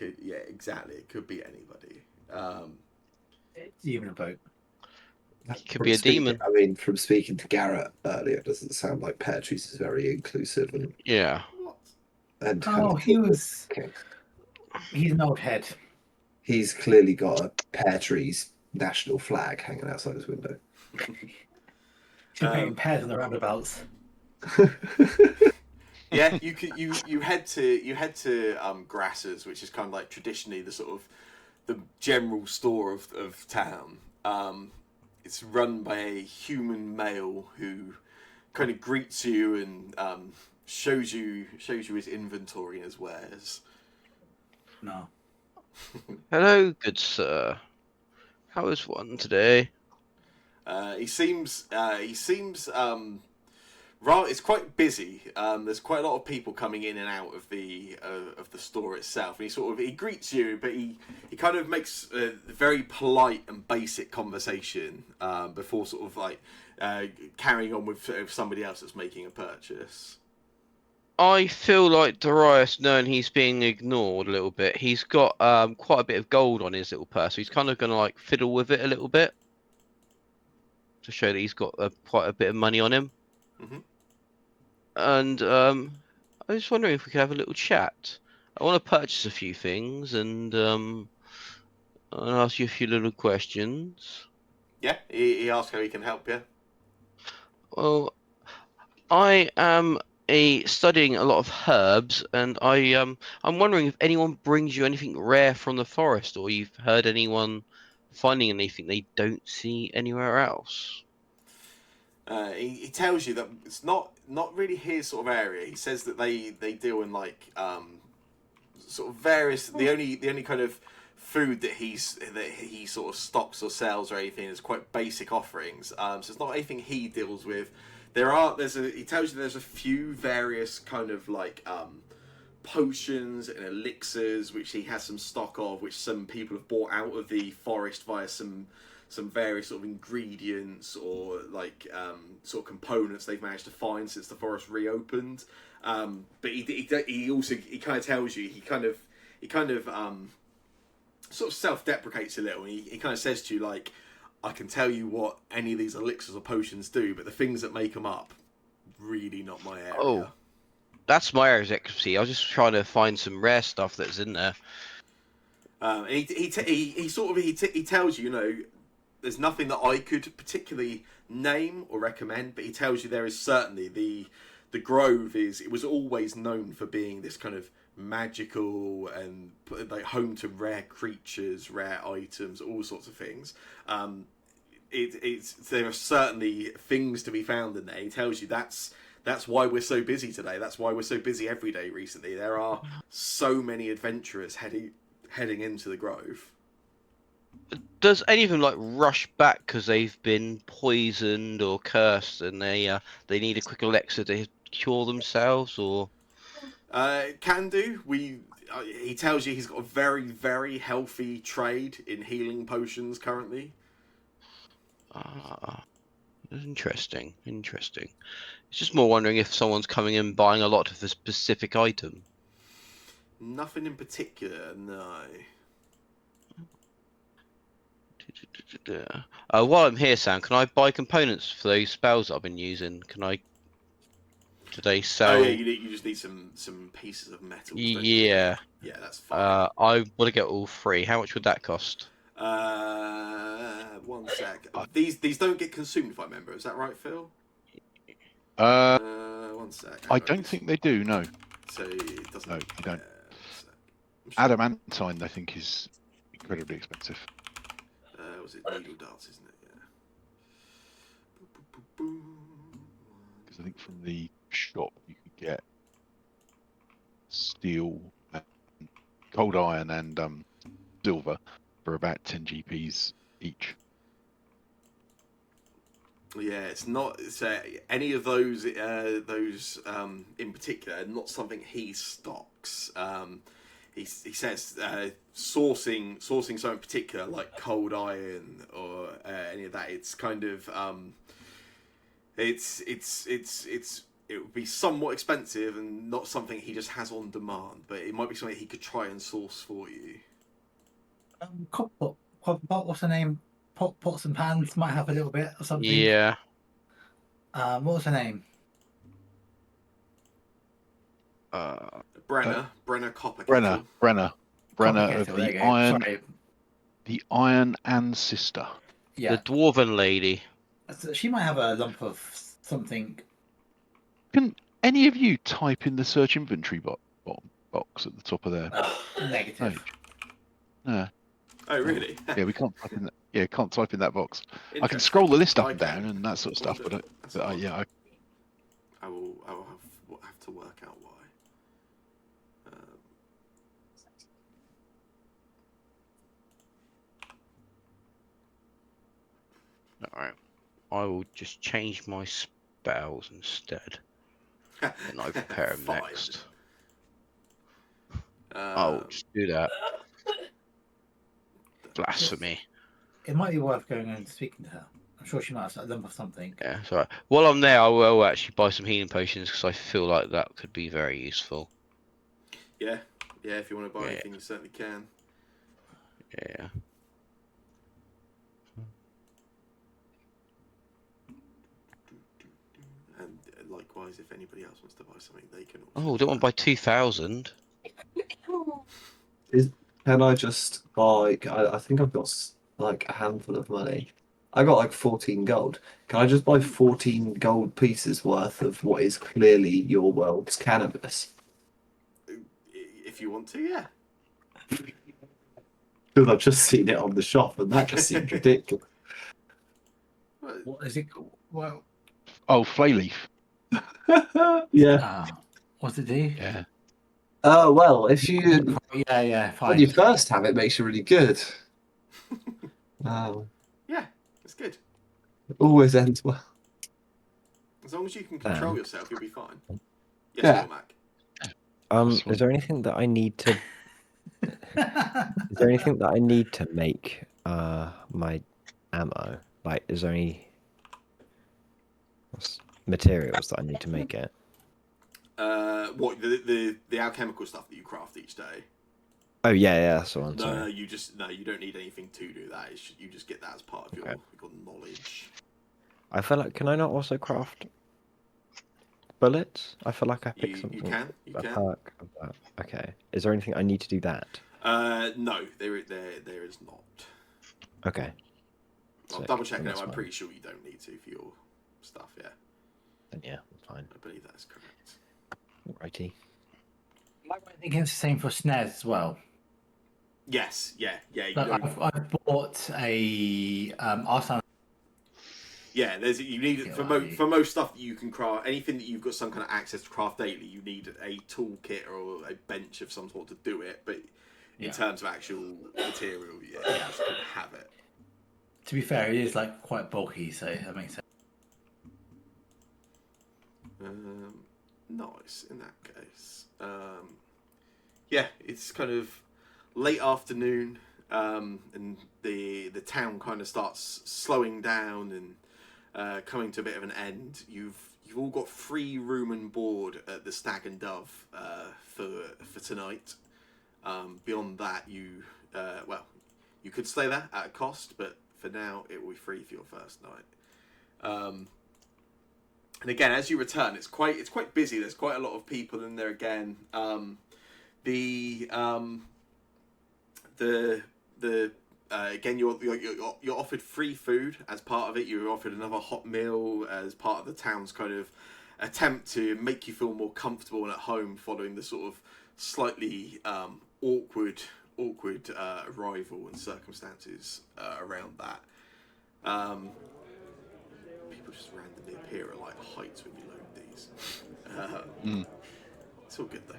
yeah, exactly. It could be anybody. It's even a boat. It could be a demon. I mean, from speaking to Garrett earlier, it doesn't sound like pear trees is very inclusive Yeah. What? and Oh, he's an old head. he's clearly got a pear trees national flag hanging outside his window. She's making pears in the roundabouts. Yeah, you head to Grasses, which is kind of like traditionally the sort of the general store of town. It's run by a human male who kind of greets you and shows you his inventory and his wares. No. Hello, good sir. How is one today? He seems right. It's quite busy. There's quite a lot of people coming in and out of the store itself. And he greets you, but he kind of makes a very polite and basic conversation before sort of like carrying on with somebody else that's making a purchase. I feel like Darius, knowing he's being ignored a little bit, he's got quite a bit of gold on his little purse. So he's kind of going to like fiddle with it a little bit to show that he's got quite a bit of money on him. Mhm. And I was wondering if we could have a little chat. I want to purchase a few things and I'll ask you a few little questions. Yeah, he asks how he can help you. Well, I am studying a lot of herbs, and I'm wondering if anyone brings you anything rare from the forest, or you've heard anyone finding anything they don't see anywhere else. He tells you that it's not really his sort of area. He says that they deal in like sort of various. The only kind of food that he sort of stocks or sells or anything is quite basic offerings. So it's not anything he deals with. He tells you there's a few various kind of like potions and elixirs which he has some stock of, which some people have bought out of the forest via some various sort of ingredients or like sort of components they've managed to find since the forest reopened. But he also kind of tells you he kind of sort of self-deprecates a little, and he kind of says to you like, I can tell you what any of these elixirs or potions do, but the things that make them up, really not my area. Oh, that's my area of expertise. I was just trying to find some rare stuff that's in there. And he tells you, you know, there's nothing that I could particularly name or recommend, but he tells you there is certainly the Grove it was always known for being this kind of magical and like home to rare creatures, rare items, all sorts of things. There are certainly things to be found in there. He tells you that's why we're so busy today. That's why we're so busy every day recently. There are so many adventurers heading into the Grove. Does any of them like rush back because they've been poisoned or cursed, and they need a quick elixir to cure themselves, or? Can do. He tells you he's got a very, very healthy trade in healing potions currently. Ah, interesting. It's just more wondering if someone's coming in buying a lot of a specific item. Nothing in particular, no. While I'm here, Sam, can I buy components for those spells I've been using? Do they Oh sell? yeah, you just need some pieces of metals, don't you? Yeah. Yeah, that's fine. I want to get all three. How much would that cost? 1 sec. These don't get consumed, if I remember. Is that right, Phil? Uh, 1 sec. I Hang on, don't think they do. No, so it doesn't. no, you don't. 1 sec. I'm sure- Adamantine, I think, is incredibly expensive. Was it needle darts? Isn't it? Yeah. Because I think from the shop you could get steel, and cold iron, and silver for about 10 GPs each. Yeah, it's not. Any of those in particular, not something he stocks. He says sourcing something particular like cold iron or any of that. It's kind of it would be somewhat expensive and not something he just has on demand. But it might be something he could try and source for you. Copper pot, what's the name? Pots and pans might have a little bit or something. Yeah. What was her name? Brenner Copper Kettle. Brenner Copper of kettle, there the you go. Iron, Sorry. the Iron and Sister. Yeah. The dwarven lady. So she might have a lump of something. Can any of you type in the search inventory box at the top of their Negative. page? No. Oh really? Yeah, we can't type in that. Yeah, can't type in that box. I can Interesting. scroll the list up I and down can. and that sort of stuff, but That's odd. yeah, I will have to work out why. Alright. I will just change my spells instead. And I prepare them Fine. next. I'll just do that. Blasphemy. It might be worth going and speaking to her. I'm sure she might have a lump of something. Yeah, sorry. While I'm there, I will actually buy some healing potions because I feel like that could be very useful. Yeah, if you want to buy Yeah. anything, you certainly can. Yeah. And likewise, if anybody else wants to buy something, they can also. Oh, don't want to buy 2,000. Can I just buy? I think I've got like a handful of money. I got like 14 gold. Can I just buy 14 gold pieces worth of what is clearly your world's cannabis? If you want to, yeah. Because I've just seen it on the shop and that just seems ridiculous. What is it called? Well, Oh, Flayleaf. Yeah. what's it do? Yeah. Oh well, if you Yeah, fine. when you first have it, makes you really good. Yeah, it's good. It always ends well. As long as you can control yourself, you'll be fine. Yes, Yeah. Mac. Is there anything that I need to? Is there anything that I need to make my ammo? Like, is there any materials that I need to make it? What the alchemical stuff that you craft each day? Oh yeah, that's the one. No, Sorry. you don't need anything to do that. You just get that as part of your knowledge. I feel like, can I not also craft bullets? I feel like I picked something. You can. Perk of that. Okay. Is there anything I need to do that? No, there is not. Okay. I'll Sick. double check Then it. that's I'm fine. pretty sure you don't need to for your stuff. Yeah, Then yeah, fine. I believe that is correct. Righty. I think it's the same for snares as well. Yes, yeah. Like, I've bought a arsenal. Yeah, you need for most stuff that you can craft. Anything that you've got some kind of access to craft daily, you need a toolkit or a bench of some sort to do it. But in terms of actual material, you just can have it. To be fair, it is like quite bulky, so that makes sense. Nice in that case. Yeah, it's kind of late afternoon, and the town kind of starts slowing down and coming to a bit of an end. You've all got free room and board at the Stag and Dove for tonight. Beyond that, you you could stay there at a cost, but for now, it will be free for your first night. And again, as you return, it's quite busy. There's quite a lot of people in there again. Again, you're offered free food as part of it. You're offered another hot meal as part of the town's kind of attempt to make you feel more comfortable and at home following the sort of slightly awkward arrival and circumstances around that. People just randomly appear at like heights when you load these. It's all good though.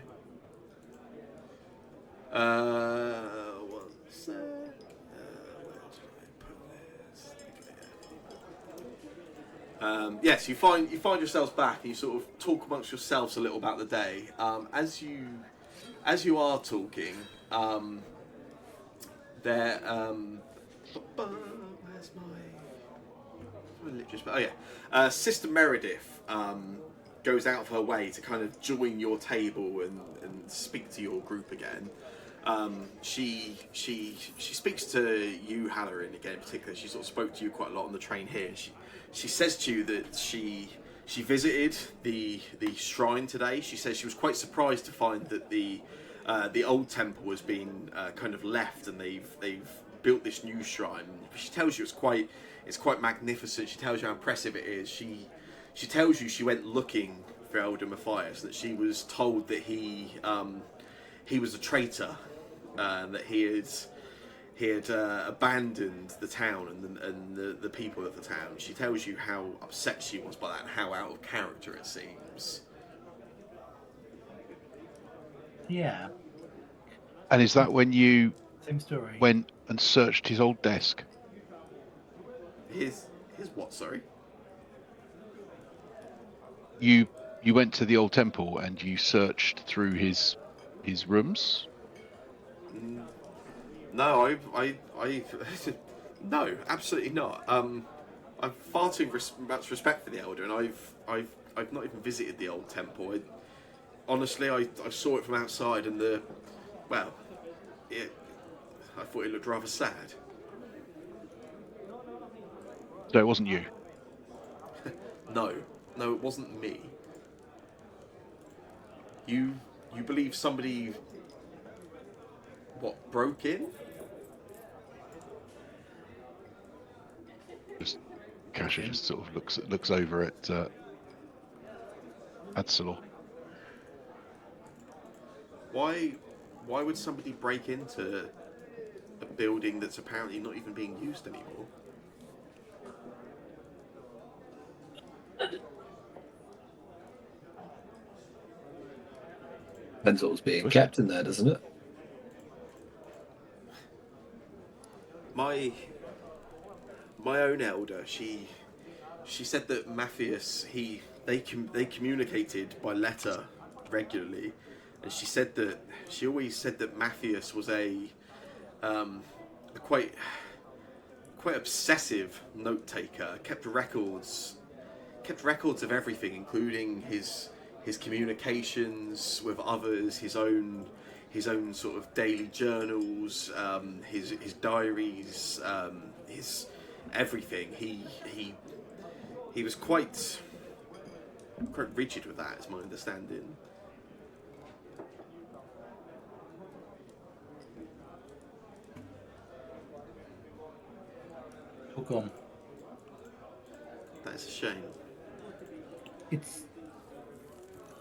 One sec. Where did I put this? Yes, you find yourselves back, and you sort of talk amongst yourselves a little about the day. As you are talking, there. Where's my literature? Oh yeah, Sister Meredith goes out of her way to kind of join your table and speak to your group again. She speaks to you, Halloran, again in particular. She sort of spoke to you quite a lot on the train here. She says to you that she visited the shrine today. She says she was quite surprised to find that the old temple has been kind of left, and they've built this new shrine. She tells you it's quite magnificent. She tells you how impressive it is. She tells you she went looking for Elder Matthias, that she was told that he was a traitor, that he had abandoned the town and the people of the town. She tells you how upset she was by that and how out of character it seems. Yeah, And is that when you same story. went and searched his old desk? His what? Sorry. You went to the old temple and you searched through his rooms? No, I no, absolutely not. I've far too much respect for the Elder, and I've not even visited the old temple. Honestly, I saw it from outside, and I thought it looked rather sad. So it wasn't you? No, it wasn't me. You believe somebody broke in? Kasha just sort of looks over at Adsalor. Why would somebody break into a building that's apparently not even being used anymore? Depends what's being kept in there, doesn't it? My own elder, she said that Matthias, they communicated by letter regularly, and she always said that Matthias was a quite obsessive note taker. Kept records of everything, including his communications with others, his own sort of daily journals, his diaries, his everything. He was quite rigid with that, is my understanding. All gone. That is a shame. It's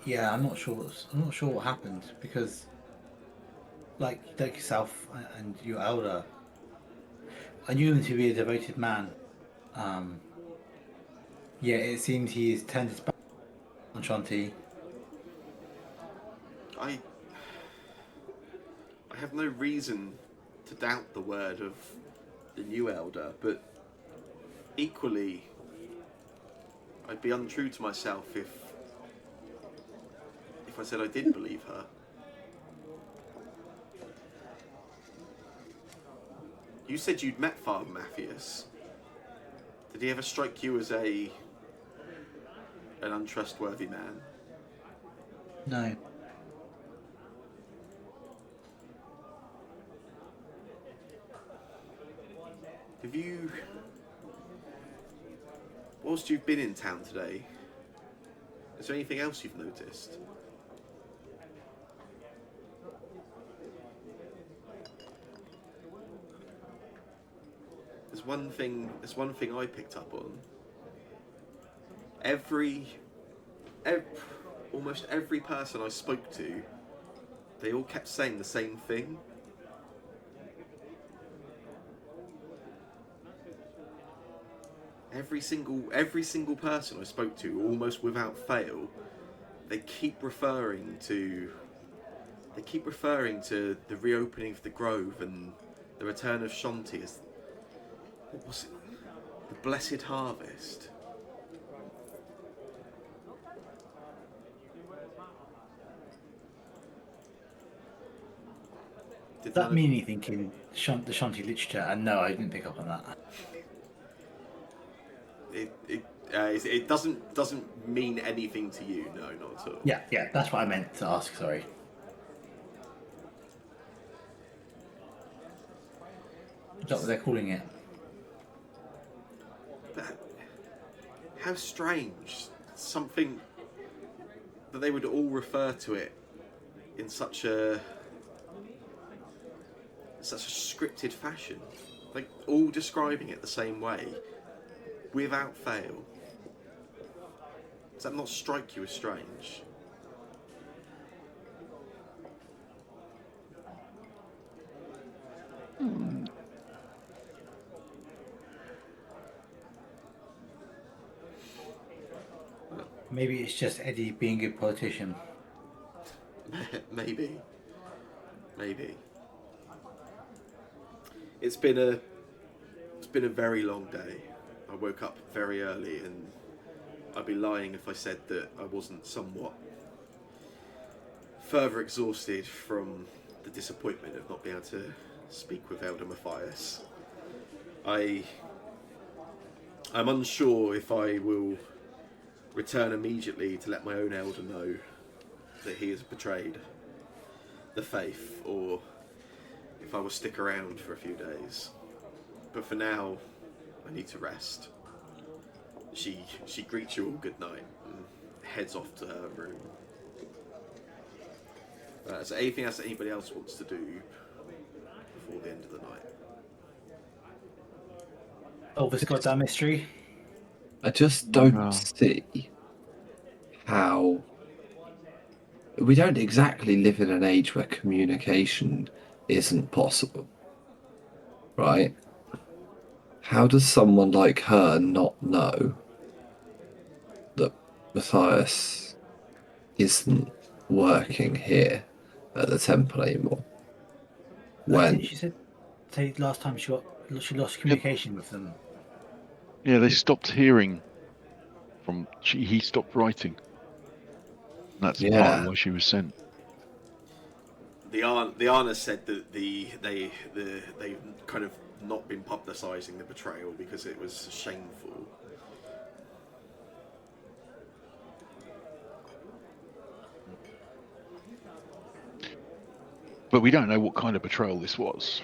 yeah. I'm not sure what happened, because like yourself and your elder, I knew him to be a devoted man. Yeah, it seems he's turned his back on Shanti. I have no reason to doubt the word of the new elder, but equally, I'd be untrue to myself if I said I did believe her. You said you'd met Father Matthias. Did he ever strike you as an untrustworthy man? No. Have you, whilst you've been in town today, is there anything else you've noticed? There's one thing I picked up on. Almost every person I spoke to, they all kept saying the same thing. Every single person I spoke to, almost without fail, they keep referring to the reopening of the Grove and the return of Shanti as, what was it? The Blessed Harvest. Does that mean anything in the Shanti literature? And no, I didn't pick up on that. It doesn't mean anything to you, no, not at all. Yeah, that's what I meant to ask. Sorry. Is that what they're calling it? But how strange! Something that they would all refer to it in such a scripted fashion, like all describing it the same way, without fail. Does that not strike you as strange? Maybe it's just Eddie being a good politician. Maybe. It's been a very long day. I woke up very early, and I'd be lying if I said that I wasn't somewhat further exhausted from the disappointment of not being able to speak with Elder Matthias. I'm unsure if I will return immediately to let my own elder know that he has betrayed the faith, or if I will stick around for a few days. But for now, I need to rest. She greets you all good night and heads off to her room. Is there anything else that anybody else wants to do before the end of the night? Oh, this got that mystery. I just don't No. see how. We don't exactly live in an age where communication isn't possible, right? How does someone like her not know that Matthias isn't working here at the temple anymore? I When think she said last time she lost communication with them. Yeah, they stopped hearing from. He stopped writing. That's partly Yeah. why she was sent. The Arna said that they've kind of not been publicising the betrayal because it was shameful. But we don't know what kind of betrayal this was.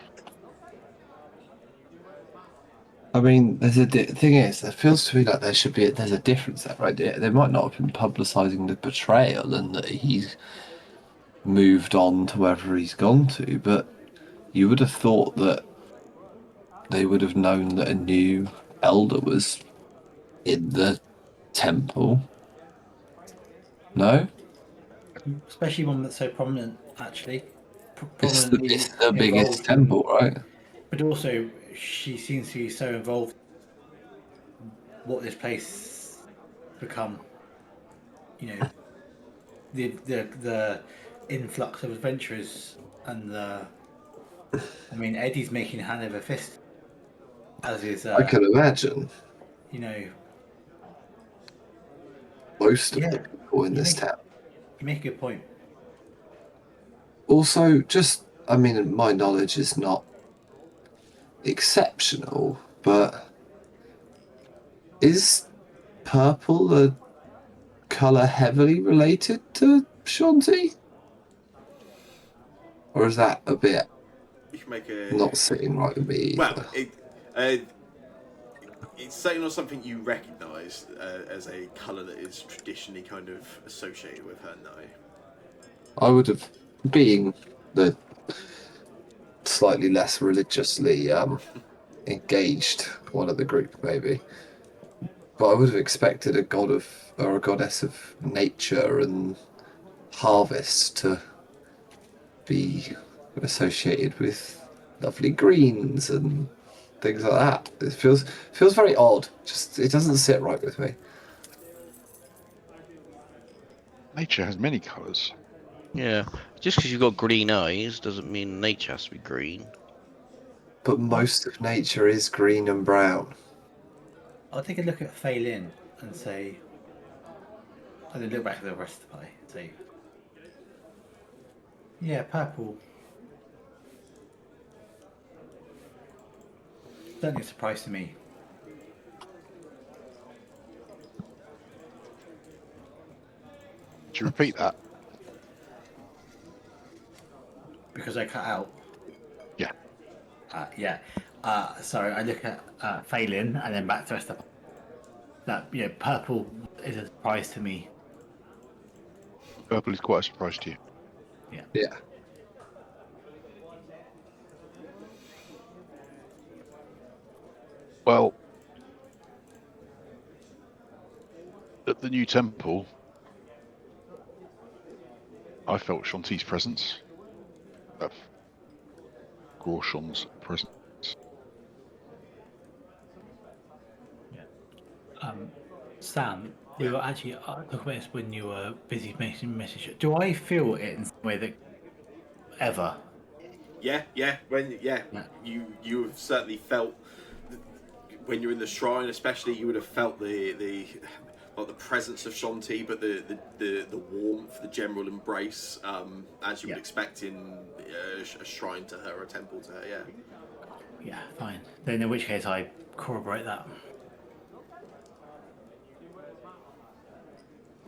I mean, there's thing is, it feels to me like there's a difference there, right? They might not have been publicising the betrayal and that he's moved on to wherever he's gone to, but you would have thought that they would have known that a new elder was in the temple. No? Especially one that's so prominent, actually. It's Prominently the biggest involved temple, right? but also, she seems to be so involved in what this place become. You know, the influx of adventurers and Eddie's making a hand over fist, as is I can imagine you know. most of Yeah, the people in this town. You make a good point. Also, I mean, my knowledge is not exceptional, but is purple a colour heavily related to Shanti? Or is that a bit You can make a not sitting right with me? well. Uh, it's certainly not something you recognise as a colour that is traditionally kind of associated with her, no. I would have, being the slightly less religiously engaged one of the group, maybe. But I would have expected a god of or a goddess of nature and harvest to be associated with lovely greens and things like that. It feels very odd. Just it doesn't sit right with me. Nature has many colours. Yeah, just because you've got green eyes doesn't mean nature has to be green. But most of nature is green and brown. I'll take a look at Phelan and say, and then look back at the rest of the pie and say, yeah, purple. Certainly a surprise to me. Would you repeat that? Because I cut out. Yeah. Yeah. Sorry, I look at Phelan and then back to the rest of the pie. That, purple is a surprise to me. Purple is quite a surprise to you. Yeah. Well, at the new temple, I felt Shanti's presence. Gorshon's presence. Sam, we were actually talking about this when you were busy making message. Do I feel it in some way that ever? Yeah. You have certainly felt when you're in the shrine, especially, you would have felt the not the presence of Shanti, but the warmth, the general embrace, as you would expect in a shrine to her, or a temple to her. Yeah. Yeah, fine. Then in which case I corroborate that.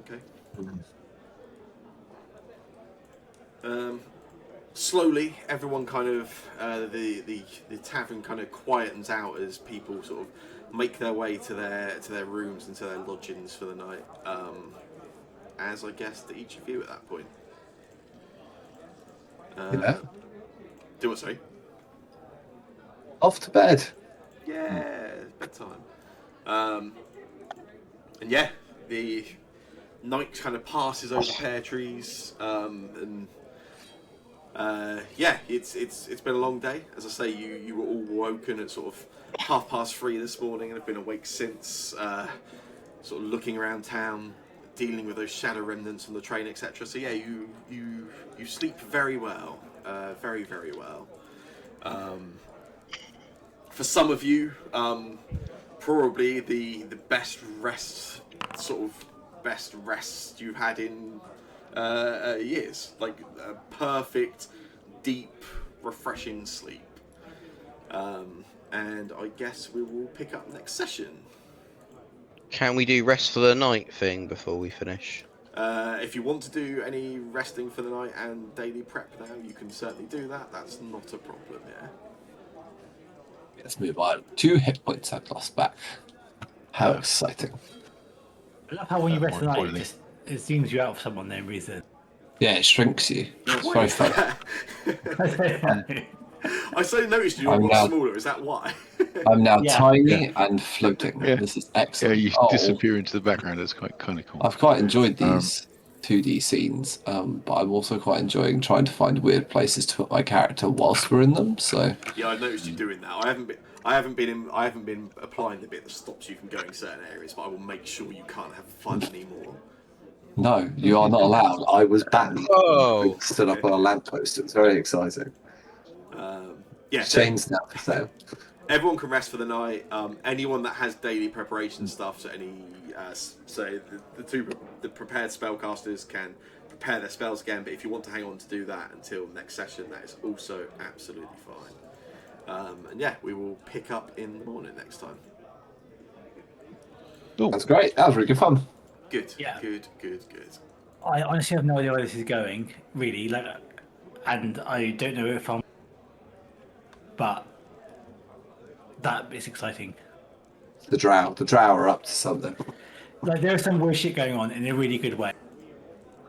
Okay. Slowly, everyone kind of the tavern kind of quietens out as people sort of make their way to their rooms and to their lodgings for the night. As I guess to each of you at that point. Yeah. Do what? Sorry. Off to bed. Yeah, bedtime. And yeah, the night kind of passes over the pear trees, and yeah, it's been a long day. As I say, you were all woken at sort of 3:30 this morning and have been awake since, sort of looking around town, dealing with those shadow remnants on the train, etc. So yeah, you sleep very well, very very well. For some of you, probably the best rest, best rest you've had in years. Like a perfect, deep, refreshing sleep. And I guess we will pick up next session. Can we do rest for the night thing before we finish? If you want to do any resting for the night and daily prep now, you can certainly do that. That's not a problem, yeah. Let's move on. 2 hit points I've lost back. How exciting. I love how when you rest More at night, importantly, it zooms you out for some unknown reason. Yeah, it shrinks you. It's Why very is fun. that? I suddenly noticed you I'm got now- smaller. Is that why? I'm now Yeah. tiny and floating. Yeah. This is yeah, excellent. you Oh, disappear into the background. It's quite kind of cool. I've quite enjoyed these 2D scenes, but I'm also quite enjoying trying to find weird places to put my character whilst we're in them. So Yeah, I noticed you doing that. I haven't been applying the bit that stops you from going certain areas, but I will make sure you can't have fun anymore. no, you are not allowed. I was banned. Oh. Stood up on a lamppost. It's very exciting. Yeah, so Chains now for sale. everyone can rest for the night. Anyone that has daily preparation stuff, so the prepared spellcasters can prepare their spells again. But if you want to hang on to do that until next session, that is also absolutely fine. And yeah, we will pick up in the morning next time. Cool. That's great. That was really good fun. Good. Yeah. Good. I honestly have no idea where this is going, really. And I don't know if I'm. But that bit's exciting. The Drow are up to something. Like there's some weird shit going on in a really good way.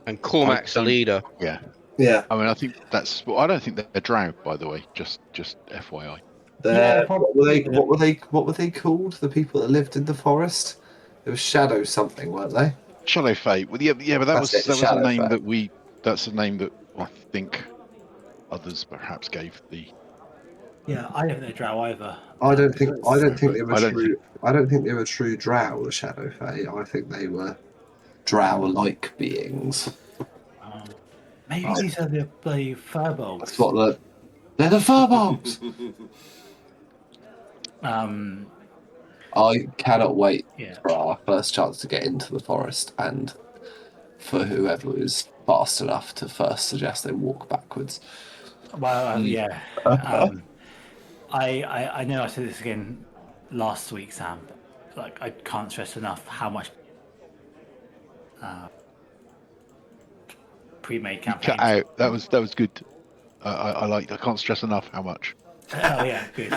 And I Cormac's the don't. leader. Yeah, Yeah, I mean, I think that's. Well, I don't think they're drow, by the way. Just FYI. Yeah, what were they? probably. What were they called? The people that lived in the forest. It was Shadow something, weren't they? Shadow Fate. Well, yeah, but That's it. that was a Shadow name Fae. that we. That's a name that I think others perhaps gave the. Yeah, I don't know Drow either. I don't think. I don't think they Fair were I don't think. true. I don't think they were true Drow, the Shadow Fae. I think they were Drow-like beings. play. Maybe Oh, these are the bloody that's furbolgs. what they're the Furbolgs. Um, I cannot wait yeah. for our first chance to get into the forest and for whoever is fast enough to first suggest they walk backwards. Well, Mm. yeah. I know I said this again last week, Sam. But, like, I can't stress enough how much pre-made You cut campaigns. out. That was good. I like. I can't stress enough how much. Oh yeah, good.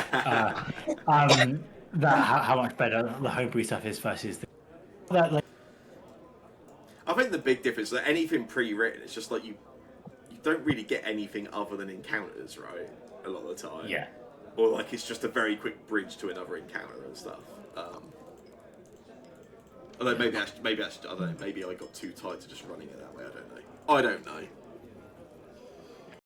That how much better the homebrew stuff is versus that. Like, I think the big difference is that anything pre-written, it's just like you don't really get anything other than encounters, right? A lot of the time. yeah. Or like it's just a very quick bridge to another encounter and stuff. Although maybe I don't know. Maybe I got too tired to just running it that way. I don't know.